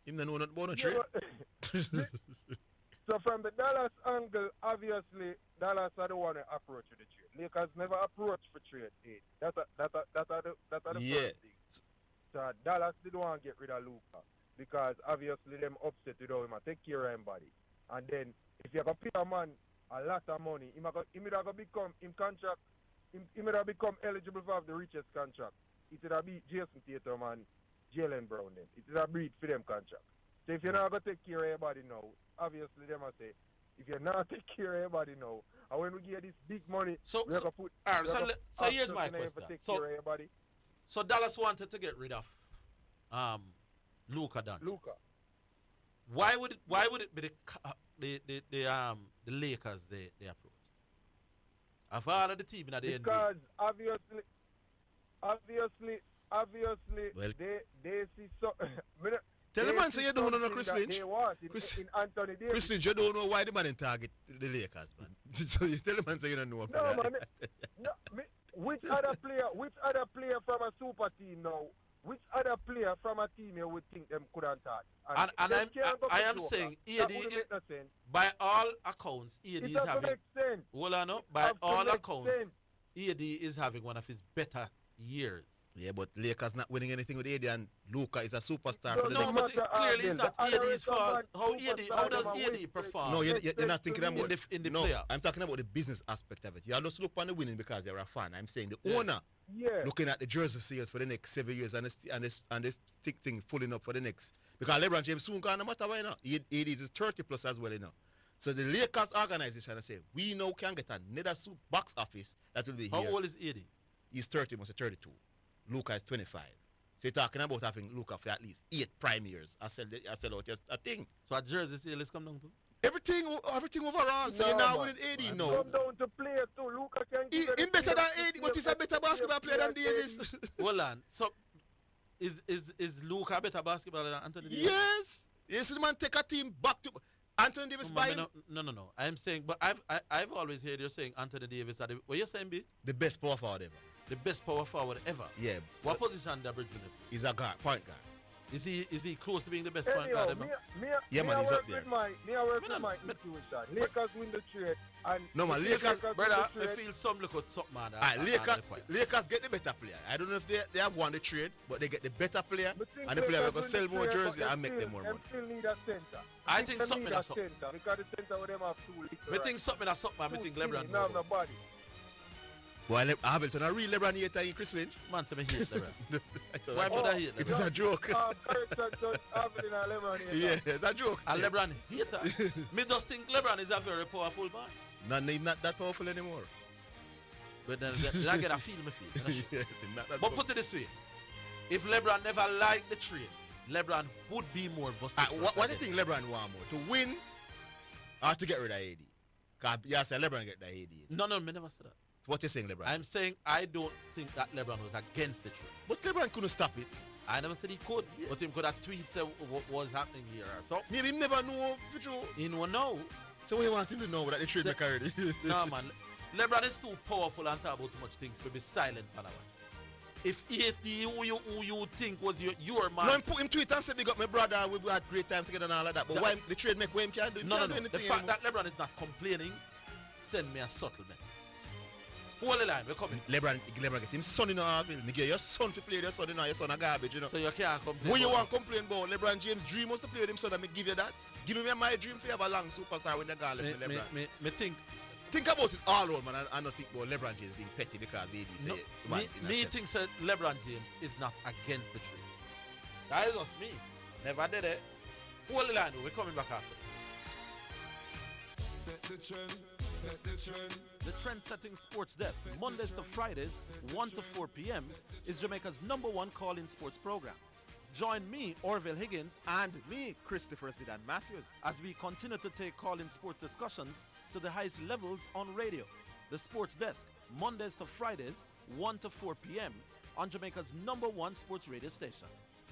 S9: him don't know nothing about no
S4: Yeah,
S9: trade.
S4: but- So from the Dallas angle, obviously Dallas are the one to approach with the trade. Lakers never approach for trade. That's the
S9: Yeah.
S4: first thing. So Dallas didn't want to get rid of Luka because obviously them upset with how him a take care of him body. And then if you pay a man a lot of money, he might become him contract. He might become eligible for the richest contract. It would be Jason Tatum and Jalen Brown then. It would breed for them contract. So if you're not going to take care of everybody now, obviously them must say, if you're not take care of everybody now, and when we get this big money,
S1: So
S4: we're going to put...
S1: all right,
S4: we're gonna
S1: so
S4: ask
S1: here's my
S4: them to
S1: question.
S4: take
S1: So-
S4: care of everybody.
S1: So Dallas wanted to get rid of Luka Doncic.
S4: Luka.
S1: Why would it be the Lakers they approach? Of all of the team in the NBA.
S4: Because obviously,
S9: Well,
S4: they see so...
S9: Tell the
S4: they
S9: man
S4: see
S9: say you don't know no
S4: something
S9: Chris
S4: that
S9: Lynch.
S4: they want in Anthony Davis.
S9: Chris Lynch, you don't know why the man didn't target the Lakers, man. So you tell the man say you don't know.
S4: No, man. Which other player from a super team now which other player from a team you would think them couldn't touch?
S1: And I am saying AD is, by all accounts, AD is having. Hold on, no? By all accounts, AD is having one of his better years.
S9: Yeah, but Lakers not winning anything with AD, and Luka is a superstar
S1: No,
S9: for the
S1: no,
S9: next.
S1: but clearly it's not AD's fault. How does AD perform?
S9: No, you're not thinking about
S1: in the
S9: no,
S1: player.
S9: I'm talking about the business aspect of it. You are just look on the winning because you're a fan. I'm saying the owner
S4: Yeah.
S9: looking at the jersey sales for the next 7 years and the stick thing fulling up for the next, because LeBron James soon gone, no matter why now. AD is 30 plus as well, you know. So the Lakers organization, I say, we now can get another box office that will be here.
S1: How old is AD?
S9: He's 30, must be 32. Luka is 25. So you're talking about having Luka for at least 8 prime years. I sell out just a thing.
S1: So a jersey sale is come down to?
S9: Everything overall. So you're now winning AD now.
S4: Come down to play too. Luka can
S9: He's better than AD, but he's a better basketball player than Davis.
S1: Hold on. So is Luka a better basketball than Anthony Davis?
S9: Yes. Yes, the man take a team back to Anthony Davis by him.
S1: No. I'm saying, but I've always heard you saying Anthony Davis are what you saying, B?
S9: The best power forward ever.
S1: The best power forward ever.
S9: Yeah.
S1: What position the bridge with?
S9: He's a guard, point guard.
S1: Is he close to being the best point guard ever?
S9: Yeah, man, he's up there.
S4: Me I work with my intuition. Lakers win the trade and
S9: no man, Lakers
S1: brother, I feel some look at top man.
S9: Lakers get the better player. I don't know if they have won the trade, but they get the better player, and the player will go sell more jerseys and make them more money.
S4: Still need a center.
S1: I think something that's something.
S4: Because the center with them have too little.
S1: I think something that's something. I think LeBron.
S4: No, nobody.
S9: Boy, Hamilton, a real LeBron hater in Chris Lynch.
S1: Man, say me hate LeBron. Why would I hate LeBron?
S9: It is a joke. Yeah, it's a joke.
S1: A LeBron hater. Me just think LeBron is a very powerful man.
S9: No, he's not that powerful anymore.
S1: But then I get a feel me feel.
S9: Yes, not that
S1: but put it this way. If LeBron never liked the trade, LeBron would be more vociferous.
S9: What do you think LeBron want more? To win or to get rid of AD? Because you say LeBron get the AD.
S1: No, me never said that.
S9: So what you saying, LeBron?
S1: I'm saying I don't think that LeBron was against the trade.
S9: But LeBron couldn't stop it.
S1: I never said he could. Yeah. But him could have tweeted what was happening here. So
S9: maybe he never know for sure.
S1: He don't know.
S9: So what you want him to know that the trade make already?
S1: No, man. LeBron is too powerful and talk about too much things to be silent, Palawan. If who you think was your man.
S9: No, him put him tweet and said, "We got my brother, we had great times together and all of that." But why the trade make him can't do?
S1: No. The fact that LeBron is not complaining send me a subtle message. Hold the line, we're coming.
S9: LeBron get him son in Harville. Me get your son to play with your son in your son a garbage, you know.
S1: So you can't complain.
S9: What you want to complain about? LeBron James' dream was to play with him son and me give you that. Give me my dream for you have a long superstar when you go left with LeBron.
S1: Me
S9: think about it all over, man. I don't think about LeBron James being petty because they say
S1: me think that LeBron James is not against the trade. That is just me. Never did it. Hold the line, we're coming back after.
S18: Set the trend, set the trend.
S1: The Trend-Setting Sports Desk, Mondays to Fridays, 1 to 4 p.m., is Jamaica's #1 call-in sports program. Join me, Orville Higgins,
S9: and me, Christopher Zidane Matthews,
S1: as we continue to take call-in sports discussions to the highest levels on radio. The Sports Desk, Mondays to Fridays, 1 to 4 p.m., on Jamaica's #1 sports radio station.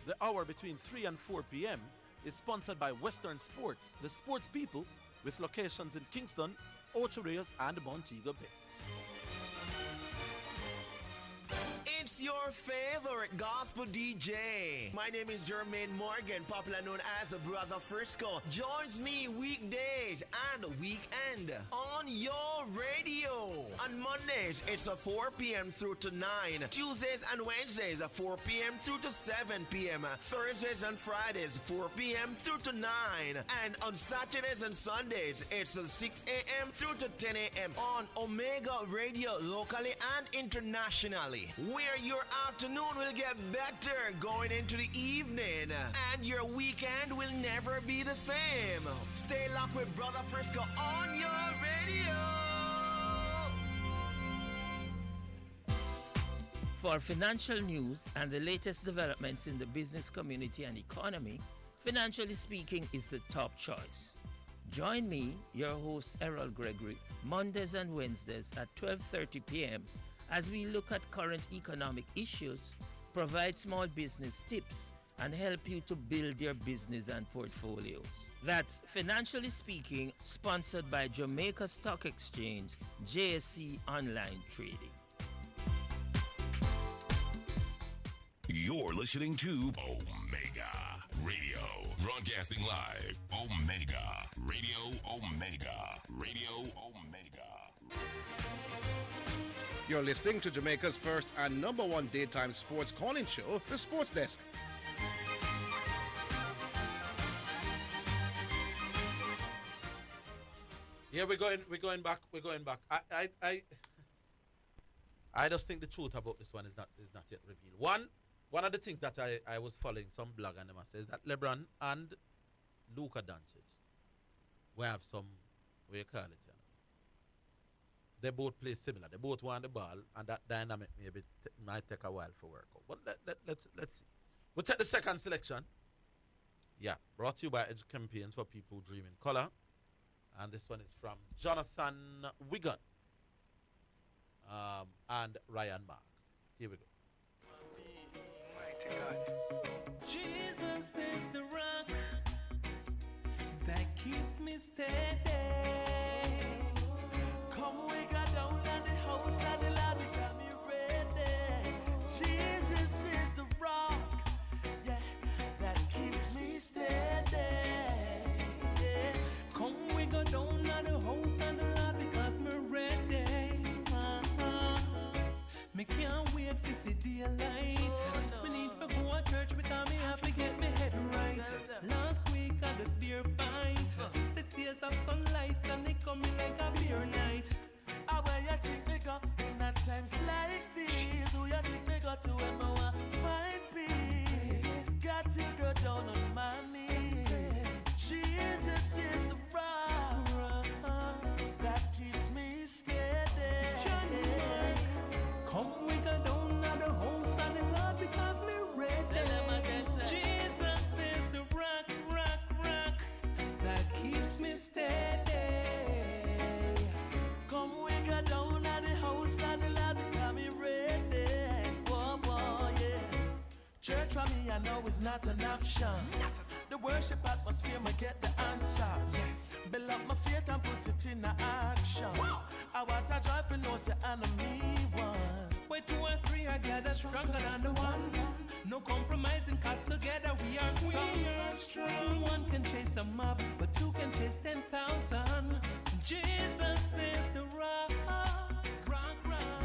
S1: The hour between 3 and 4 p.m. is sponsored by Western Sports, the sports people, with locations in Kingston, Ocho Rios, and Montego Bay.
S5: It's your favorite gospel DJ. My name is Jermaine Morgan, popular known as Brother Frisco. Joins me weekdays and weekend on your radio. On Mondays, it's 4 p.m. through to 9. Tuesdays and Wednesdays, 4 p.m. through to 7 p.m. Thursdays and Fridays, 4 p.m. through to 9. And on Saturdays and Sundays, it's 6 a.m. through to 10 a.m. on Omega Radio, locally and internationally. Where your afternoon will get better going into the evening, and your weekend will never be the same. Stay locked with Brother Frisco on your radio.
S21: For financial news and the latest developments in the business community and economy, Financially Speaking is the top choice. Join me, your host Errol Gregory, Mondays and Wednesdays at 12:30 p.m. as we look at current economic issues, provide small business tips, and help you to build your business and portfolios. That's Financially Speaking, sponsored by Jamaica Stock Exchange, JSC Online Trading.
S7: You're listening to Omega Radio, broadcasting live. Omega Radio, Omega Radio, Omega.
S2: You're listening to Jamaica's first and number one daytime sports calling show, The Sports Desk.
S1: Yeah, we're going back. I just think the truth about this one is not yet revealed. One of the things that I was following some blog and them says that LeBron and Luka Doncic will have some, what you call it, you know. They both play similar. They both want the ball, and that dynamic might take a while for work out. But let's see. We'll take the second selection. Yeah, brought to you by Edge Campaigns for people who dream in color. And this one is from Jonathan Wigan and Ryan Mark. Here we go.
S18: Jesus is the rock that keeps me steady. Come, we got down at the house of the Lord, we got me ready. Jesus is the rock, yeah, that keeps me steady. Yeah. Come, we go down at the house of the Lord because me ready. Me can't wait to see daylight. Me need for go to church because me have to get me head right. Last week I just beer fight. 6 days of sunlight and they coming like a beer night. How where you think me go in at times like these? Who you think me go to when me want find peace? Got to go down on my knees. Jesus is the rock that keeps me steady. Come, we go down at the house of the Lord because me ready. Jesus is the rock that keeps me steady. Come, we go down at the house of the Lord because me ready. Whoa, whoa, yeah. Church for me, I know is not an option. The worship atmosphere, me get the answers. Build up my faith and put it in action. I want a joyful know say enemy one. Where 2 or 3 are gathered stronger than the one. No compromising, cause together we are strong. One can chase a mob, but 2 can chase 10,000. Jesus is the rock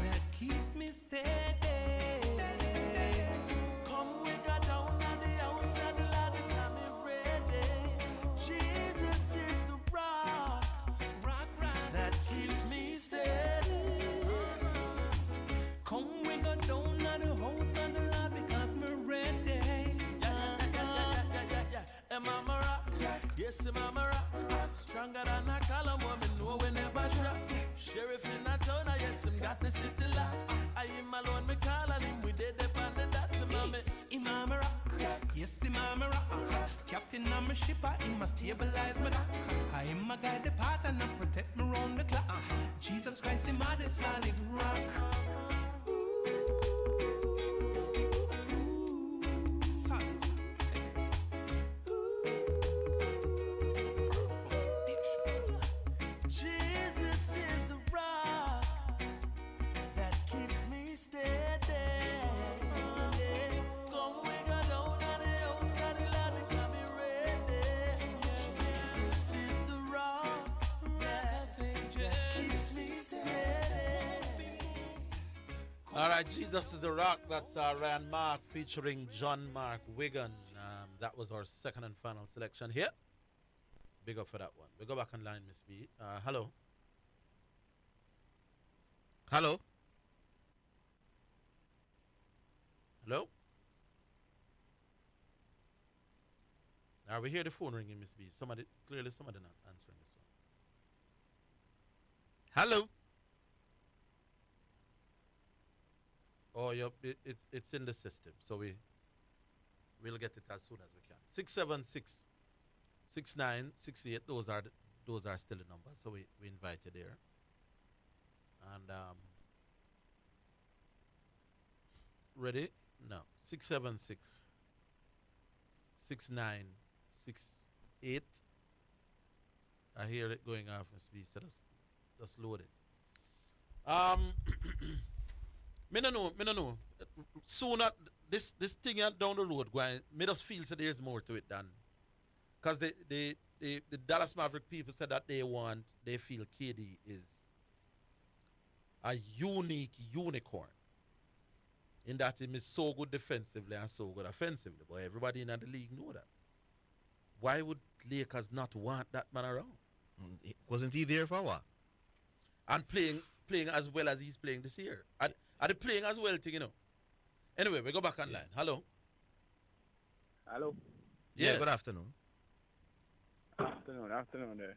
S18: that keeps me steady. Come, we got down at the house of the Lord, we got me ready. Jesus is the rock that keeps me steady. Come, we go down at the house of the Lord because me ready. Am I a rock? Yes, I'm a rock. Stronger than a column, woman, know we never drop. Sheriff in a town, yes, him got the city locked. I am alone, me call on him, we did the band of that to mommy. I'm a rock. Yes, I'm a rock. Captain, I'm a shipper, he must stabilize me dock. I am a guide the path and I protect me round the clock. Jesus Christ, him a the solid rock. Jesus is the rock that keeps me steady. Come, we go down at the house of the Lord, we got me ready. Jesus is the rock that keeps me steady.
S1: All right, Jesus is the rock. That's Ryan Mark featuring John Mark Wigan. That was our second and final selection here. Big up for that one. We go back online, Miss B. Hello. Hello. Hello. We hear the phone ringing, Miss B. Somebody not answering this one. Hello. Oh, it's in the system, so we'll get it as soon as we can. 676 6968. Those are still the numbers, so we invite you there. And ready? No. 676 6968. I hear it going off, Miss B. So just load it. Me no know. Sooner this thing down the road going made us feel so there's more to it than because the Dallas Maverick people said that they feel KD is a unique unicorn in that he is so good defensively and so good offensively. But everybody in the league know that. Why would Lakers not want that man around?
S9: Wasn't he there for a while?
S1: And playing as well as he's playing this year. Are they playing as well, you know? Anyway, we go back online. Hello.
S10: Hello.
S9: Yeah, good afternoon.
S10: Afternoon there.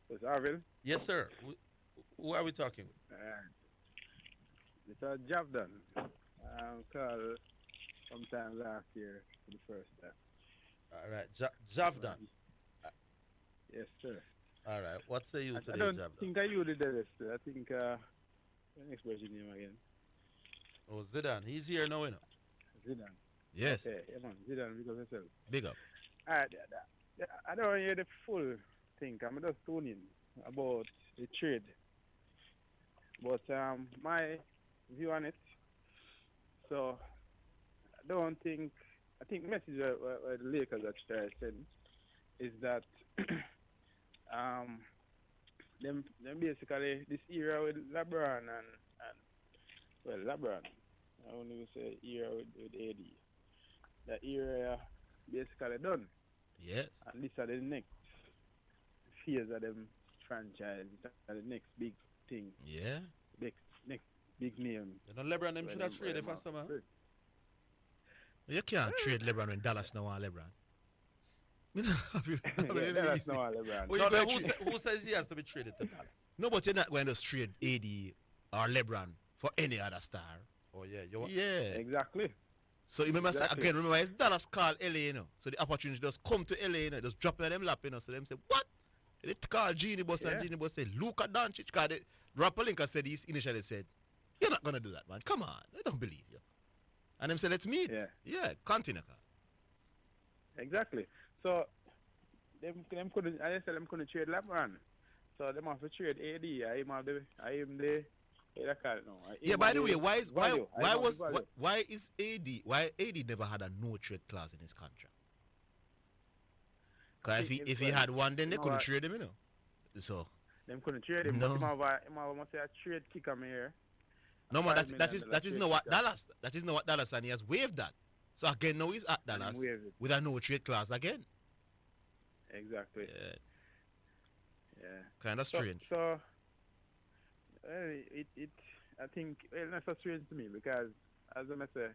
S10: It's Arvin.
S1: Yes, sir. Who are we talking with?
S10: Mr. Javdan. Called sometime last year for the first time.
S1: All right. Javdan.
S10: Yes, sir.
S1: All right. What say you today,
S10: I don't
S1: Javdan?
S10: think I used it there. I think next person name again.
S1: Oh, Zidane. He's here now, you know.
S10: Zidane.
S9: Yes.
S10: Okay, yeah, man. Zidane because myself.
S9: Big up.
S10: I don't hear the full thing. I'm just tuning about the trade. But my view on it, so I think the message the Lakers are trying to send is that them basically this era with LeBron and LeBron, I won't even say era with AD. That era basically done.
S9: Yes.
S10: And this are the next phase of them franchise. This are the next big thing.
S9: Yeah.
S10: Next big name.
S1: You know, LeBron them should have traded for some.
S9: You can't trade LeBron when Dallas now want LeBron.
S10: Dallas now want LeBron.
S1: No, who says he has to be traded to Dallas?
S9: No, but you're not going to trade AD or LeBron for any other star.
S1: Oh, yeah.
S9: Yeah.
S10: Exactly.
S9: So you remember, again, remember, it's Dallas called LA, you know. So the opportunity just come to LA, you know, just drop in them lap, you know. So them say, what? They call Genie Boss and Genie Boss say, Luka Doncic. Because Rappalinka said, he initially said, you're not going to do that, man. Come on. I don't believe you. And them say, let's meet. Yeah, continue.
S10: Exactly. So, them couldn't, I said them couldn't trade LeBron. So, them have to trade AD. I am the
S9: yeah, by the way, why is AD never had a no trade clause in his contract? Because if he had one, then they couldn't trade him, you know. So
S10: them couldn't trade him.
S9: No.
S10: But him have a trade kick on here.
S9: No, man, that is not what Dallas. That is not what Dallas, and he has waived that. So again, now he's at Dallas with a no trade clause again.
S10: Exactly. Yeah.
S9: Kind of strange.
S10: So I think it's so strange to me because as I say,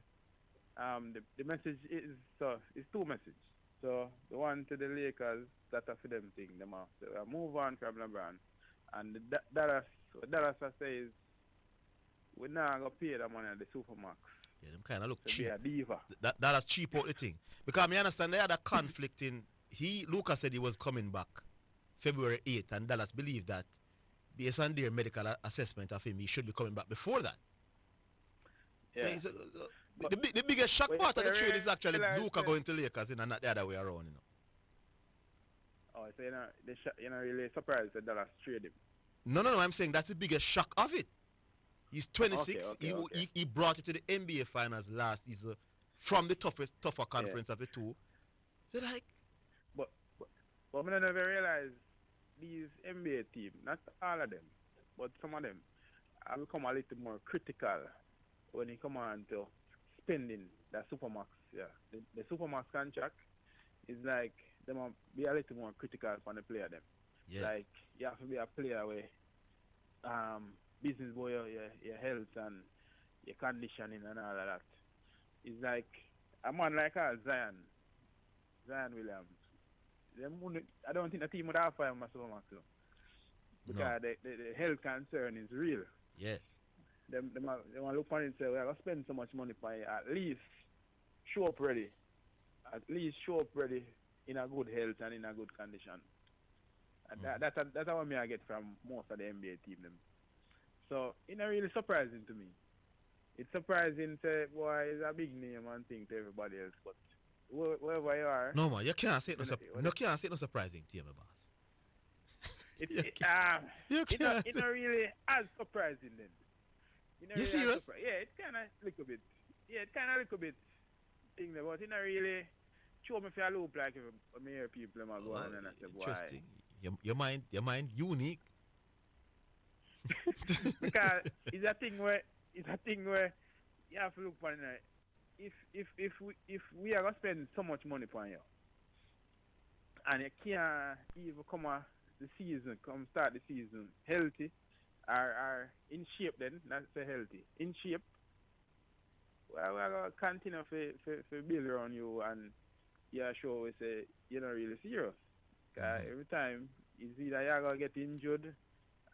S10: the message is it's two messages. So the one to the Lakers that are for them thing, them have move on from LeBron, and Dallas I say is we're not gonna pay the money at the Supermax.
S9: Yeah, them kind of look
S10: so
S9: cheap.
S10: They are diva.
S9: Dallas cheap out the thing because I understand they had a conflict in. Lucas said he was coming back February 8th, and Dallas believed that based on their medical assessment of him, he should be coming back before that.
S10: Yeah.
S9: So the biggest shock part of the trade is actually Luka going to Lakers, and not the other way around, you know.
S10: Oh, so you're not really surprised that Dallas trade him?
S9: No, I'm saying that's the biggest shock of it. He's 26.
S10: Okay.
S9: He brought it to the NBA Finals last. He's from the tougher conference of the two. So like,
S10: but I never realized these NBA teams, not all of them, but some of them, have become a little more critical when it come on to spending the Supermax. Yeah, the Supermax contract is like them be a little more critical for the player them.
S9: Yeah.
S10: Like you have to be a player where business boy your health and your conditioning and all of that. It's like a man like Zion Williams. I don't think the team would offer him a Supermax because the health concern is real.
S9: Yes.
S10: They want to look on it and say, we're going to spend so much money for you. At least show up ready. At least show up ready in a good health and in a good condition. And that's what I get from most of the NBA team. Them. So it's not really surprising to me. It's surprising to say, boy, it's a big name and thing to everybody else. But wherever you are.
S9: No, man, you can't say no surprising to you, my boss.
S10: It's not really as surprising then.
S9: You serious?
S10: Yeah, it's kind of a little bit. Yeah, it's kind of a little bit thing there, but it not really show me if I look like if I hear people them a go on and I say, why?
S9: Interesting. Your mind unique.
S10: Because it's a thing where you have to look for it. If we are gonna spend so much money for you, and you can't even start the season healthy, or in shape, then not say healthy, in shape. Well, we're gonna continue to build around you, and yeah, sure we say you're not really serious. Every time it's either you're gonna get injured,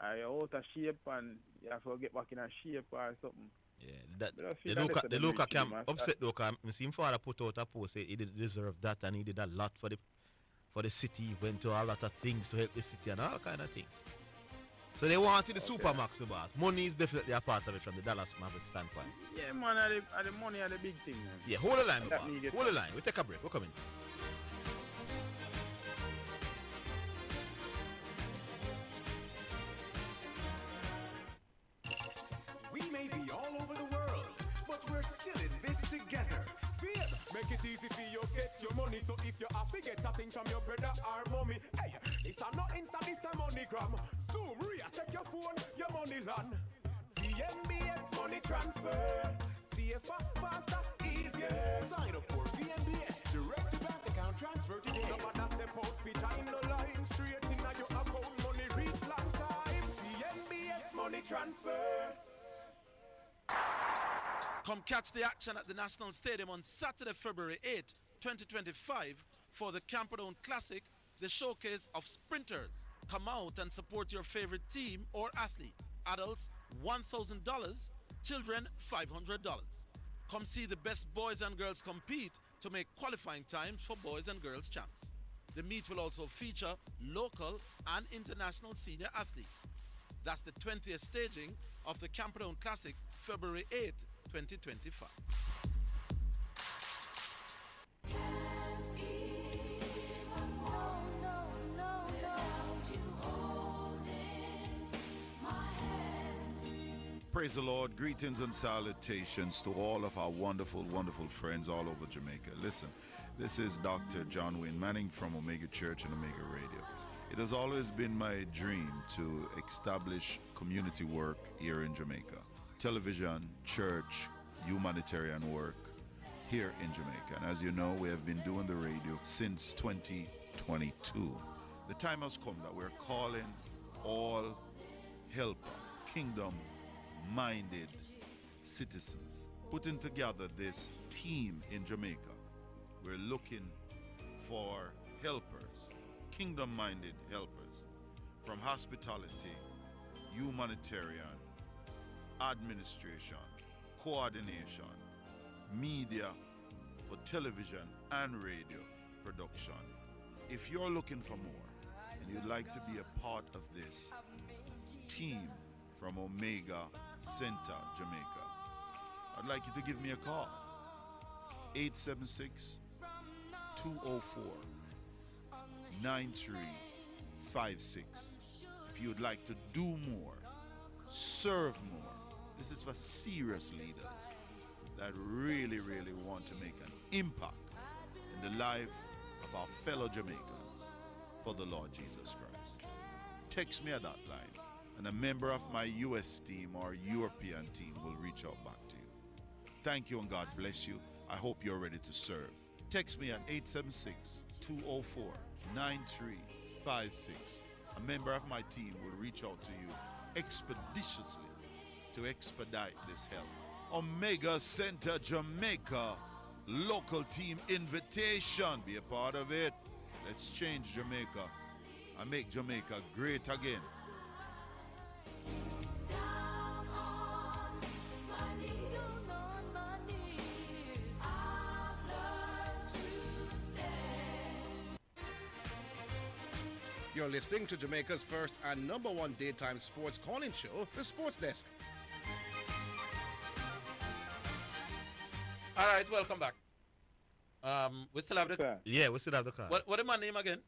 S10: or you're out of shape, and you have to get back in a shape or something.
S9: Yeah, the local camp upset though, because I see him father put out a post say he didn't deserve that, and he did a lot for the city. He went to a lot of things to help the city and all kind of thing. So they wanted the Supermax, my boss. Money is definitely a part of it from the Dallas Maverick standpoint.
S10: Yeah, man, the money are the big thing, man.
S9: Yeah, hold the line, my boss. Hold the line. We take a break. We're coming.
S16: We may be all over the world, but we're still in this together. Feel, make it easy for you get your money. So if you have to get a thing from your brother or mommy, hey, it's a not Insta, it's a MoneyGram. Zoom, Ria, check your phone, your money land. VNBS money transfer, safer, faster, easier. Sign up for VNBS direct to bank account transfer today. No matter step out, fit in the line, straight in your account, money reach long time. VNBS money transfer.
S1: Come catch the action at the National Stadium on Saturday, February 8, 2025 for the Camperdown Classic, the showcase of sprinters. Come out and support your favorite team or athlete. Adults, $1,000. Children, $500. Come see the best boys and girls compete to make qualifying times for boys and girls champs. The meet will also feature local and international senior athletes. That's the 20th staging of the Camperdown Classic, February 8, 2025.
S8: Praise the Lord. Greetings and salutations to all of our wonderful, wonderful friends all over Jamaica. Listen, this is Dr. John Wayne Manning from Omega Church and Omega Radio. It has always been my dream to establish community work here in Jamaica. Television, church, humanitarian work here in Jamaica. And as you know, we have been doing the radio since 2022. The time has come that we're calling all helper, kingdom-minded citizens, putting together this team in Jamaica. We're looking for helpers, kingdom-minded helpers, from hospitality, humanitarian, administration, coordination, media for television and radio production. If you're looking for more and you'd like to be a part of this team from Omega Center, Jamaica, I'd like you to give me a call. 876-204-9356. If you'd like to do more, serve more. This is for serious leaders that really, really want to make an impact in the life of our fellow Jamaicans for the Lord Jesus Christ. Text me at that line, and a member of my US team or European team will reach out back to you. Thank you, and God bless you. I hope you're ready to serve. Text me at 876-204-9356. A member of my team will reach out to you expeditiously to expedite this help. Omega Center Jamaica, local team invitation. Be a part of it. Let's change Jamaica and make Jamaica great again.
S2: You're listening to Jamaica's first and number one daytime sports calling show, The Sports Desk.
S1: All right, welcome back. We still have the...
S9: Yeah, we still have the car.
S1: What is my name again?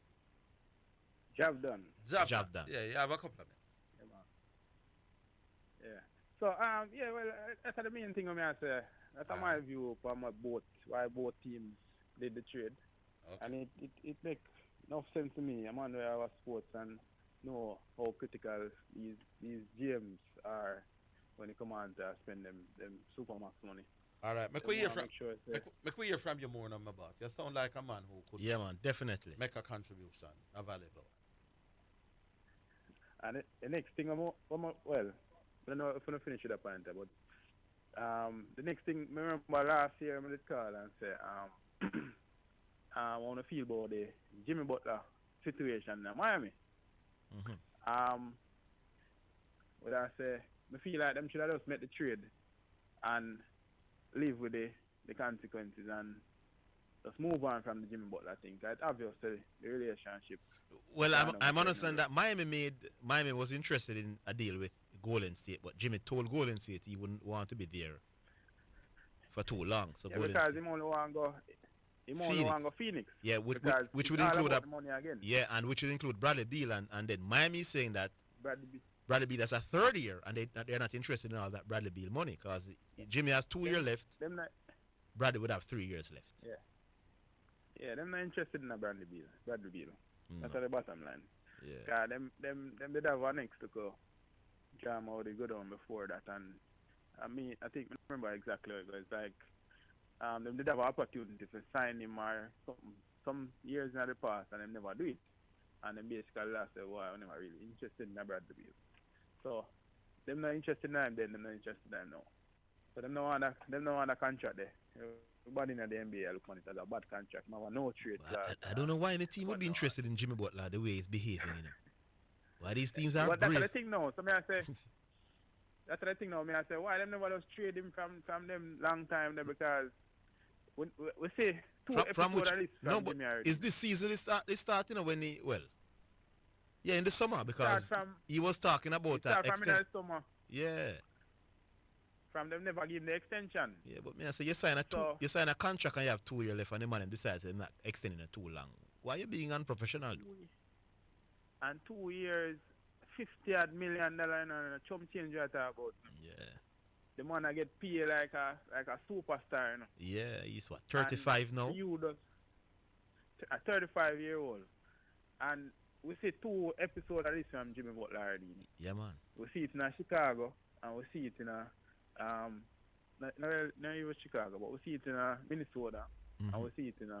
S10: Job done.
S1: Job
S9: done.
S1: Yeah, you have a couple of minutes.
S10: Yeah. So yeah, well, that's the main thing I mean, I say. That's my view from why both teams did the trade, and it makes enough sense to me. I'm on where I was sports and know how critical these GMs are when it comes on to spend them supermax money.
S1: All right, make we hear from you more, my boss. You sound like a man who could.
S9: Yeah, man, definitely
S1: make a contribution, a valuable.
S10: And the next thing well, I don't know if I'm gonna finish with that point, but the next thing, I remember last year I did call and say I want to feel about the Jimmy Butler situation in Miami. What I say, I feel like them should have just made the trade and live with the consequences and just move on from the Jimmy Butler thing. It's obviously the relationship.
S9: Well, I'm understanding that Miami was interested in a deal with Golden State, but Jimmy told Golden State he wouldn't want to be there for too long. So
S10: yeah,
S9: Golden
S10: because
S9: State.
S10: He only want to go Phoenix.
S9: Yeah, which would include and which would include Bradley Beal and then Miami is saying that Bradley Beal has a third year and they're not interested in all that Bradley Beal money because Jimmy has 2 years left. Bradley would have 3 years left.
S10: Yeah, they're not interested in a Bradley Beal. That's the bottom line.
S9: Yeah.
S10: Them did have one next to go jam how they go down before that, and I think I remember exactly how it was. Like them did have an opportunity to sign him or some years in the past, and they never do it. And then basically last said, well, I'm never really interested in a Bradley Beal. So them not interested in him then, them not interested in him now. So them no want a contract there. Everybody in the NBA look on it as a bad contract. No trade clause.
S9: I don't know why any team would be interested in Jimmy Butler the way he's behaving, you know. Why these teams are
S10: But
S9: brave.
S10: that's the thing now. So I say, that's the thing now. I say, why them never just trade him from them long time there because we see two episodes of this from Jimmy already.
S9: Is this season is starting when in the summer because he was talking about that
S10: extension. From in the summer.
S9: Yeah.
S10: From them never give him the extension.
S9: Yeah, but me I say you sign a contract and you have 2 years left and the man decides they're not extending it too long. Why are you being unprofessional?
S10: And 2 years, $50 million in a chump change you talk about.
S9: Yeah.
S10: The man I get paid like a superstar, you know.
S9: Yeah, he's what, 35 now?
S10: You does a 35-year-old. And we see 2 episodes of this from Jimmy Butler already.
S9: Yeah, man.
S10: We see it in Chicago and we see it in not even Chicago, but we see it in Minnesota and we see it in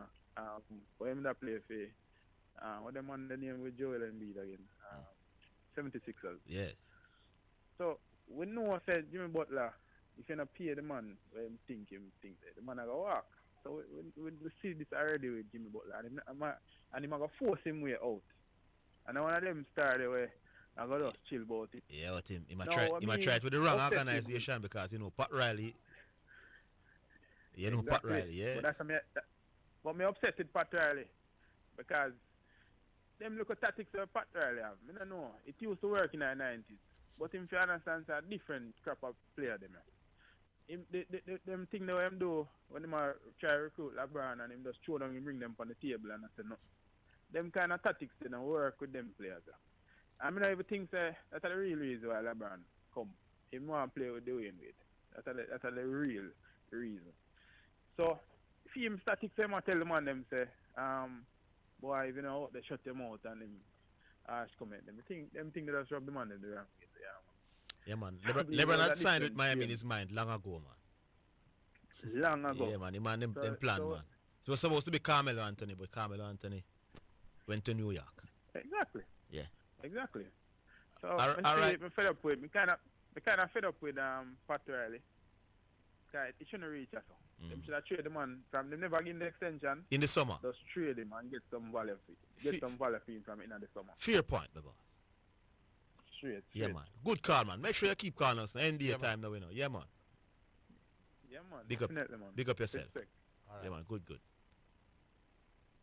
S10: where him that play for what them on the name with Joel Embiid again. 76ers.
S9: Yes.
S10: So we know said Jimmy Butler, if you not pay the man where him think that the man a go walk. So we see this already with Jimmy Butler and him a go force him way out. And one of them started where I got just chill about it.
S9: Yeah, but he might try it with the wrong organization because Pat Riley. Pat Riley, yeah.
S10: But me upset with Pat Riley because them look at tactics of Pat Riley have. I don't know. It used to work in the 90s. But if you understand, it's a different crop of player them. Them thing that them do when they try to recruit LeBron and him just throw them and bring them on the table and I say no. Them kind of tactics they don't work with them players. I mean, I even think that's the real reason why LeBron come. He want to play with Dwayne Wade. That's the real reason. So, if him statics, them tell the man them say, boy, if you know, they shut them out and him harsh comment them. Them think they just rub the man in the wrong way.
S9: Yeah, man. LeBron had signed with Miami in his mind long ago, man.
S10: Long ago.
S9: Yeah, man. Them plan, man. It was supposed to be Carmelo Anthony, but Carmelo Anthony went to New York.
S10: Exactly.
S9: Yeah.
S10: Exactly. So
S9: all right.
S10: I'm fed up with me kind of fed up with Pat Riley. It shouldn't reach us. Them should have traded the man from them never give the extension.
S9: In the summer.
S10: Just trade him and get some value for it. Get some value for him from in the summer.
S9: Fair point, my boss.
S10: Straight.
S9: Yeah, man. Good call, man. Make sure you keep calling us. NBA time now, you know. Yeah, man.
S10: Yeah, man.
S9: Definitely, man. Big up yourself.
S10: Respect.
S1: All right.
S9: Yeah, man. Good.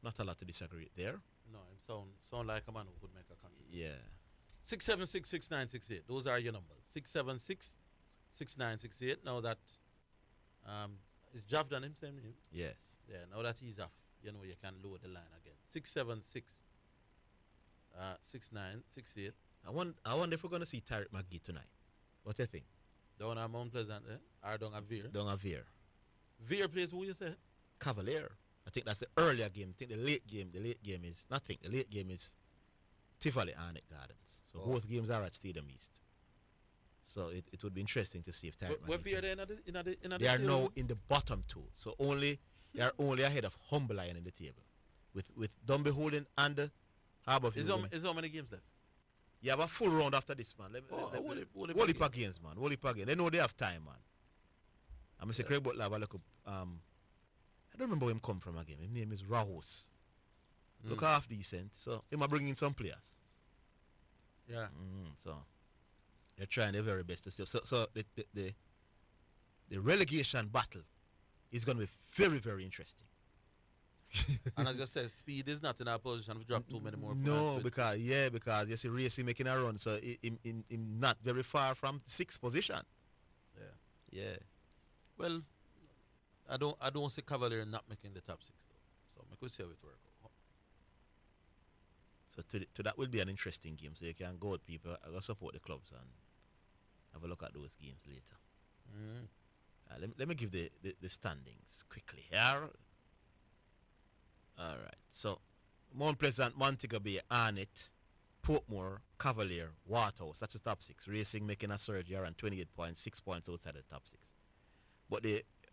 S9: Not a lot to disagree there.
S1: No, him sound like a man who could make a contribution.
S9: Yeah.
S1: 676-6968. Those are your numbers. 676-6968. Now that is Jav done him same name?
S9: Yes.
S1: Yeah, now that he's off, you can lower the line again. 676 6968.
S9: I wonder if we're gonna see Tariq McGee tonight. What do you think?
S1: Down at Mount Pleasant, or down at Veer?
S9: Down at Veer.
S1: Veer plays who you say?
S9: Cavalier. I think that's the earlier game. I think the late game is nothing. The late game is Tivoli Arnett Gardens. So both games are at Stadium East. So it would be interesting to see if Tyreek
S1: Where Veer in the
S9: They are now in the bottom two. So they are only ahead of Humble Lion in the table. With Dunby holding and Harbour.
S1: Is how many games left?
S9: You have a full round after this, man. Whole heap of games, man. Whole heap of games. They know they have time, man. I'm going to say Craig Butler have a look. I don't remember where him come from again. His name is Rahos. Look half decent. So he might bring in some players.
S1: Yeah.
S9: So they're trying their very best to see. So the relegation battle is going to be very, very interesting.
S1: And as you said, speed is not in our position to drop too many more points.
S9: No, because you see Racing making a run, so in not very far from 6th position. Yeah.
S1: Well, I don't see Cavalier not making the top 6 though. So we see how it works.
S9: So to that will be an interesting game. So you can go with people, I will support the clubs and have a look at those games later. Let me give the standings quickly here. All right. So Mount Pleasant, Montego Bay, Arnett, Portmore, Cavalier, Waterhouse. That's the top 6. Racing making a surge here on 28 points, 6 points outside the top 6. But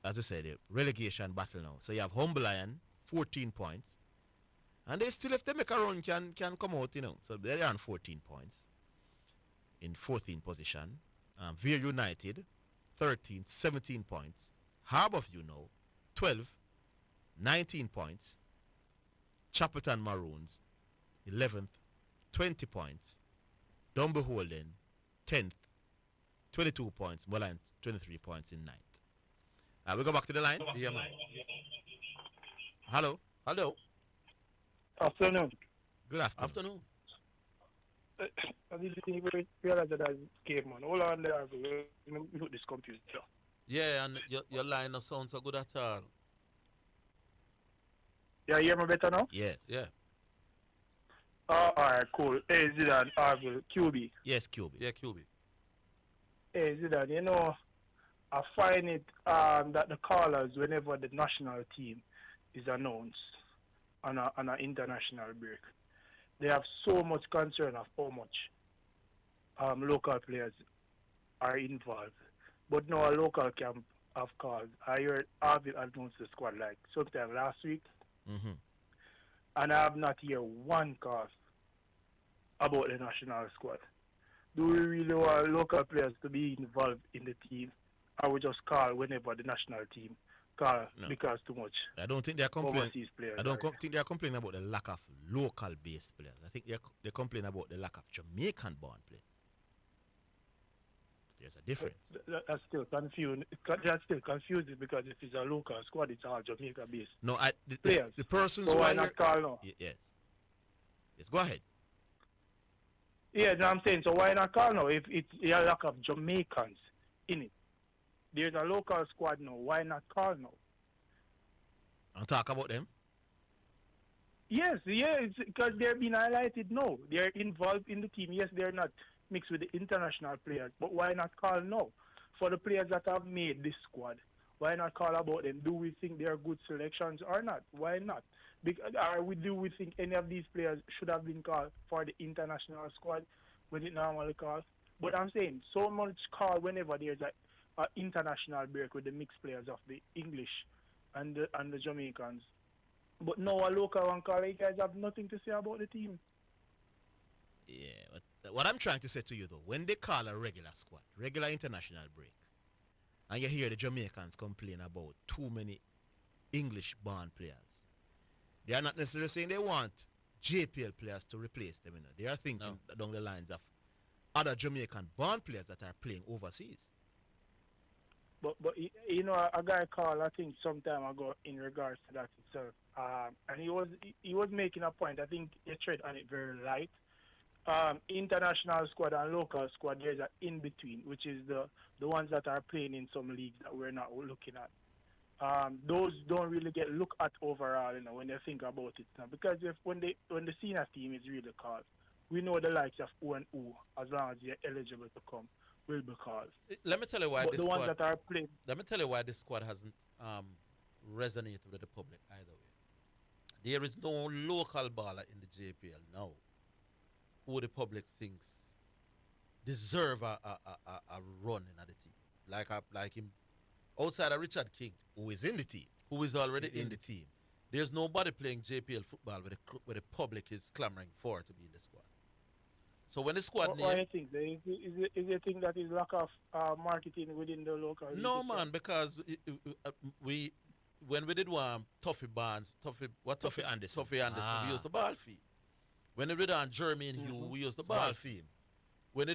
S9: as we said, the relegation battle now. So you have Humble Lion, 14 points. And they still, if they make a run, can come out, So they're on 14 points in 14th position. Veer United, 13, 17 points. Harbour View now, 12, 19 points. Chapelton Maroons, 11th, 20 points. Dunby Holden, 10th, 22 points. Mulline, 23 points in 9th. We go back to the lines.
S1: Yeah, man.
S9: Hello.
S11: Afternoon.
S9: Good afternoon.
S11: I didn't realize that game, man. Hold on there. Look this computer.
S1: Yeah, and your line no sound so good at all.
S11: Yeah, you hear me better now?
S9: Yes.
S1: Yeah.
S11: All right, cool. Hey, Zidane, Arville, QB.
S9: Yes, QB.
S1: Yeah, QB.
S11: Hey, Zidane, I find it that the callers, whenever the national team is announced on an international break, they have so much concern of how much local players are involved. But now a local camp have called. I heard Arville announced the squad like sometime last week.
S9: Mm-hmm.
S11: And I have not heard one call about the national squad. Do we really want local players to be involved in the team? Or we just call whenever the national team call because too much?
S9: I don't think they're complaining.
S11: Overseas players.
S9: I don't think they're complaining about the lack of local based players. I think they're complaining about the lack of Jamaican born players. There's a difference.
S11: That's still confusing. That's still confusing because if it's a local squad, it's all Jamaica based.
S9: No,
S11: players.
S9: The persons
S11: so
S9: who
S11: why
S9: are
S11: not call now?
S9: Yes, go ahead.
S11: Yeah, no, I'm saying, so why not call now if it's a lack of Jamaicans in it? There's a local squad now. Why not call now?
S9: And talk about them?
S11: Yes, because they're being highlighted now. They're involved in the team. Yes, they're not mixed with the international players, but why not call now? For the players that have made this squad, why not call about them? Do we think they are good selections or not? Why not? Do we think any of these players should have been called for the international squad when it normally calls? But I'm saying so much call whenever there's an international break with the mixed players of the English and the Jamaicans. But now a local one call, you guys have nothing to say about the team.
S9: Yeah, but what I'm trying to say to you though, when they call a regular squad, regular international break, and you hear the Jamaicans complain about too many English-born players, they are not necessarily saying they want JPL players to replace them. They are thinking along the lines of other Jamaican-born players that are playing overseas.
S11: But a guy called, I think, some time ago in regards to that itself, and he was making a point. I think he tread on it very light. International squad and local squad, there's an in-between, which is the ones that are playing in some leagues that we're not looking at. Those don't really get looked at overall, when they think about it now. Because when the senior team is really called, we know the likes of who and who, as long as they're eligible to come. will be caused.
S1: Let me tell you why
S11: But
S1: this
S11: the ones
S1: squad.
S11: that are playing,
S1: Let me tell you why this squad hasn't resonated with the public either way. There is no local baller in the JPL now who the public thinks deserve a run in the team. Like him outside of Richard King,
S9: who is in the team,
S1: who is already
S9: in the team.
S1: There's nobody playing JPL football where the public is clamoring for to be in the squad. So when the squad
S11: what do you think? Is it thing that is lack of marketing within the local?
S1: No, man, because we when we did one Tuffy Barnes, Tuffy Anderson, we used the ball feed. When we did on Jeremy and Hugh, we used the ball feed. When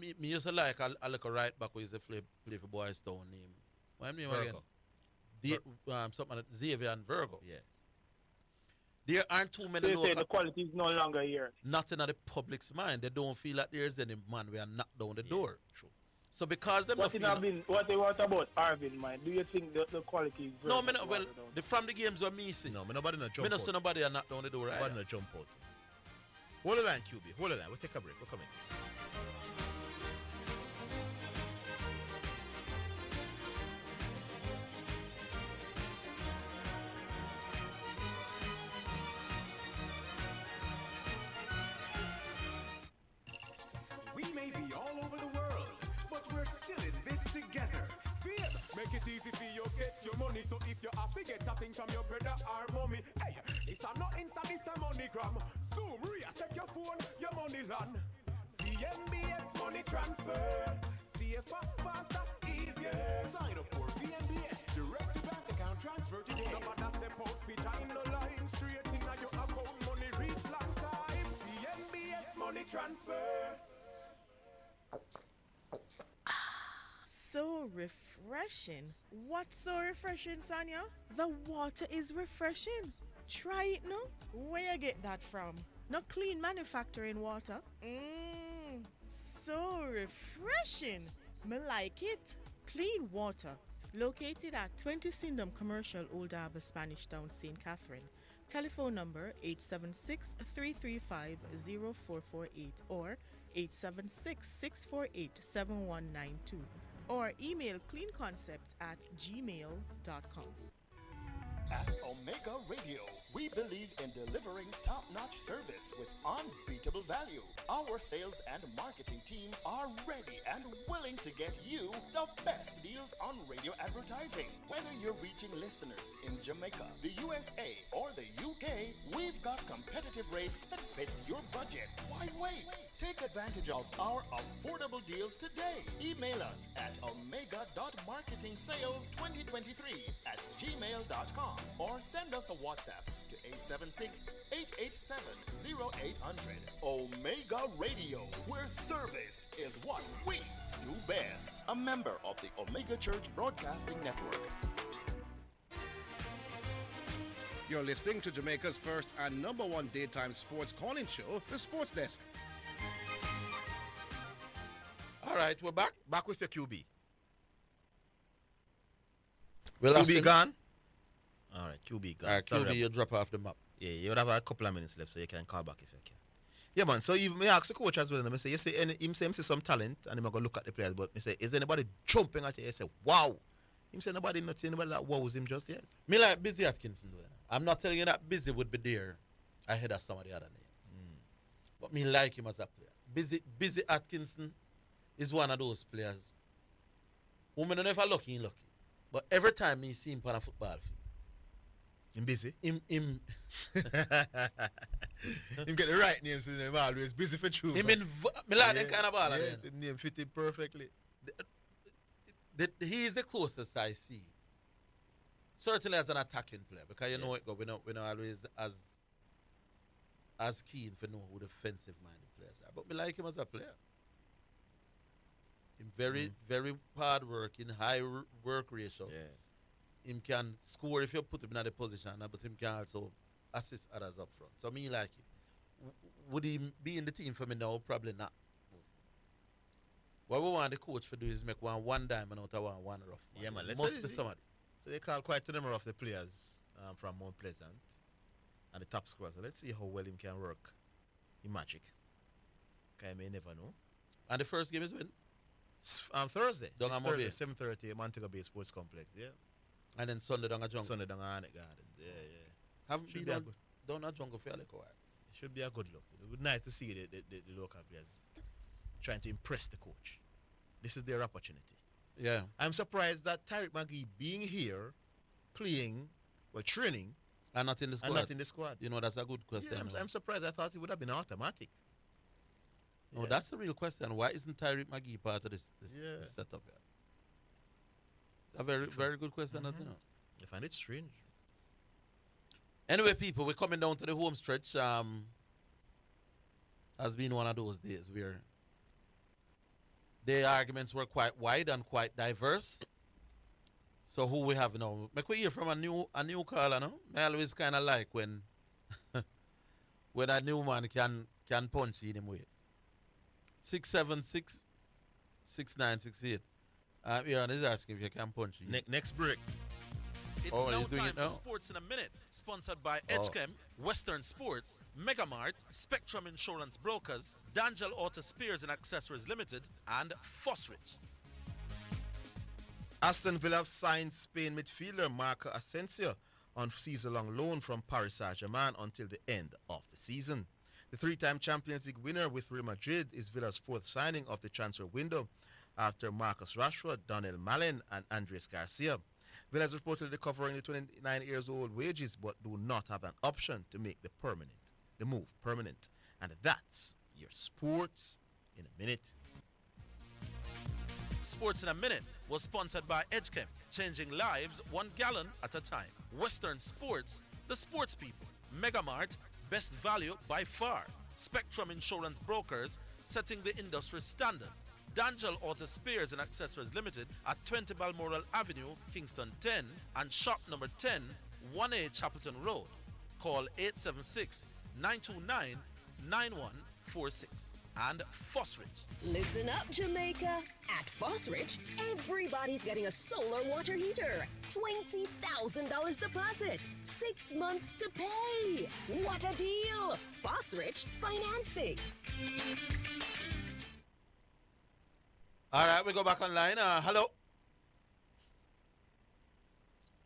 S1: me used to like I look a right back, we used to play for Boys Town name. What name again? Something like Xavier and Virgo.
S9: Yes.
S1: There aren't too many.
S11: So you say the quality is no longer here.
S1: Not in the public's mind. They don't feel like there's any man we are knock down the door. True. So because them
S11: what about Arvin, man? Do you think the quality is
S1: no, me not, well, from the games where me see.
S9: No, me nobody not jump
S1: out. Me not see nobody knock down the door.
S9: Nobody not jump out. Hold the line, QB. Hold the line. We'll take a break. We're coming.
S16: We may be all over the world, but we're still in this together. Feel, make it easy for you get your money. So if you have to get a thing from your brother or mommy, hey, it's a not instant, it's a MoneyGram. Zoom, Ria, check your phone, your money land. VNBS money transfer, safer, faster, easier. Sign up for VNBS direct to bank account transfer today. No matter step out, fit in the line, straight in your account, money reach long time. VNBS money transfer.
S15: So refreshing. What's so refreshing, Sonia? The water is refreshing. Try it now. Where you get that from? No clean manufacturing water. So refreshing. Me like it. Clean water. Located at 20 Syndham Commercial, Old Harbour, Spanish Town, St. Catherine. Telephone number 876-335-0448 or 876-648-7192 or email cleanconcept@gmail.com.
S19: At Omega Radio, we believe in delivering top-notch service with unbeatable value. Our sales and marketing team are ready and willing to get you the best deals on radio advertising. Whether you're reaching listeners in Jamaica, the USA, or the UK, we've got competitive rates that fit your budget. Why wait? Take advantage of our affordable deals today. Email us at omega.marketingsales2023@gmail.com or send us a WhatsApp to 876-887-0800. Omega Radio, where service is what we do best. A member of the Omega Church Broadcasting Network.
S2: You're listening to Jamaica's first and number one daytime sports calling show, The Sports Desk.
S1: All right, we're back.
S9: Back with your QB.
S1: Well,
S9: QB gone? All right, QB gone.
S1: All right, QB, you drop off the map.
S9: Yeah, you would have a couple of minutes left, so you can call back if you can. Yeah, man, so you may ask the coach as well, and I say, you say, him say some talent, and I'm going to look at the players, but me say, is anybody jumping at you? You say, wow. Him say, nobody that wows him just yet.
S1: Me like Busy Atkinson, though. I'm not telling you that Busy would be there ahead of some of the other names. But me like him as a player. Busy Atkinson is one of those players who me never lucky. But every time me see him on a football field,
S9: him busy.
S1: Him
S9: him get the right names in him always busy for true.
S1: Him me like that kind of baller.
S9: Yes, his name fit him perfectly.
S1: He is the closest I see. Certainly as an attacking player, because you know it go. We not always as keen for know who the defensive minded players are. But me like him as a player. Him very hard working, high work ratio.
S9: Yeah.
S1: Him can score if you put him in the position, but him can also assist others up front. So me like him. Would he be in the team for me now? Probably not. What we want the coach to do is make one diamond out of one rough. Man.
S9: Yeah, man.
S1: Must be somebody.
S9: So they call quite a number of the players from Mount Pleasant and the top scorers. So let's see how well him can work in magic. Okay, I may never know.
S1: And the first game is when?
S9: Thursday.
S1: Down
S9: This
S1: at Mobile.
S9: Thursday, 7:30, Montego Bay Sports Complex. Yeah.
S1: And then Sunday down at Jungle.
S9: Sunday down at Anic Gardens. Yeah, yeah.
S1: Haven't
S9: Should
S1: been
S9: be a
S1: down at Jungle for a little while.
S9: It should be a good look. It would be nice to see the local players trying to impress the coach. This is their opportunity.
S1: Yeah.
S9: I'm surprised that Tyreek McGee being here, playing, training,
S1: and not in the squad.
S9: And not in the squad.
S1: You know, that's a good question.
S9: Yeah, I'm surprised. I thought it would have been automatic.
S1: No, that's the real question. Why isn't Tyreek McGee part of this setup here? A very good question, you know.
S9: I find it strange.
S1: Anyway, people, we're coming down to the home stretch. Has been one of those days where the arguments were quite wide and quite diverse. So who we have now? Make we hear from a new caller, no? I always kind of like when when a new man can punch in him way. 676-6968. Aaron is asking if you can punch in.
S9: Next break.
S13: It's now time for Sports in a Minute, sponsored by Edgechem, Western Sports, Megamart, Spectrum Insurance Brokers, Dangel Auto Spares and Accessories Limited, and Fosrich.
S9: Aston Villa have signed Spain midfielder Marco Asensio on season-long loan from Paris Saint-Germain until the end of the season. The three-time Champions League winner with Real Madrid is Villa's fourth signing of the transfer window after Marcus Rashford, Donnell Malen, and Andres Garcia. Villa is reportedly covering the 29-year-old wages but do not have an option to make the move permanent. And that's your Sports in a Minute.
S13: Sports in a Minute was sponsored by Edgechem, changing lives 1 gallon at a time. Western Sports, the sports people. Megamart, best value by far. Spectrum Insurance Brokers, setting the industry standard. Dangel Auto Spares and Accessories Limited at 20 Balmoral Avenue, Kingston 10, and shop number 10, 1A Chapelton Road. Call 876-929-9146. And Fosrich.
S14: Listen up, Jamaica. At Fosrich, everybody's getting a solar water heater. $20,000 deposit. 6 months to pay. What a deal! Fosrich Financing.
S1: All right, we go back online. Hello.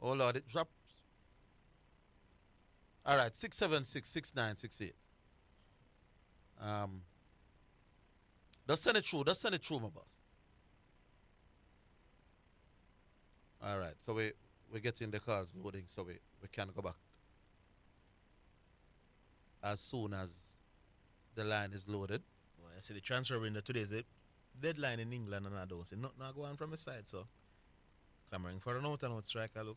S1: Oh, Lord, it dropped. All right, 676-6968. Just send it through. My boss. All right, so we're getting the cars loading, so we can go back as soon as the line is loaded.
S9: Well, I see the transfer window today is the deadline in England, and I don't see nothing going from the side, so clamoring for an out-and-out striker. Look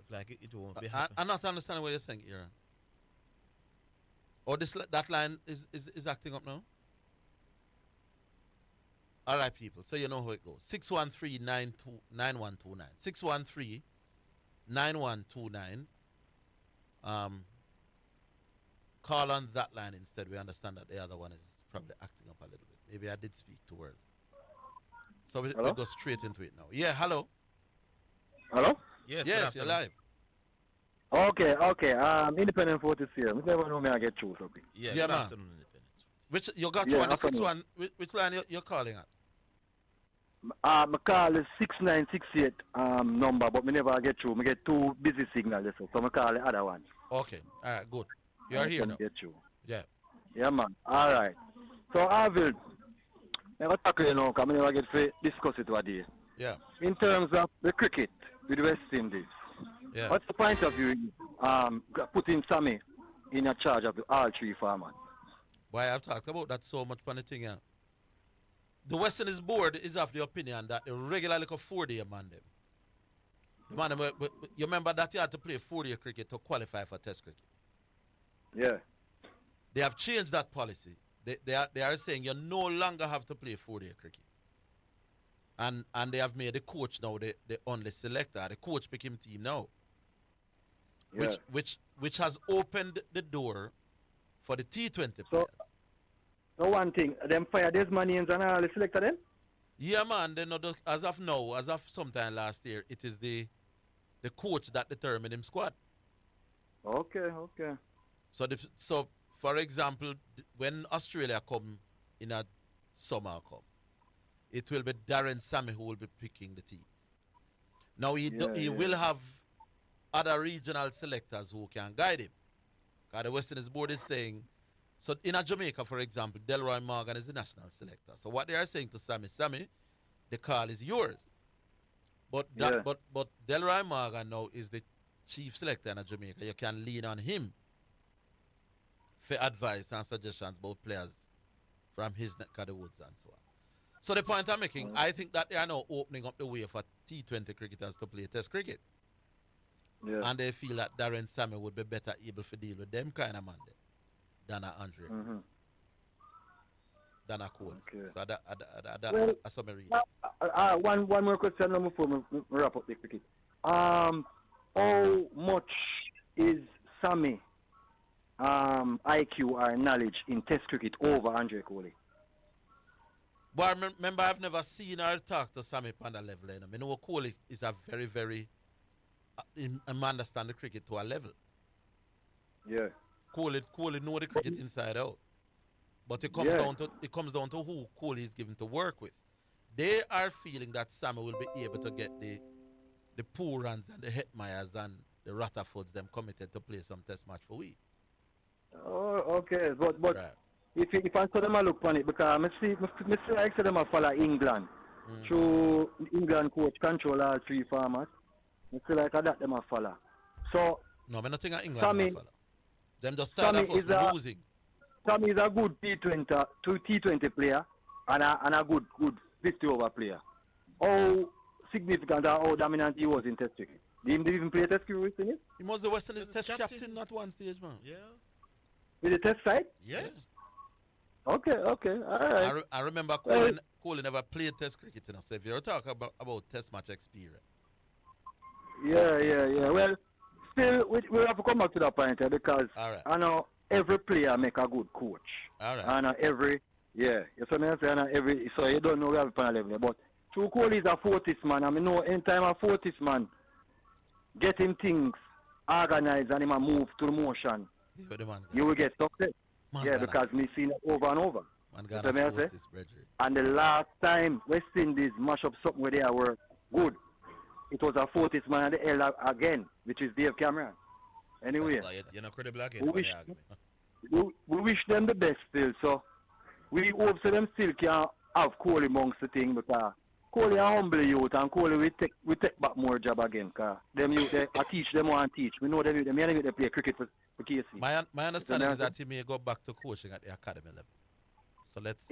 S9: like it won't be happening.
S1: I'm not understanding what you're saying, Aaron. Oh, that line is acting up now? All right, people. So you know how it goes. 613-9129. 613-9129. Call on that line instead. We understand that the other one is probably acting up a little bit. Maybe I did speak too early. So we go straight into it now. Yeah, hello.
S23: Hello?
S1: Yes, you're live.
S23: Okay. Independent 46 here. I never know me I get through so quick.
S1: Yeah, man. Which you got you on the 61? Which line you're calling at?
S23: My call is 6968 number, but me never get through. Me get two busy signals, so I call the other one.
S1: Okay, all right, good. You're here now.
S23: Get through.
S1: Yeah.
S23: Yeah, man. All right. So I will never talk, because I never get to discuss it today.
S1: Yeah.
S23: In terms of the cricket with West Indies, what's the point of you putting Sammy in charge of all three formats?
S1: Why I've talked about that so much, funny thing, yeah. The West Indies board is of the opinion that they regularly like a 4-day man them. The man, you remember that you had to play 4-day cricket to qualify for Test cricket.
S23: Yeah.
S1: They have changed that policy. They are saying you no longer have to play 4-day cricket. And they have made the coach now the only selector. The coach pick him team now.
S23: Yeah.
S1: Which has opened the door for the T20 players.
S23: So one thing, them fire Desmanians and all the selector then?
S1: Yeah, man. They know as of now, as of sometime last year, it is the coach that determined him squad.
S23: Okay.
S1: So for example, when Australia come in a summer come, it will be Darren Sammy who will be picking the teams. Now he
S23: Yeah.
S1: will have other regional selectors who can guide him. Because the West Indies board is saying, so in a Jamaica, for example, Delroy Morgan is the national selector. So what they are saying to Sammy, the call is yours. But but Delroy Morgan now is the chief selector in Jamaica. You can lean on him for advice and suggestions about players from his neck of the woods and so on. So the point I'm making, I think that they are now opening up the way for T20 cricketers to play Test cricket.
S23: Yeah.
S1: And they feel that Darren Sammy would be better able to deal with them kind of man than a Andre. Than a Cole.
S23: Okay.
S1: So that's what I read.
S23: One more question before we wrap up the cricket. How much is Sammy IQ or knowledge in Test cricket over Andre Coley?
S1: But remember, I've never seen or talked to Sammy on that level. I know Coley is a very, very understand the cricket to a level.
S23: Yeah.
S1: Coley know the cricket inside out. But it comes down to who Coley is given to work with. They are feeling that Sammy will be able to get the Purans and the Hetmeyers and the Rutherfords them committed to play some Test match for we.
S23: Oh, okay. But
S1: right.
S23: if I saw them a look on it, because I see like them a follow England. Through England coach control all three farmers. I feel like that them a follow. So
S1: no, but nothing at England
S23: Sammy,
S1: follow. Them just start off us losing.
S23: Sammy is a good T20 player and a good 50 over player. How significant or how dominant he was in Test cricket? Did he even play Test cricket with it?
S1: He was the West Indies Test captain at one stage, man.
S9: Yeah.
S23: With the Test side?
S9: Yes.
S23: Okay, all right.
S1: I remember Coley never played Test cricket, so if you're talking about Test match experience.
S23: Yeah. Well, still, we have to come back to that point here because I know every player make a good coach.
S1: All right.
S23: And you so you don't know we have a panel level. But True Coley is a 40th man. I mean, no, anytime a 40th man get him things organized and him a move to the motion, you will get success. Because me seen it over and over. And the last time West Indies mash up something where they were good, it was a 40th man at the L again, which is Dave Cameron. Anyway,
S9: you're not credible again.
S23: we wish them the best still, so we hope so them still can have Coley amongst the thing, because Coley are humble youth and Coley we take back more job again, because them youth I teach them want to teach. We know them youth they play cricket for KC.
S1: My understanding is that he may go back to coaching at the academy level. So let's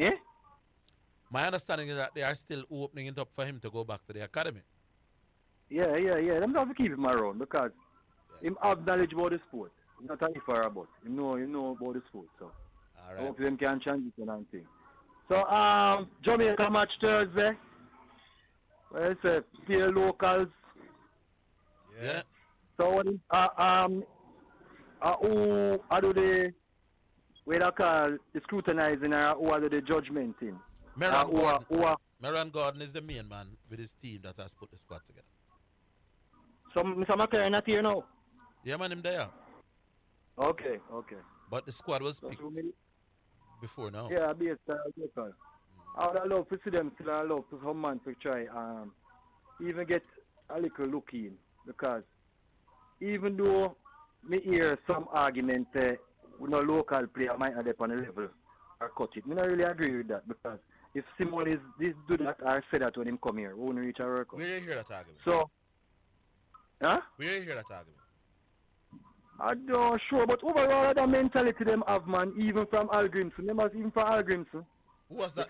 S1: my understanding is that they are still opening it up for him to go back to the academy.
S23: Yeah. Them have to keep him around because him have knowledge about the sport. He's not a ifar about. He know about the sport. So I hope them can change it and thing. So Jamaica match Thursday. Well, it's a few locals.
S1: Yeah.
S23: So what who do they call the scrutinizing or who do the judgment in?
S1: Meron Gordon is the main man with his team that has put the squad together.
S23: So Mr. McCarry not here now?
S1: Yeah, man, him there.
S23: Okay.
S1: But the squad was picked before now.
S23: Yeah, I would love to see them still. I love to some man to try even get a little look in, because even though me hear some argument local player might not be on the level or cut it, I don't really agree with that, because if Simon is this do that or say that when him come here, we won't reach a work.
S9: We didn't hear that argument.
S23: So
S9: we didn't hear that argument.
S23: I don't sure, but overall the mentality them have, man, even from Al Grimson. Even from Al Grimson.
S9: Who was that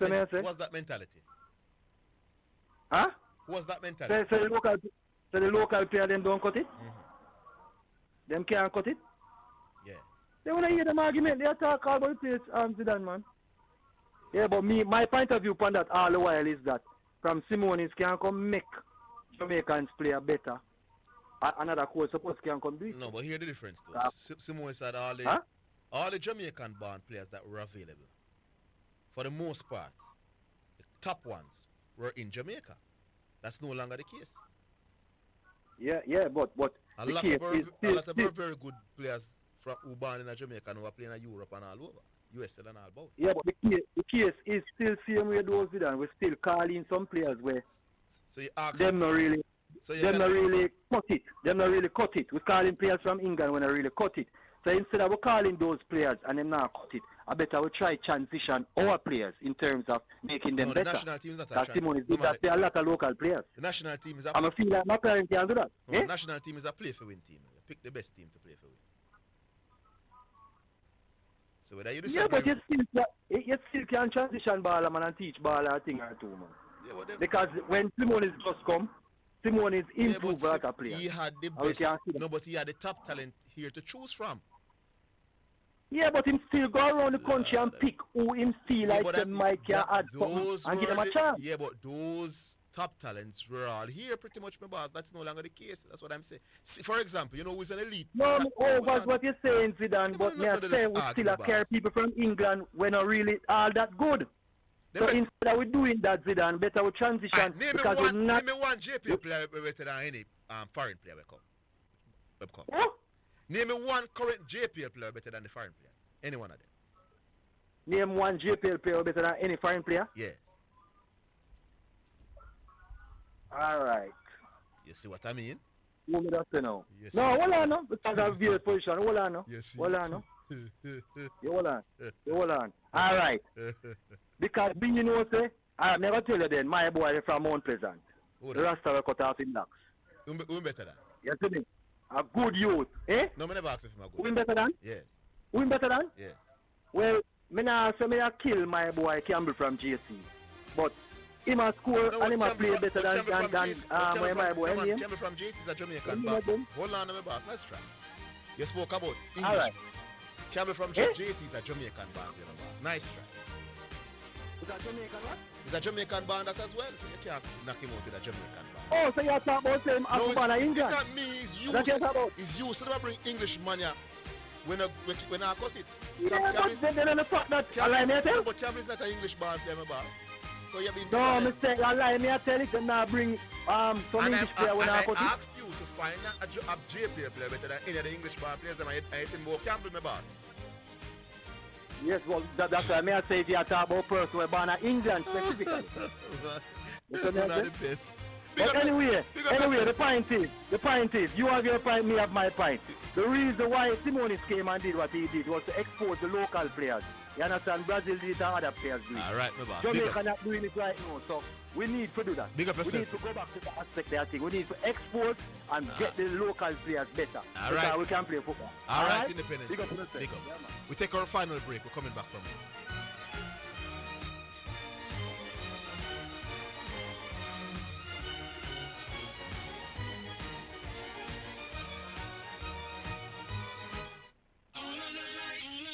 S9: mentality?
S23: Huh?
S9: Who was that mentality?
S23: So the local player them don't cut it? Them can't cut it?
S9: Yeah.
S23: They want to hear them argument. They talk all about the place, Zidane, man. Yeah, but my point of view upon that all the while is that from Simonis can come make Jamaicans play better. Another coach supposed can come do it.
S9: No, but hear the difference though. Simonis said all the Jamaican born players that were available, for the most part, the top ones were in Jamaica. That's no longer the case.
S23: Yeah, but
S9: a lot of very good players from who born in Jamaica and who are playing in Europe and all over. US said and all about.
S23: Yeah, but the case is still same way those did, and we're still calling some players where
S9: So you ask
S23: them not really, them not really cut it. Them not really cut it. We're calling players from England when they really cut it. So instead of calling those players and them not cut it, I better we try transition our players in terms of making them better.
S9: The national team is not a
S23: Because Simon did that to a lot of local players.
S9: The national team is a...
S23: I'm a feel like my parents can do that.
S9: The national team is a play for win team. You pick the best team to play for win. So whether you
S23: yeah, but you still can transition ball man, and teach ball a thing or two, man.
S9: Yeah,
S23: because when Simon is just come, Simon is improved as a player.
S9: He had the best. No, but he had the top talent here to choose from.
S23: Yeah, but him still go around the country and pick who him feel like them might can add something and give them a chance.
S9: Yeah, but those top talents were all here pretty much, my boss. That's no longer the case. That's what I'm saying. See, for example, you know who's an elite?
S23: No, what you're saying, Zidane, but me I say we still carry people from England when not really all that good. So instead of we doing that, Zidane, better we transition because we're not...
S9: Name me one JP player better than any foreign player we come. Name me one current JPL player better than the foreign player. Any one of them.
S23: Name one JPL player better than any foreign player?
S9: Yes.
S23: All right.
S9: You see what I mean?
S23: Who me that say now? No, hold on now. Because of your position. Hold on now. Hold on now. You hold on. You hold on. All right. Because being you know say, I never tell you then, my boy is from Mount Pleasant. The Rasta will cut off in locks.
S9: Who better than?
S23: You see me? A good youth, eh?
S9: No, I never asked if I'm a good.
S23: Who better than?
S9: Yes.
S23: Who better than?
S9: Yes.
S23: Well, me nah say me a kill my boy Campbell from JC. But him a score and him a play better than my boy.
S9: Campbell from JC is a Jamaican back. Hold on, my boss. Let's try. You spoke about English.
S23: All right.
S9: Campbell from JC is a Jamaican band, you know, boss. Nice try.
S23: Is that Jamaican what?
S9: It's a Jamaican band that as well, so you can't knock him out with a Jamaican band.
S23: Oh, so you're talking about him as a man of England?
S9: It's not me, it's you.
S23: That's what you're about.
S9: It's you. So never bring English man here when I cut it.
S23: Yeah, but then the fact that I lie me a tell.
S9: But Campbell is not an English band player, my boss. So you've been
S23: no, mistake. I lie me a tell it and now bring some English player when I cut it.
S9: I asked you to find a JPL player better than any of the English band players. I think more Campbell, my boss.
S23: Yes, well, that's why I say if you talk about person who are born in England specifically.
S9: You're not the best.
S23: But anyway, the point is, you have your point, me have my point. The reason why Simonis came and did what he did was to expose the local players. You understand? Brazil did it and other players do it.
S9: All right, my boss.
S23: Jamaica not doing it right now, so we need to do that.
S9: Big up yourself.
S23: We need to go back to the aspect that thing. We need to export and get the local players better.
S9: All right.
S23: We can play football.
S9: All right, Independence.
S23: Big up.
S9: Big up. We take our final break. We're coming back from it.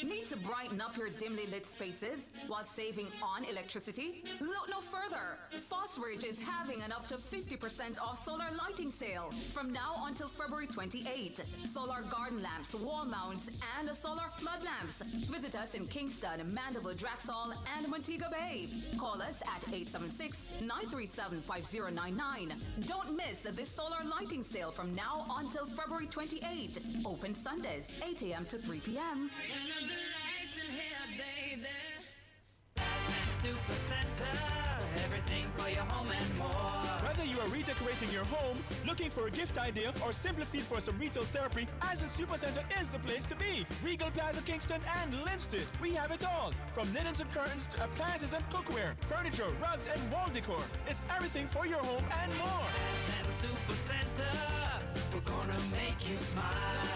S12: Need to brighten up your dimly lit spaces while saving on electricity? Look no further. Fosbridge is having an up to 50% off solar lighting sale from now until February 28. Solar garden lamps, wall mounts, and solar flood lamps. Visit us in Kingston, Mandeville, Draxall, and Montego Bay. Call us at 876-937-5099. Don't miss this solar lighting sale from now until February 28. Open Sundays, 8 a.m. to 3 p.m.
S3: Super Center, everything for your home and more.
S17: Whether you are redecorating your home, looking for a gift idea, or simply feel for some retail therapy, Asden Supercenter is the place to be. Regal Plaza, Kingston, and Linston. We have it all. From linens and curtains to appliances and cookware, furniture, rugs, and wall decor. It's everything for your home and more.
S3: Asden Supercenter, we're gonna make you smile.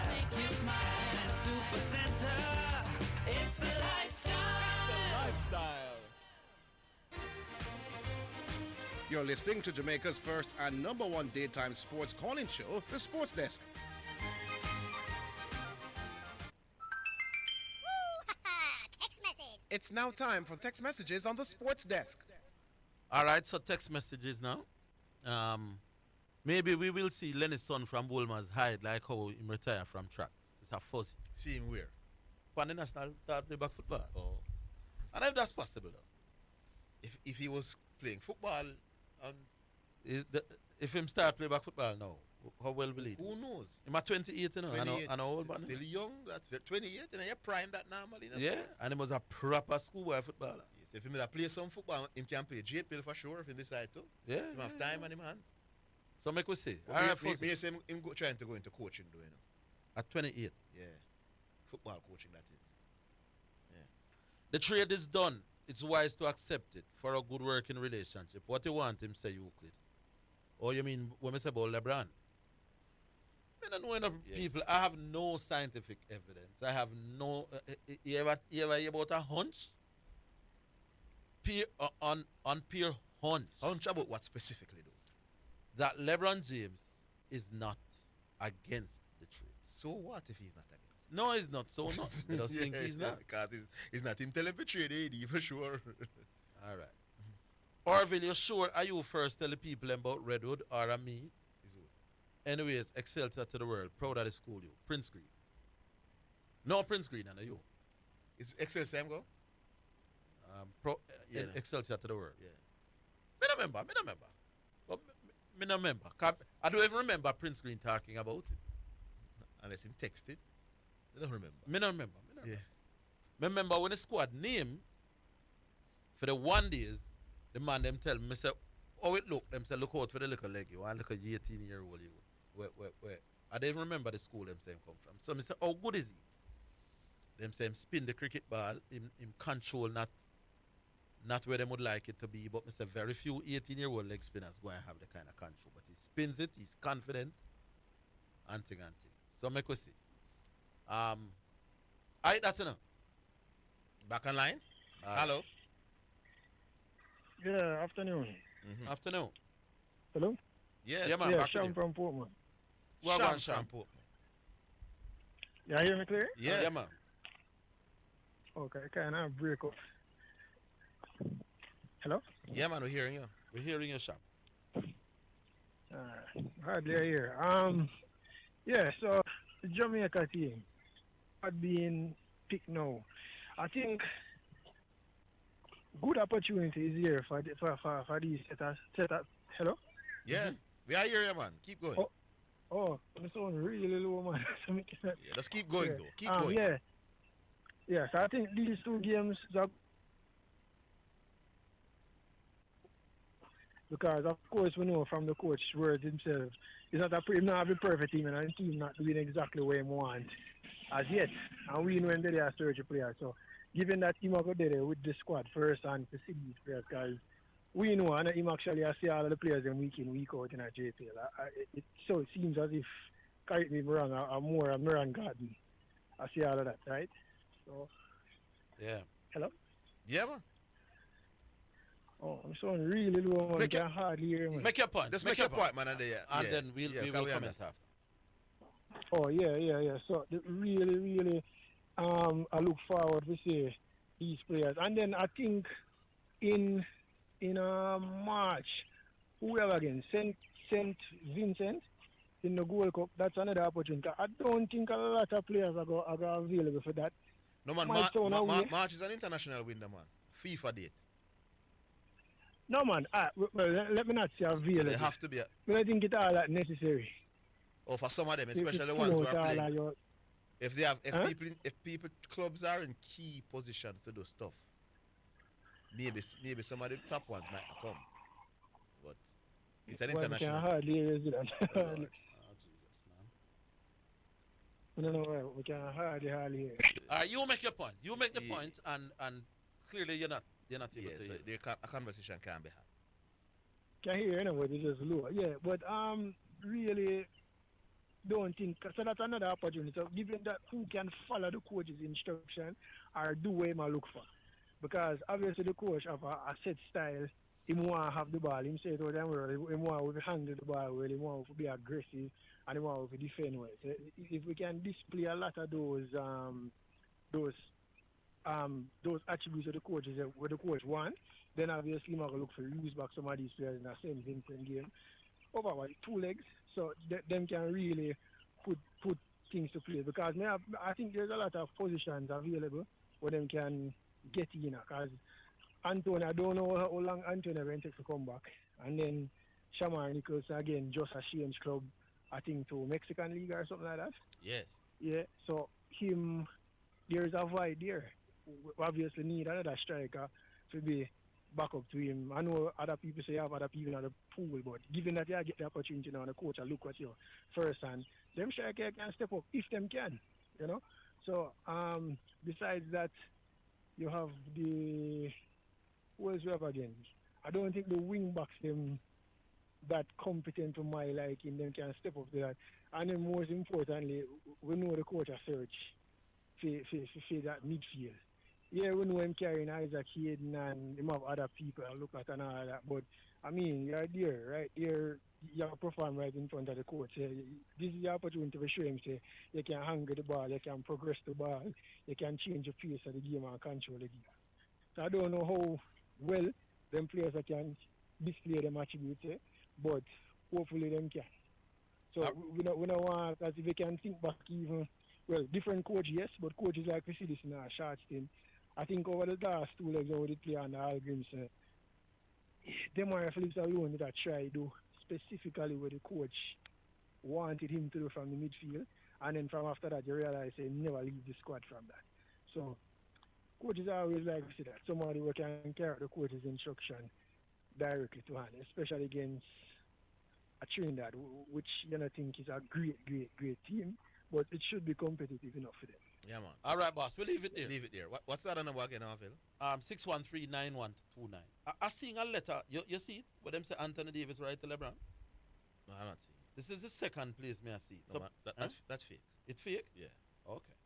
S3: Make you smile. Asden Supercenter, it's a lifestyle.
S17: It's a lifestyle.
S2: You're listening to Jamaica's first and number one daytime sports calling show, The Sports Desk.
S6: Text message.
S22: It's now time for text messages on the Sports Desk.
S1: All right, so text messages now. Maybe we will see Lenny's son from Bulmer's hide like how he retired from tracks. It's a fuzzy.
S9: See him where?
S1: On the national start play back football. Oh. And if that's possible though.
S9: If he was playing football and
S1: if him start play back football now, How well will he do?
S9: Who knows?
S1: Him at 28, you know,
S9: 28,
S1: and old man.
S9: still young. That's 28, and you're prime that normally.
S1: Yeah, and he was a proper schoolboy footballer.
S9: Yes, if he may play some football, he can play JPL for sure if he decide to.
S1: Yeah.
S9: He have time on him hands.
S1: So make we see.
S9: All
S1: All right,
S9: right,
S1: Fuzzy.
S9: me say him trying to go into coaching, though, you know.
S1: At 28.
S9: Yeah, football coaching, that is. Yeah.
S1: The trade is done. It's wise to accept it for a good working relationship. What you want him say, Euclid? Or you mean when we say about LeBron? I don't know enough people. I have no scientific evidence. I have no. You ever hear about a hunch? On pure hunch.
S9: Hunch about what specifically, though?
S1: That LeBron James is not against the trade.
S9: So what if he's not against?
S1: No, he's not. So not. I just think he's not.
S9: Because he's not him telling for trade AD for sure.
S1: All right. Orville, you sure? Are you first tell the people about Redwood or me? Anyways, Excelsior to the world. Proud of the school, you. Prince Green. No, Prince Green, and you.
S9: Is Excelsior go?
S1: Excelsior to the world.
S9: Yeah.
S1: Me no remember. But me no remember. I don't even remember Prince Green talking about it.
S9: Unless him texted. I don't remember.
S1: Me no remember.
S9: Yeah.
S1: Me remember when the squad name for the 1 days, the man them tell me, say, oh, it look, them say, look out for the little leg, you, and look at 18-year-old, you. Where. I don't even remember the school them say him come from. So me say, how good is he? Them say him spin the cricket ball, him control not where them would like it to be, but me say very few 18-year-old leg spinners go and have the kind of control. But he spins it, he's confident, and thing. So make we see. Alright, that's enough.
S9: Back online? Hello?
S4: Yeah, afternoon.
S9: Mm-hmm.
S1: Afternoon.
S4: Hello?
S9: Yes.
S1: Yeah, man.
S4: Yeah, Sham from Portman.
S1: Sham.
S4: You hear me clear?
S9: Yes.
S1: Yeah, man.
S4: Okay, kind of break up. Hello?
S9: Yeah, man, we're hearing you.
S1: We're hearing you, Sham.
S4: Hardly here. Yeah, so the Jamaica team are being picked now. I think good opportunity is here for these set up. Hello?
S9: Yeah, we are here, man. Keep going.
S4: Oh, I'm sound really low, man.
S9: Yeah, just keep going, though. Keep going.
S4: Yeah. Yeah, so I think these two games are because, of course, we know from the coach words himself, he's not a perfect team, and the team not doing exactly what he wants as yet. And we know him that they are surgery players. So, given that him go there with the squad first and to see these players, guys, we know, and him actually see all of the players in, week out in a JPL. So it seems as if, correct me if I'm wrong, I'm more a Moran Garden. I see all of that, right? So,
S1: yeah.
S4: Hello?
S9: Yeah, man.
S4: Oh, I'm sounding really low, man. I can hardly hear me.
S1: Make your point.
S9: Just make your point, man. And
S1: then we will comment after.
S4: Oh, yeah. So, really, I look forward to see these players. And then I think in March, whoever again, St. Vincent in the Gold Cup, that's another opportunity. I don't think a lot of players are available for that.
S9: No, man, March is an international window, man. FIFA date.
S4: No, man. Let me not say available.
S9: So they have to be.
S4: I think it's all that necessary.
S9: Oh, for some of them, especially the ones who are playing. If people clubs are in key positions to do stuff, maybe some of the top ones might not come. But it's an international.
S4: We can hardly hear you. No, we can hardly hear you.
S1: You make your point. You make the point, and clearly you're not able to
S9: so
S1: hear.
S9: a conversation can be had.
S4: Can hear you, but it's just low. Yeah, but really don't think, so that's another opportunity. So given that who can follow the coach's instruction or do what he look for. Because obviously the coach have a set style. He want to have the ball. He say it all the time. He want to handle the ball well. He want to be aggressive and he want to defend well. So if we can display a lot of those attributes of the coaches what the coach want, then obviously we're going to look for use back some of these players in the St. Vincent game. Over 2 legs, so them can really put things to play. Because I think there's a lot of positions available where them can get in. Because Anthony, I don't know how long Anthony will take to come back. And then Shamar Nichols, again, just a change club I think, to Mexican League or something like that.
S9: Yes.
S4: Yeah, so there's a void there. We obviously need another striker to be back up to him. I know other people say you have other people in the pool, but given that you get the opportunity now, the coach will look at you first, and them striker can step up if them can, you know. So besides that, you have who else you have again? I don't think the wing backs them that competent to my liking, them can step up to that. And then most importantly, we know the coach a search for that midfield. Yeah, we know him carrying Isaac Hayden and him have other people I look at and all that, but I mean, you're there, right? You perform right in front of the coach. This is your opportunity to show him, say, you can handle the ball, you can progress the ball, you can change the pace of the game and control the game. So I don't know how well them players that can display them attributes, but hopefully them can. So we don't want, as if we can think back even, well, different coach, yes, but coaches like we see this in a short stint. I think over the last 2 legs how they play on the Algrims, them are Phillips alone that try to do specifically what the coach wanted him to do from the midfield, and then from after that you realize he never leave the squad from that. So coaches always like to see that somebody who can carry out the coach's instruction directly to hand, especially against a Trinidad, which think is a great team, but it should be competitive enough for them.
S9: Yeah, man.
S1: All right, boss. We'll leave it there.
S9: Leave it there. What's that number again, Phil?
S1: 613-9129. I seen a letter. You see it? Where them say Anthony Davis right to LeBron?
S9: No, I'm not seeing it.
S1: This is the second place me I see it.
S9: No, man, that's fake.
S1: It's fake?
S9: Yeah.
S1: Okay.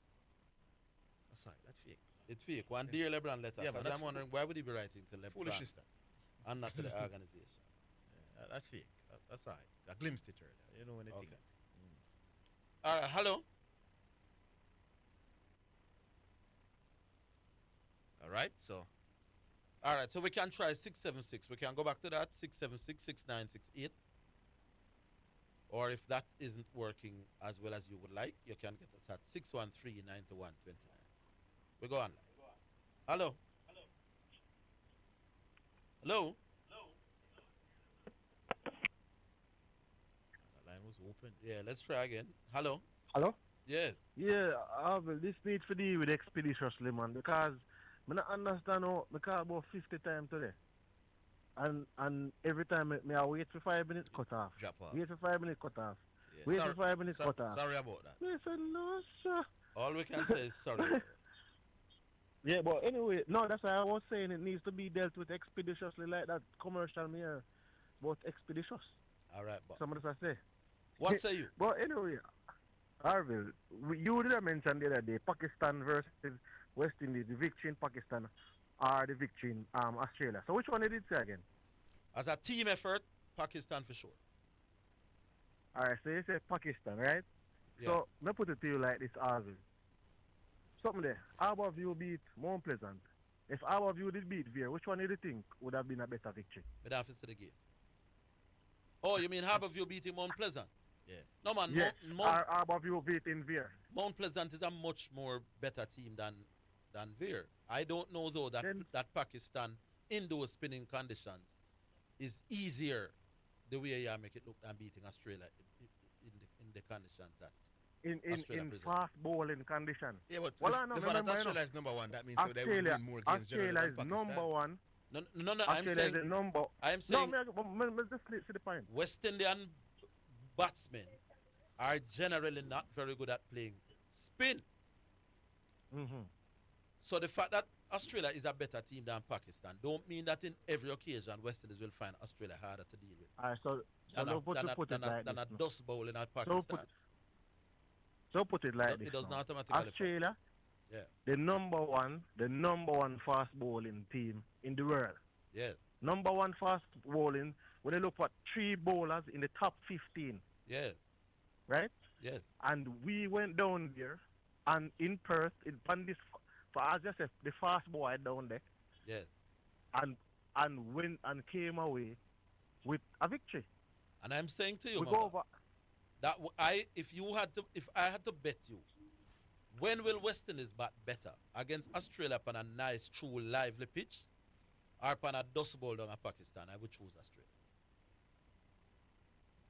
S9: Sorry, that's fake.
S1: It's fake. One dear LeBron letter.
S9: Yeah,
S1: because I'm wondering why would he be writing to LeBron?
S9: Foolish is that.
S1: And not to the organization.
S9: Yeah, that's fake. That's all right. I glimpsed it earlier. You know anything.
S1: Okay. All right. Hello.
S9: All right. So
S1: we can try 676. We can go back to that 676-6968. Or if that isn't working as well as you would like, you can get us at 613-9129. We go on. Hello. Hello.
S9: the line was open.
S1: Yeah, let's try again. Hello.
S5: Hello?
S1: Yeah.
S5: Yeah, this need to deal with expeditiously, man, because I don't understand how I call about 50 times today. And every time I wait for 5 minutes, cut off.
S9: Drop off.
S5: Wait for 5 minutes, cut off.
S9: Yeah,
S5: Wait
S9: sorry-
S5: for 5 minutes, cut off.
S9: Sorry about that.
S5: Yes, no, sir.
S1: All we can say is sorry.
S5: Yeah, but anyway, no, that's why I was saying it needs to be dealt with expeditiously, like that commercial mirror, but expeditious.
S1: All right, boss.
S5: Some of us say.
S1: What say you?
S5: But anyway, Arville, you did mention the other day Pakistan versus West Indies, the victory in Pakistan or the victory in Australia. So which one did it say again?
S1: As a team effort, Pakistan for sure.
S5: Alright, so you say Pakistan, right?
S1: Yeah.
S5: So let me put it to you like this, Arville. Something there. Harbourview beat Mount Pleasant. If Harbourview did beat Veer, which one do you think would have been a better victory?
S1: But after the game. Oh, you mean Harbourview beating Mount Pleasant?
S9: Yeah.
S1: No, man.
S5: Yeah, Harbourview beating Veer.
S1: Mount Pleasant is a much more better team than Veer. I don't know, though, that Pakistan, in those spinning conditions, is easier the way you make it look than beating Australia in the conditions that
S5: In fast bowling condition.
S9: Yeah, but
S5: well,
S9: the fact that Australia is number one, that means they will win more games generally
S5: Australia
S9: than
S5: is
S9: Pakistan.
S5: number one.
S1: No, I'm saying... I'm saying...
S5: No, just see the point.
S1: West Indian batsmen are generally not very good at playing spin.
S5: Mm-hmm.
S1: So the fact that Australia is a better team than Pakistan don't mean that in every occasion West Indies will find Australia harder to deal with.
S5: Alright, so
S1: than a dust bowl in Pakistan.
S5: So put it like this.
S1: It does
S5: now.
S1: not automatically.
S5: Australia,
S1: yeah,
S5: the number one fast bowling team in the world.
S1: Yes.
S5: Number one fast bowling. When you look at 3 bowlers in the top 15.
S1: Yes.
S5: Right.
S1: Yes.
S5: And we went down there, and in Perth, on this, for as I said, the fast boy down there.
S1: Yes.
S5: And went and came away with a victory.
S1: And I'm saying to you,
S5: we go over.
S1: That if I had to bet you, when will West Indies bat better against Australia upon a nice, true, lively pitch, or upon a dust bowl down a Pakistan? I would choose Australia.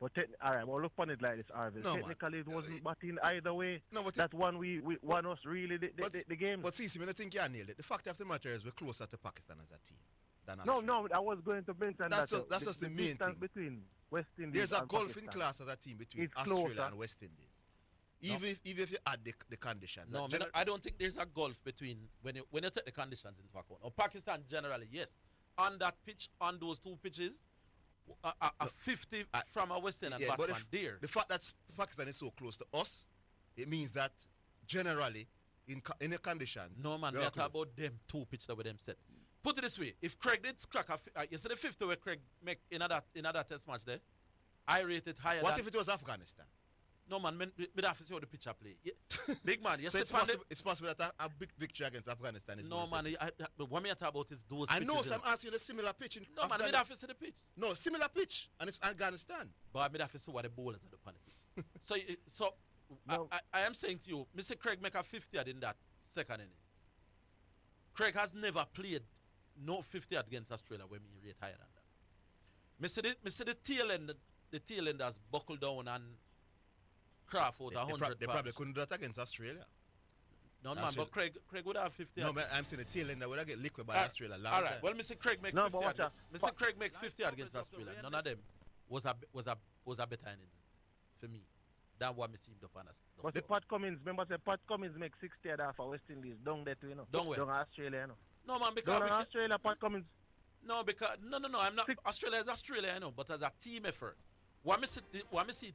S5: But all right, well, look on it like this, Arvin.
S9: No,
S5: Technically, it wasn't batting either way.
S9: No, but
S5: that one we won us really the game.
S9: But see, I think you nailed it. The fact of the matter is we're closer to Pakistan as a team than
S5: No,
S9: Australia.
S5: I was going to mention
S9: That's
S5: that.
S9: that's just the main
S5: distance
S9: thing.
S5: between West Indies
S9: There's a
S5: and
S9: golfing
S5: Pakistan.
S9: class as a team between
S5: It's
S9: Australia
S5: closer.
S9: and West Indies. Even if you add the conditions.
S1: No, I don't think there's a gulf between when you take the conditions into account. Or Pakistan generally, yes. On that pitch, on those two pitches, a 50 from a West Indian
S9: but
S1: batsman there.
S9: the fact that Pakistan is so close to us, it means that generally in the conditions.
S1: No man,
S9: we
S1: we
S9: are
S1: are talking about them two pitch that with them set. Put it this way: if Craig did crack you see the 50 where Craig make in another test match there, I rate it higher.
S9: What
S1: than,
S9: if it was Afghanistan?
S1: No man, me have to see how the pitcher play. Yeah. Big man, you
S9: So
S1: sit
S9: it's possible that a big victory against Afghanistan is
S1: No
S9: more
S1: man,
S9: impressive.
S1: what me talk about is those.
S9: I know,
S1: pitches,
S9: so I'm asking you the similar pitch in
S1: No man, me have to see the pitch.
S9: No, similar pitch, and it's Afghanistan.
S1: But me have to see what the bowlers are upon it. so I am saying to you, Mr. Craig make a 50 in that second innings. Craig has never played no 50 against Australia when he rate higher than that. Mr. The tail end has buckled down and craft out 100
S9: They probably couldn't do that against Australia.
S1: No man, but Craig would have 50.
S9: No, but I'm saying the tail end that would have get liquid by Australia.
S1: All right. Well, Mr. Craig make 50. Mr. Craig make 50 against Australia. None of them was a better innings for me than what me seemed upon us.
S5: But the Pat Cummins, remember, Pat Cummins make 60 for West Indies down there too, you know.
S1: Down where?
S5: Down Australia, you know.
S1: No man, because
S5: down Australia, Pat Cummins.
S1: No, because no, I'm not. Australia is Australia, I know, but as a team effort, what me see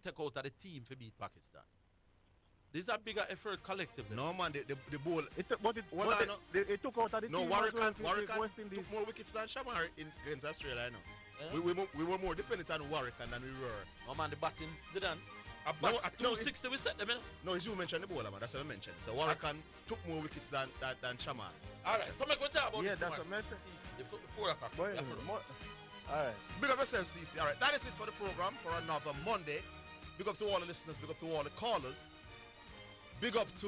S1: take out of the team for beat Pakistan. This is a bigger effort collectively.
S9: No man, the ball.
S5: It took out of the team.
S9: No, Warwick
S5: West Indies
S9: took more wickets than Shamar against Australia, I know. We were more dependent on Warwick than we were.
S1: No man, the batting Zidane. At 260 we set them in.
S9: No, it's you mentioned the bowler, man. That's what I mentioned. So Warwick took more wickets than Shamar.
S1: All right, come back with that about
S5: yeah,
S1: this.
S5: That's what I mentioned.
S1: The 4 o'clock.
S5: All right.
S9: Big up yourself, CC. All right, that is it for the program for another Monday. Big up to all the listeners. Big up to all the callers. Big up to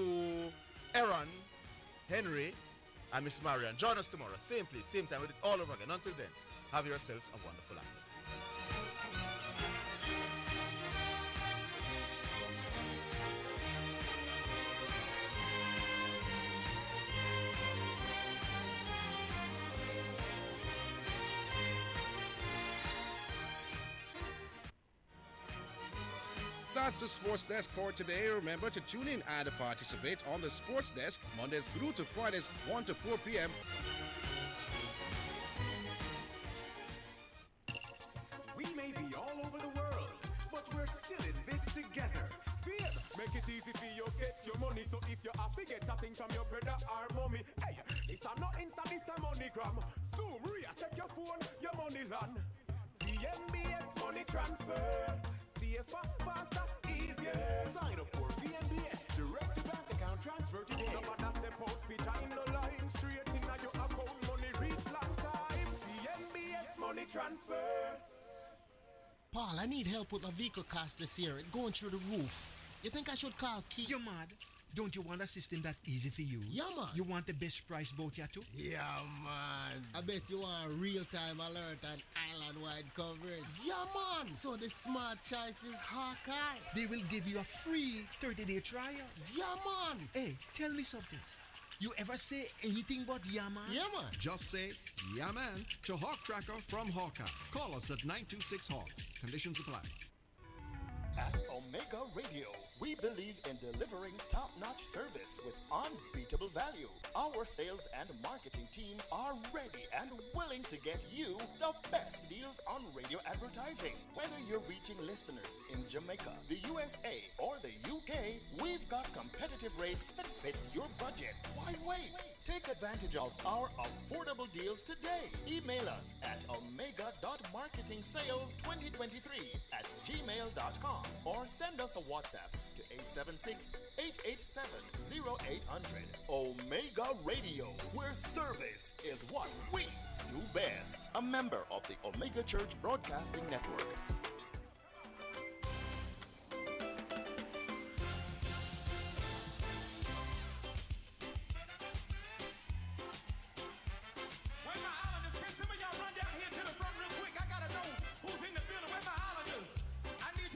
S9: Aaron, Henry, and Miss Marian. Join us tomorrow. Same place, same time. We do it all over again. Until then, have yourselves a wonderful afternoon.
S2: That's the Sports Desk for today. Remember to tune in and participate on the Sports Desk Mondays through to Fridays 1 to 4 p.m.
S16: We may be all over the world, but we're still in this together. Feel, make it easy for you get your money. So if you have to get a thing from your brother or mommy, hey, it's a not Insta, it's a MoneyGram. Zoom, Ria, check your phone, your money land. VNBS money transfer. CFA, faster, easier. Sign up for VNBS direct to bank account transfer today. No matter step out, fit in the line. Straight in your account, money reach long time. VNBS money transfer.
S7: Paul, I need help with my vehicle cost this year. It's going through the roof. You think I should call Key?
S20: You're mad. Don't you want a system that easy for you?
S7: Yeah, man.
S20: You want the best price boat here too?
S7: Yeah, man. I bet you want real-time alert and island-wide coverage. Yeah, man. So the smart choice is Hawkeye.
S20: They will give you a free 30-day trial.
S7: Yeah, man.
S20: Hey, tell me something. You ever say anything but yeah, man?
S7: Yeah, man.
S21: Just say yeah, man to Hawk Tracker from Hawkeye. Call us at 926 Hawk. Conditions apply.
S19: At Omega Radio, we believe in delivering top-notch service with unbeatable value. Our sales and marketing team are ready and willing to get you the best deals on radio advertising. Whether you're reaching listeners in Jamaica, the USA, or the UK, we've got competitive rates that fit your budget. Why wait? Take advantage of our affordable deals today. Email us at omega.marketingsales2023@gmail.com or send us a WhatsApp to 876-887-0800. Omega Radio, where service is what we do best. A member of the Omega Church Broadcasting Network.
S16: Where my islanders? Can some of y'all run down here to the front real quick? I gotta know who's in the building. Where my islanders? I need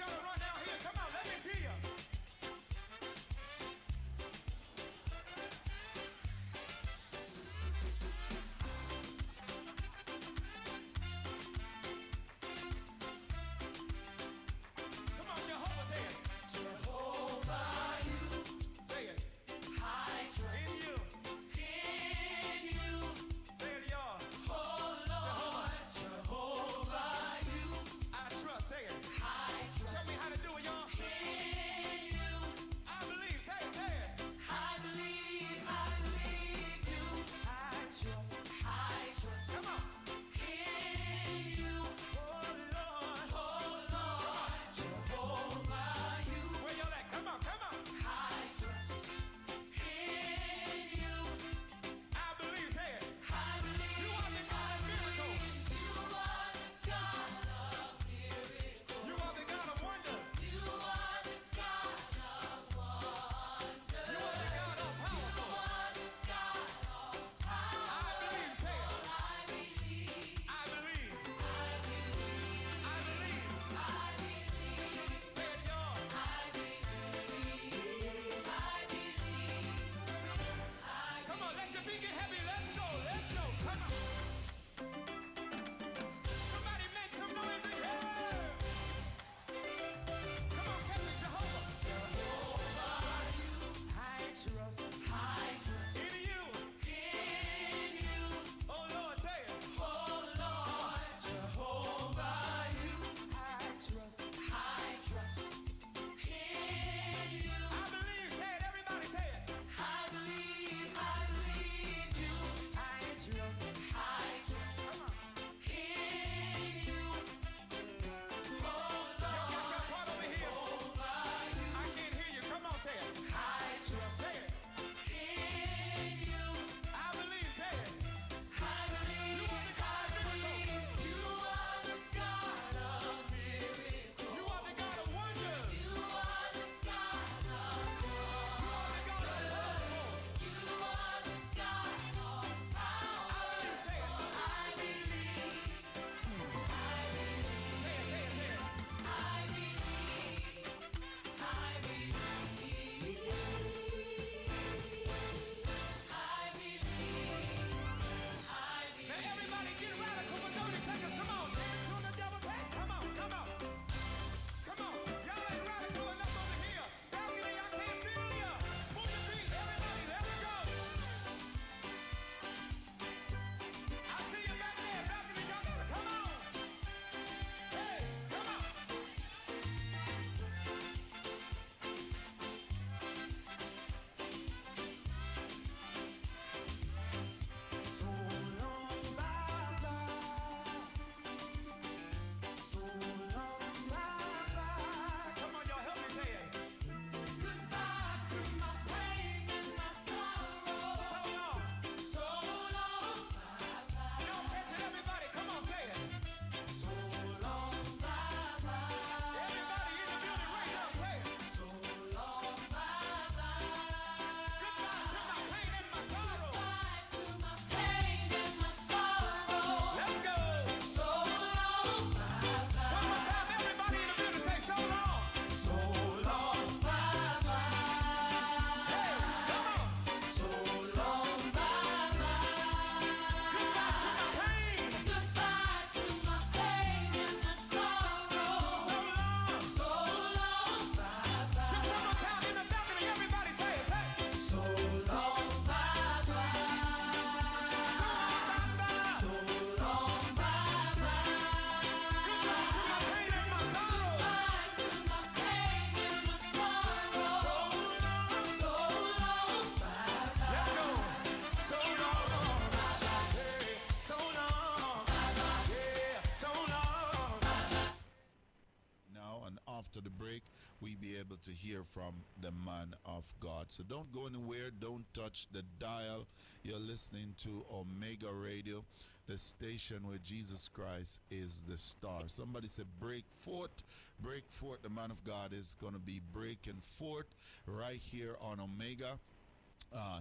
S8: hear from the man of God. So don't go anywhere. Don't touch the dial. You're listening to Omega Radio, the station where Jesus Christ is the star. Somebody said break forth. Break forth. The man of God is going to be breaking forth right here on Omega.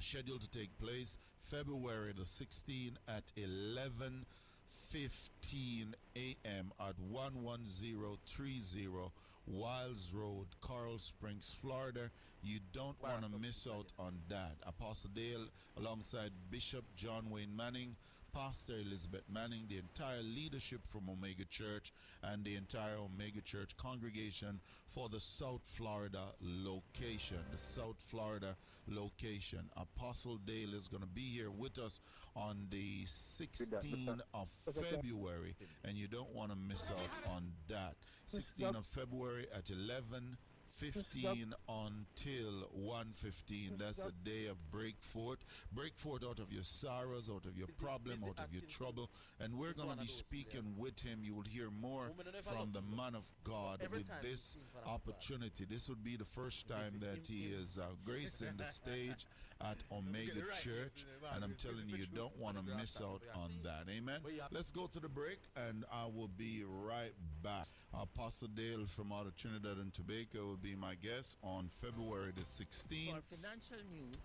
S8: Scheduled to take place February the 16th at 11:15 a.m. at 11030 Wiles Road, Coral Springs, Florida. You don't want to miss out on that. Apostle Dale alongside Bishop John Wayne Manning, Pastor Elizabeth Manning, the entire leadership from Omega Church and the entire Omega Church congregation for the South Florida location. The South Florida location. Apostle Dale is going to be here with us on the 16th of February, and you don't want to miss out on that. 16th of February at 11:15 until 1:15. That's a day of break forth. Break forth out of your sorrows, out of your problem, out of your trouble. And we're going to be speaking with him. You will hear more from the man of God with this opportunity. This would be the first time that he is gracing the stage at Omega Church. And I'm telling you, you don't want to miss out on that. Amen. Let's go to the break, and I will be right back. Apostle Dale from out of Trinidad and Tobago will be my guest on February the 16th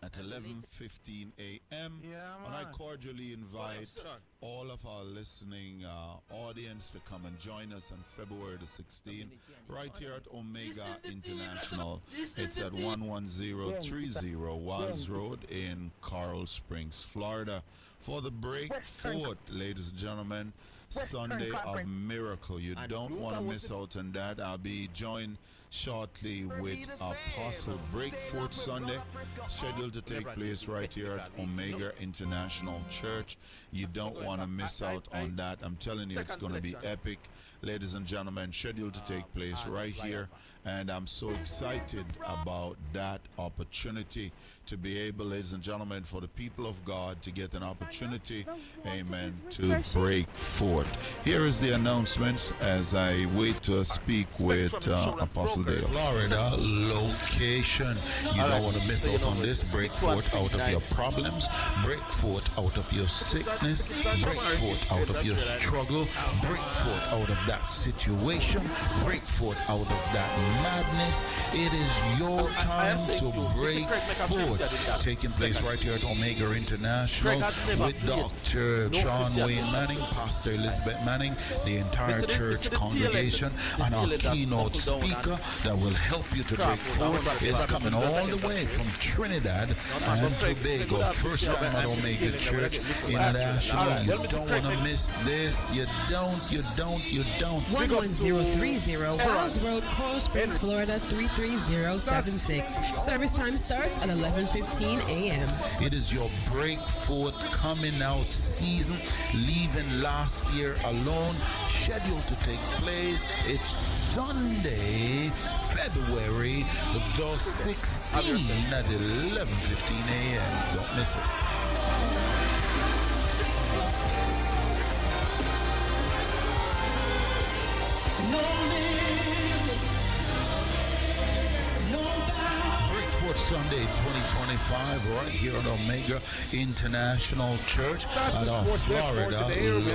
S8: at 11:15 a.m. And I cordially invite all of our listening audience to come and join us on February the 16th right here at Omega International. It's at 11030 Wiles Road in Coral Springs, Florida, for the break forth, ladies and gentlemen. Sunday of Miracle. You don't want to miss out on that. I'll be joined shortly with Apostle Breakforth Sunday, scheduled to take place right here at Omega International Church. You don't want to miss out on that. I'm telling you, it's going to be epic. Ladies and gentlemen, scheduled to take place right here. And I'm so excited about that opportunity to be able, ladies and gentlemen, for the people of God to get an opportunity, amen, to break forth. Here is the announcements as I wait to speak with Apostle Dale. Florida location. You don't want to miss out on this. Break forth out of your problems. Break forth out of your sickness. Break forth out of your struggle. Break forth out of that situation. Break forth out of that madness. It is your time to break forth. Taking place right here at Omega International with Dr. John Wayne Manning, Pastor Elizabeth Manning, the entire church congregation, and our keynote speaker that will help you to break forth is coming all the way from Trinidad and Tobago. First time at Omega Church International. You don't want to miss this. You don't.
S10: 11030 Wiles Road, Coral Springs, Florida 33076. Service time starts at 11:15 a.m.
S8: It is your break forth coming out season, leaving last year alone, scheduled to take place. It's Sunday, February the 16th at 11:15 a.m. Don't miss it. Sunday 2025 right here at Omega International Church at our Florida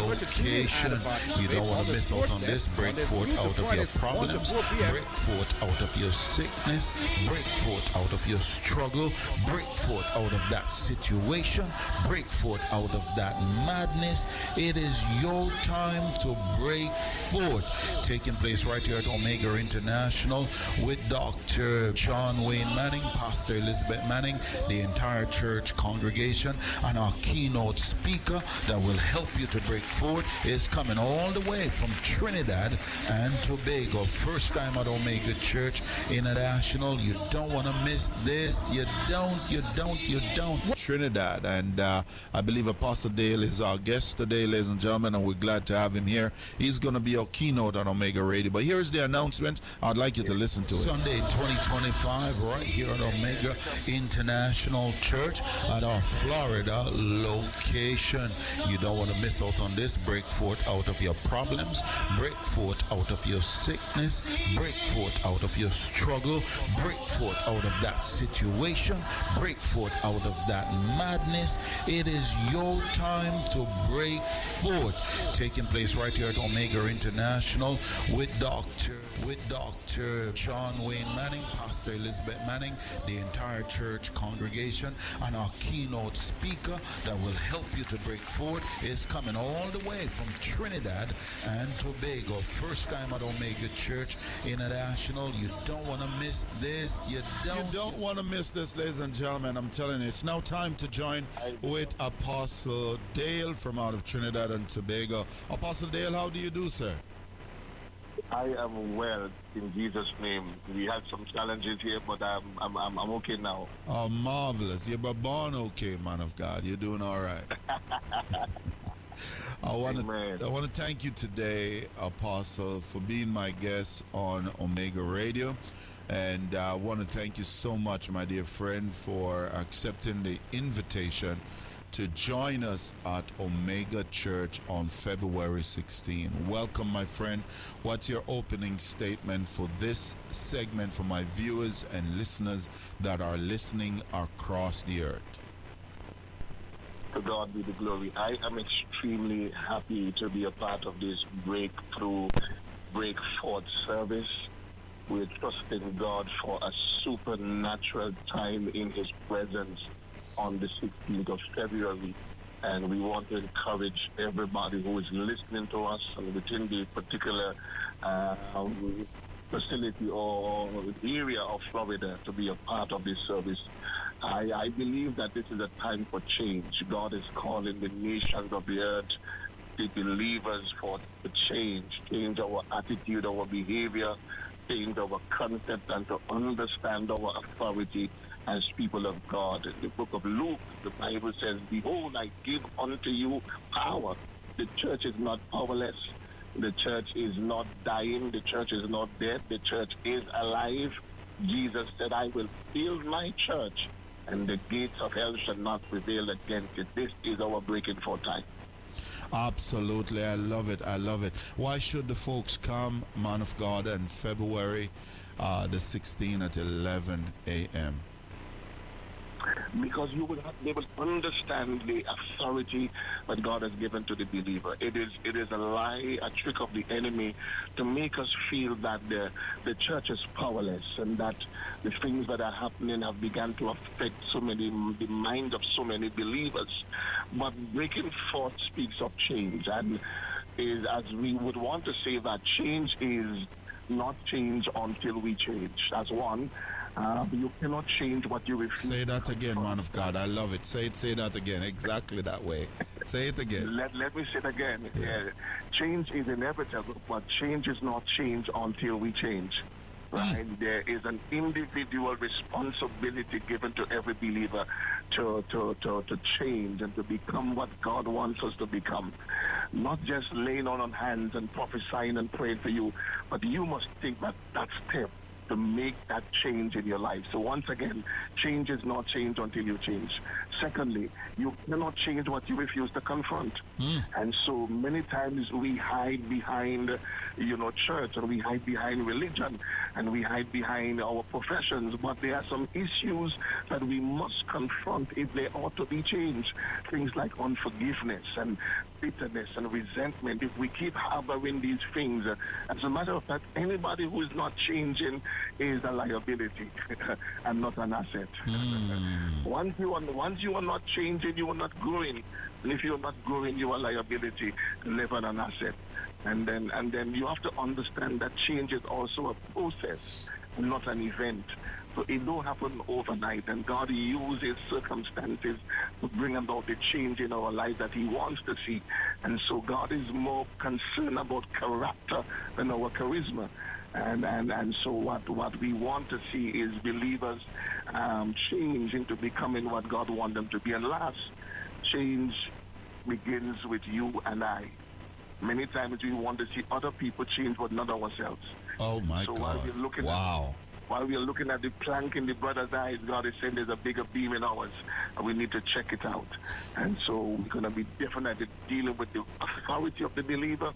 S8: location. You don't want to miss out on this. Break forth out of your problems. Break forth out of your sickness. Break forth out of your struggle. Break forth out of that situation. Break forth out of that madness. It is your time to break forth. Taking place right here at Omega International with Dr. John Wayne Manning, Pastor Elizabeth Manning, the entire church congregation, and our keynote speaker that will help you to break forth is coming all the way from Trinidad and Tobago. First time at Omega Church International. You don't want to miss this. You don't. Trinidad. And I believe Apostle Dale is our guest today, ladies and gentlemen, and we're glad to have him here. He's going to be our keynote on Omega Radio. But here's the announcement. I'd like you to listen to it. Sunday, 2025, right here at Omega International Church at our Florida location. You don't want to miss out on this. Break forth out of your problems. Break forth out of your sickness. Break forth out of your struggle. Break forth out of that situation. Break forth out of that madness. It is your time to break forth. Taking place right here at Omega International with Dr. John Wayne Manning, Pastor Elizabeth Manning, the entire church congregation, and our keynote speaker that will help you to break forth is coming all the way from Trinidad and Tobago. First time at Omega Church International. You don't want to miss this. You don't want to miss this, ladies and gentlemen. I'm telling you, it's now time to join with Apostle Dale from out of Trinidad and Tobago. Apostle Dale, how do you do, sir?
S11: I am well in Jesus' name. We had some challenges here, but I'm okay now.
S8: Oh, marvelous! You're born okay, man of God. You're doing all right. I want to thank you today, Apostle, for being my guest on Omega Radio. And I want to thank you so much, my dear friend, for accepting the invitation to join us at Omega Church on February 16. Welcome, my friend. What's your opening statement for this segment for my viewers and listeners that are listening across the earth?
S11: To God be the glory. I am extremely happy to be a part of this breakthrough, break forth service. We're trusting God for a supernatural time in His presence on the 16th of February, and we want to encourage everybody who is listening to us and within the particular facility or area of Florida to be a part of this service. I believe that this is a time for change. God is calling the nations of the earth, the believers, for the change our attitude, our behavior, change our concept, and to understand our authority as people of God. In the book of Luke, the Bible says, "Behold, I give unto you power." The church is not powerless. The church is not dying. The church is not dead. The church is alive. Jesus said, "I will build my church, and the gates of hell shall not prevail against it." This is our breaking forth time.
S8: Absolutely. I love it. I love it. Why should the folks come, man of God, on February the 16th at 11 a.m.?
S11: Because you will not be able to understand the authority that God has given to the believer. It is a lie, a trick of the enemy to make us feel that the church is powerless and that the things that are happening have begun to affect the minds of so many believers. But breaking forth speaks of change, and is, as we would want to say, that change is not change until we change. That's one. You cannot change what you refuse.
S8: Say that again, man of God. I love it. Say that again. Exactly that way. Say it again.
S11: Let me say it again. Yeah. Change is inevitable, but change is not change until we change. Right? There is an individual responsibility given to every believer to change and to become what God wants us to become. Not just laying on hands and prophesying and praying for you, but you must take that step to make that change in your life. So once again, change is not change until you change. Secondly, you cannot change what you refuse to confront. And so many times we hide behind, church, and we hide behind religion, and we hide behind our professions, but there are some issues that we must confront if they ought to be changed. Things like unforgiveness and bitterness and resentment. If we keep harboring these things, as a matter of fact, anybody who is not changing is a liability and not an asset. Once you are not changing, you are not growing. And if you are not growing, you are a liability, never an asset. And then you have to understand that change is also a process, not an event. So it don't happen overnight, and God uses circumstances to bring about the change in our life that He wants to see. And so God is more concerned about character than our charisma. And so what we want to see is believers change into becoming what God wants them to be. And last, change begins with you and I. Many times we want to see other people change, but not ourselves.
S8: Oh my
S11: So
S8: God!
S11: While we are looking at the plank in the brother's eyes, God is saying there's a bigger beam in ours, and we need to check it out. And so we're going to be definitely dealing with the authority of the believer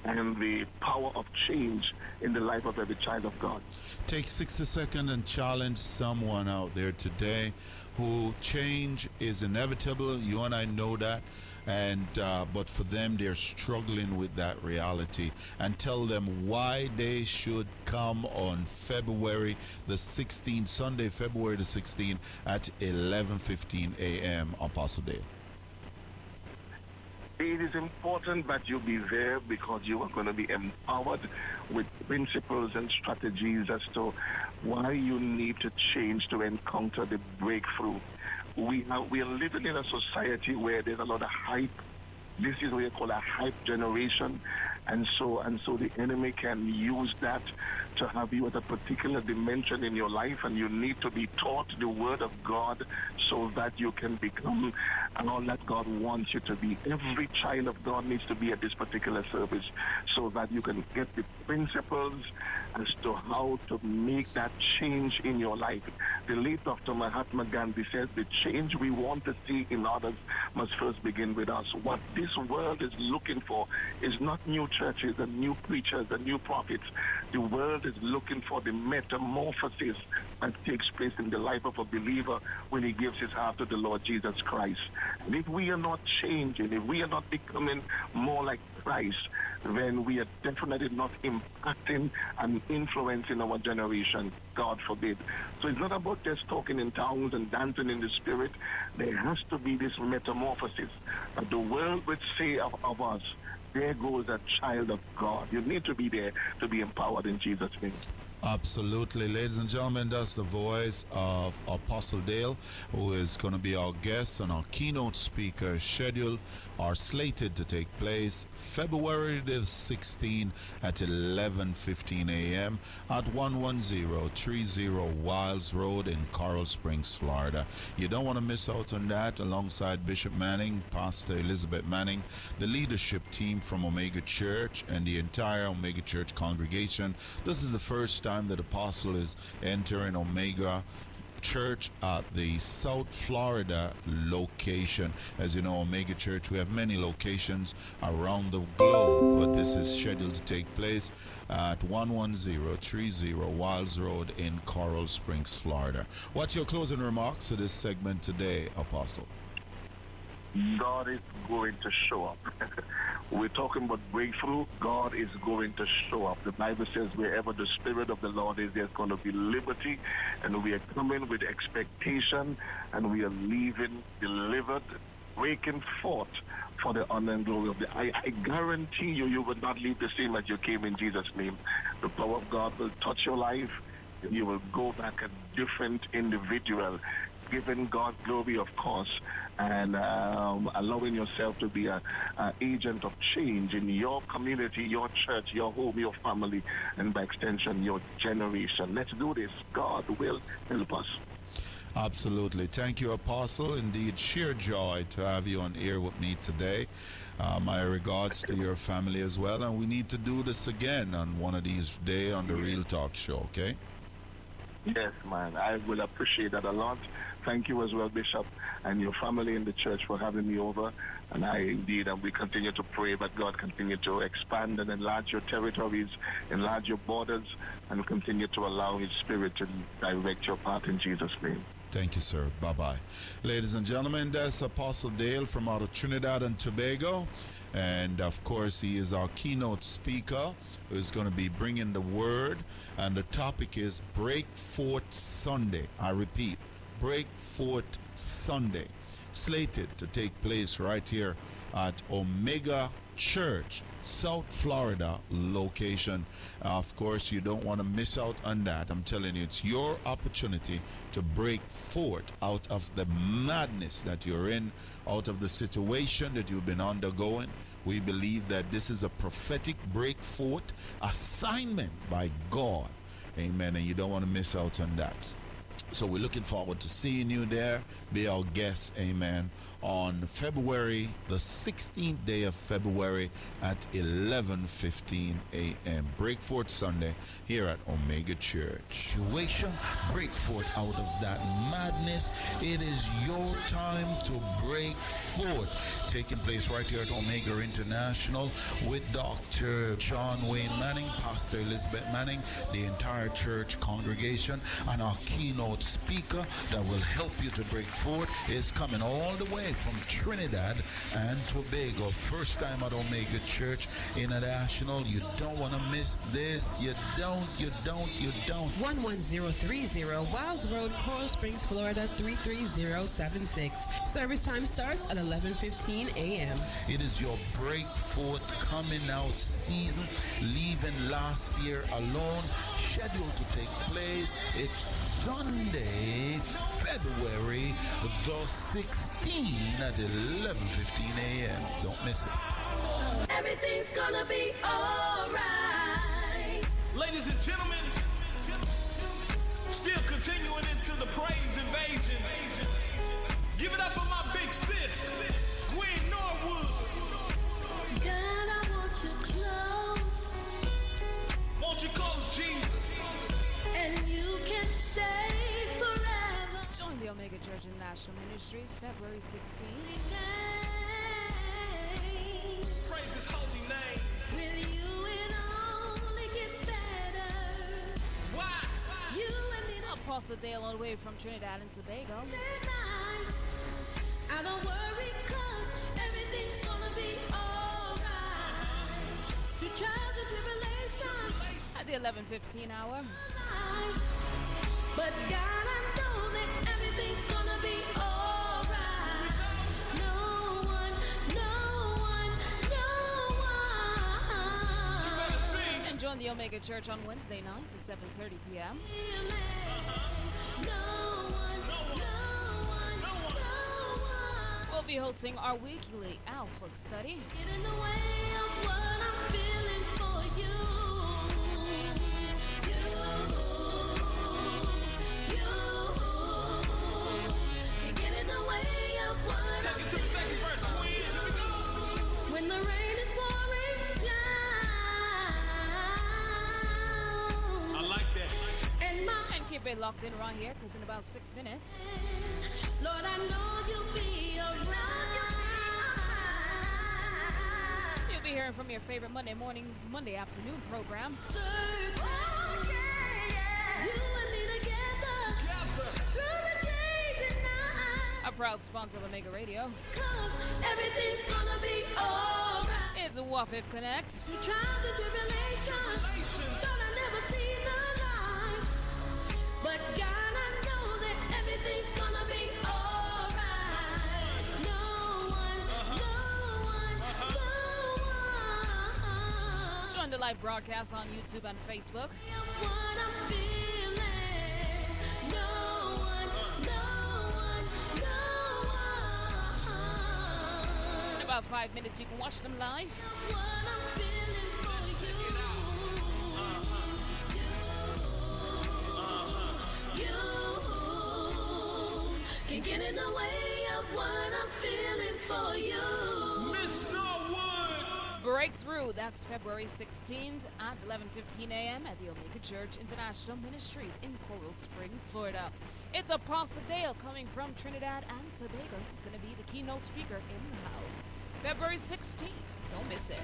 S11: and the power of change in the life of every child of God.
S8: Take 60 seconds and challenge someone out there today who change is inevitable. You and I know that. And but for them, they're struggling with that reality, and tell them why they should come on February the 16th, Sunday, February the 16th at 11:15 a.m. Apostle Dale.
S11: It is important that you be there because you are going to be empowered with principles and strategies as to why you need to change to encounter the breakthrough. We are living in a society where there's a lot of hype. This is what you call a hype generation, and so the enemy can use that to have you at a particular dimension in your life, and you need to be taught the word of God so that you can become all that God wants you to be. Every child of God needs to be at this particular service so that you can get the principles as to how to make that change in your life. The late Dr. Mahatma Gandhi says the change we want to see in others must first begin with us. What this world is looking for is not new churches and new preachers and new prophets. The world is looking for the metamorphosis that takes place in the life of a believer when he gives his heart to the Lord Jesus Christ. And if we are not changing, if we are not becoming more like Christ, then we are definitely not impacting and influencing our generation. God forbid. So it's not about just talking in tongues and dancing in the spirit. There has to be this metamorphosis that the world would say of us, there goes a child of God. You need to be there to be empowered in Jesus' name.
S8: Absolutely. Ladies and gentlemen, that's the voice of Apostle Dale, who is going to be our guest and our keynote speaker. Scheduled are slated to take place February the 16th at 11:15 a.m. at 11030 Wiles Road in Coral Springs, Florida. You don't want to miss out on that. Alongside Bishop Manning, Pastor Elizabeth Manning, the leadership team from Omega Church, and the entire Omega Church congregation. This is the first time that Apostle is entering Omega Church at the South Florida location. As you know, Omega Church, we have many locations around the globe, but this is scheduled to take place at 11030 Wiles Road in Coral Springs, Florida. What's your closing remarks for this segment today, Apostle?
S11: God is going to show up. We're talking about breakthrough. God is going to show up. The Bible says wherever the Spirit of the Lord is, there's going to be liberty. And we are coming with expectation, and we are leaving delivered, breaking forth for the honor and glory of the. I guarantee you, you will not leave the same as you came in Jesus' name. The power of God will touch your life, and you will go back a different individual, giving God glory, of course, and allowing yourself to be an agent of change in your community, your church, your home, your family, and by extension, your generation. Let's do this. God will help us.
S8: Absolutely. Thank you, Apostle. Indeed, sheer joy to have you on air with me today. My regards to your family as well. And we need to do this again on one of these days on the Real Talk Show, okay?
S11: Yes, man. I will appreciate that a lot. Thank you as well, Bishop, and your family in the church for having me over. And we continue to pray that God continue to expand and enlarge your territories, enlarge your borders, and continue to allow His Spirit to direct your path in Jesus' name.
S8: Thank you, sir. Bye-bye. Ladies and gentlemen, that's Apostle Dale from out of Trinidad and Tobago. And, of course, he is our keynote speaker who's going to be bringing the word. And the topic is Break Forth Sunday. I repeat, Break Forth Sunday, slated to take place right here at Omega Church, South Florida location. Of course, you don't want to miss out on that. I'm telling you, it's your opportunity to break forth out of the madness that you're in, out of the situation that you've been undergoing. We believe that this is a prophetic breakforth assignment by God. Amen. And you don't want to miss out on that. So we're looking forward to seeing you there. Be our guest, amen, on February, the 16th day of February at 11:15 a.m. Breakforth Sunday here at Omega Church. Situation, break forth out of that madness. It is your time to break forth. Taking place right here at Omega International with Dr. John Wayne Manning, Pastor Elizabeth Manning, the entire church congregation, and our keynote speaker that will help you to break forth is coming all the way from Trinidad and Tobago. First time at Omega Church International. You don't want to miss this. You don't.
S10: 11030 Wiles Road, Coral Springs, Florida 33076. Service time starts at 11:15 a.m.
S8: It is your break forth coming out season, leaving last year alone, scheduled to take place. It's Sunday, February the 16th at 11:15 a.m. Don't miss it.
S3: Everything's gonna be alright. Ladies and gentlemen, still continuing into the praise invasion. Give it up for my big sis, Gwen Norwood. God, I want you close. Won't you close, Jesus? And you can stay forever.
S13: Join the Omega Church International Ministries February 16th.
S3: Praise his holy name. With you it only gets better. Why? You and me.
S13: Apostle Dale all the way from Trinidad and Tobago.
S3: Tonight, I don't worry 'cause everything's gonna be alright. Through trials and tribulations.
S13: At the 11:15 hour.
S3: But God, I know that everything's gonna be alright. No one.
S13: And join the Omega Church on Wednesday nights at 7:30 p.m. We'll be hosting our weekly Alpha Study.
S3: Get in the way of what I'm feeling for you. You get in the way of what I'm feeling. Take it to the second verse, Queen. Here we go. When the rain is pouring down.
S13: I like that. And keep it locked in right here, because in about 6 minutes,
S3: Lord, I know you'll be around.
S13: you'll be hearing from your favorite Monday afternoon program.
S3: You and me together. Through the days and nights.
S13: A proud sponsor of Omega Radio.
S3: 'Cause everything's gonna be alright.
S13: It's a WAFIF Connect.
S3: Through trials and tribulations. Thought I'd never see the light. But God, I know that everything's gonna be alright. No one.
S13: Join the live broadcast on YouTube and Facebook.
S3: What I'm feeling. No one.
S13: In about 5 minutes, you can watch them live.
S3: What I'm feeling for you. You can get in the way of what I'm feeling for you.
S13: Miss Norwood. Breakthrough. That's February 16th at 11:15 a.m. at the Omega Church International Ministries in Coral Springs, Florida. It's Apostle Dale coming from Trinidad and Tobago. He's going to be the keynote speaker in the house. February 16th. Don't miss it.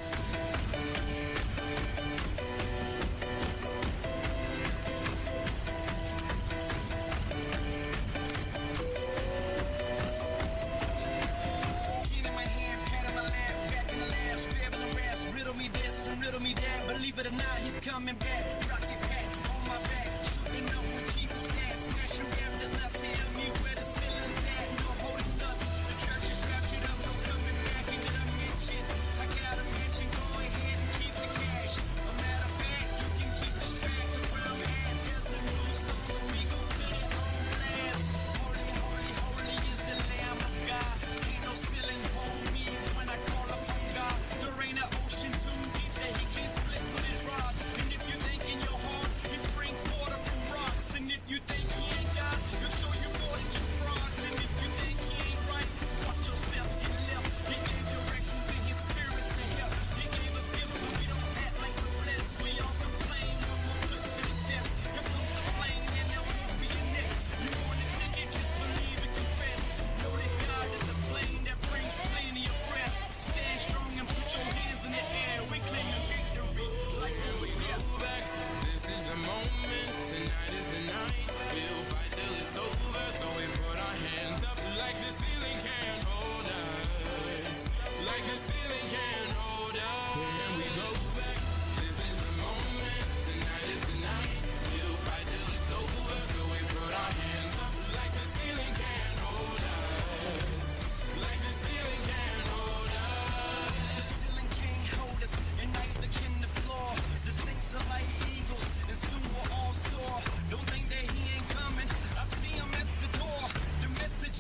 S3: Riddle me this and riddle me that. Believe it or not, he's coming back. Rocket back on my back. Shooting up what Jesus said. Smash your rap does not tell me where the ceiling's at. No holding us. The church is raptured up. No coming back. And did I mention? I got a mention. Go ahead and keep the cash. A matter of fact, you can keep this track. Cause where I'm at, there's a new song. We gon' put it on blast. Holy, holy, holy is the Lamb of God. Ain't no ceiling on me when I call upon God. The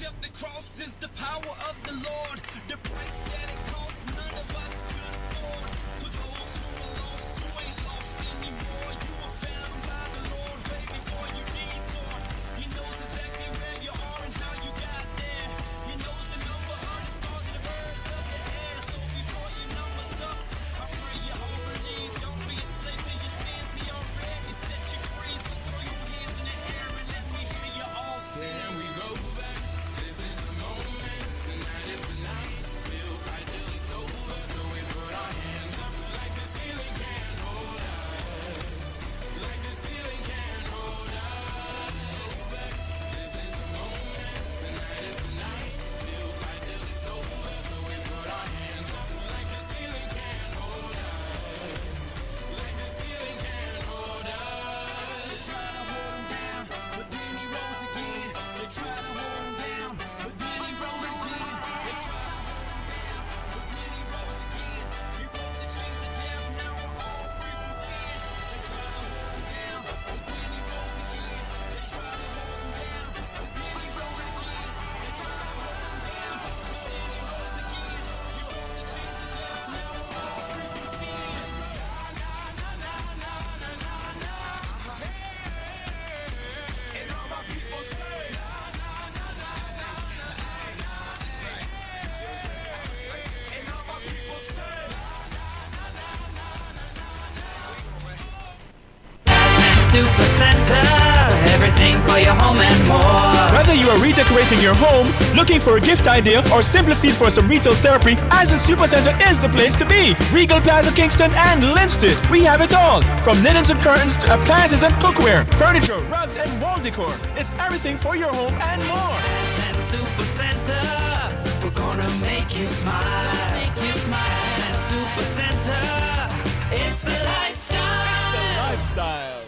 S3: up the cross is the power of the Lord. The price that it costs, none of us could afford. To those who are lost, you ain't lost anymore. You were found by the Lord way before you detour. He knows exactly where you are and how you got there. He knows the number of the stars and the birds of the air. So before your numbers up, I pray you all believe. Don't be a slave to your sins. He already set you free. So throw your hands in the air and let me hear you all sing. Can we go back? This is the moment. Tonight is the night. Feel right till it's over. So we put our hands up like the ceiling can't hold us. Like the ceiling can't hold us. Go back. This is the moment. Tonight is the night. Feel right till it's over. So we put our hands up like the ceiling can't hold us. Like the ceiling can't hold us. They try to hold him down, but then he rose again. They try to hold him down, but then he rose again. They try to hold him down, but then he rose again. He broke the chains of death, now we're all free from sin. They try to hold him down, but then he rose again. They try to hold him down, but then he rose again. They try to hold him down, but then he rose again. He broke the chains of death, now we're all free from sin. And all my people say, and all my people say,
S14: Super Center, everything for your home and more.
S17: Whether you are redecorating your home, looking for a gift idea, or simply feel for some retail therapy, Ascent Supercenter is the place to be. Regal Plaza Kingston and Linstead. We have it all. From linens and curtains to appliances and cookware, furniture, rugs, and wall decor. It's everything for your home and more.
S14: Ascent Supercenter, we're gonna make you smile. Make you smile. Ascent Supercenter, it's a lifestyle.
S17: It's a lifestyle.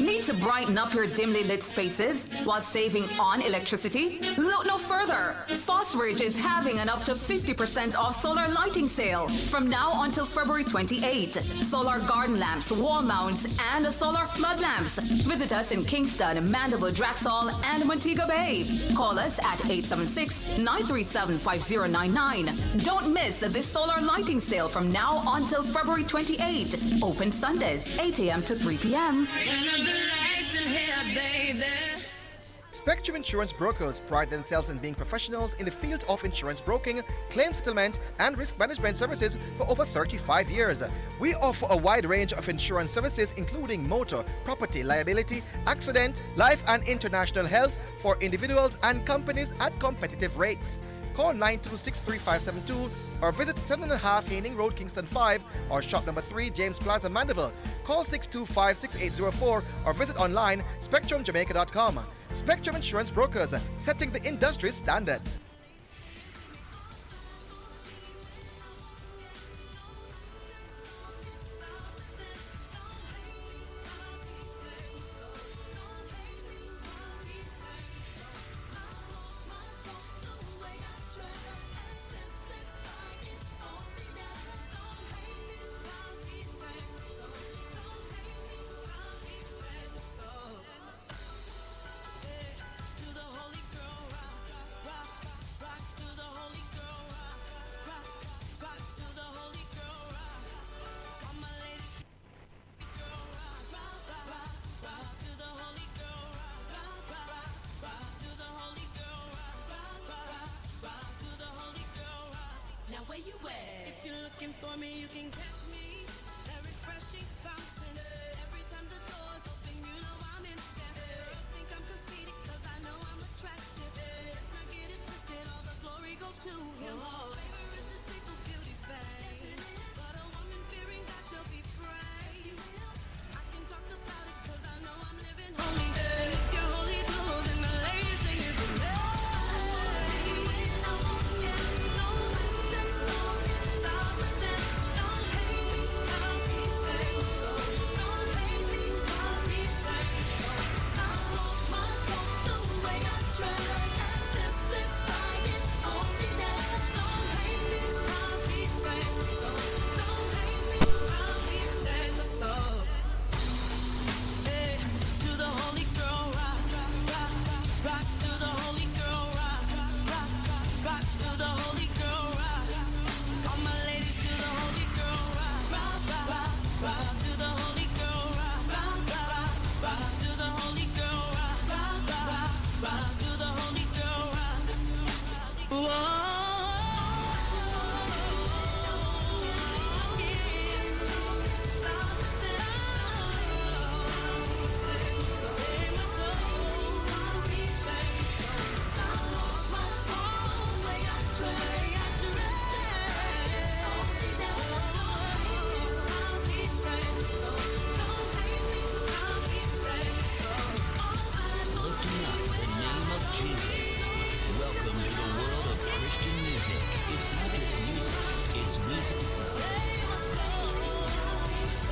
S12: Need to brighten up your dimly lit spaces while saving on electricity? Look no further. Fosbridge is having an up to 50% off solar lighting sale from now until February 28. Solar garden lamps, wall mounts, and solar flood lamps. Visit us in Kingston, Mandeville, Draxall, and Montego Bay. Call us at 876-937-5099. Don't miss this solar lighting sale from now until February 28. Open Sundays, 8 a.m. to 3 p.m.
S22: Spectrum Insurance Brokers pride themselves in being professionals in the field of insurance broking, claim settlement, and risk management services for over 35 years. We offer a wide range of insurance services including motor, property, liability, accident, life and international health for individuals and companies at competitive rates. Call 926-3572 or visit 7.5 Haining Road, Kingston 5 or shop number 3, James Plaza, Mandeville. Call 625-6804 or visit online spectrumjamaica.com. Spectrum Insurance Brokers, setting the industry standards.
S3: where you at? If you're looking for me, you can count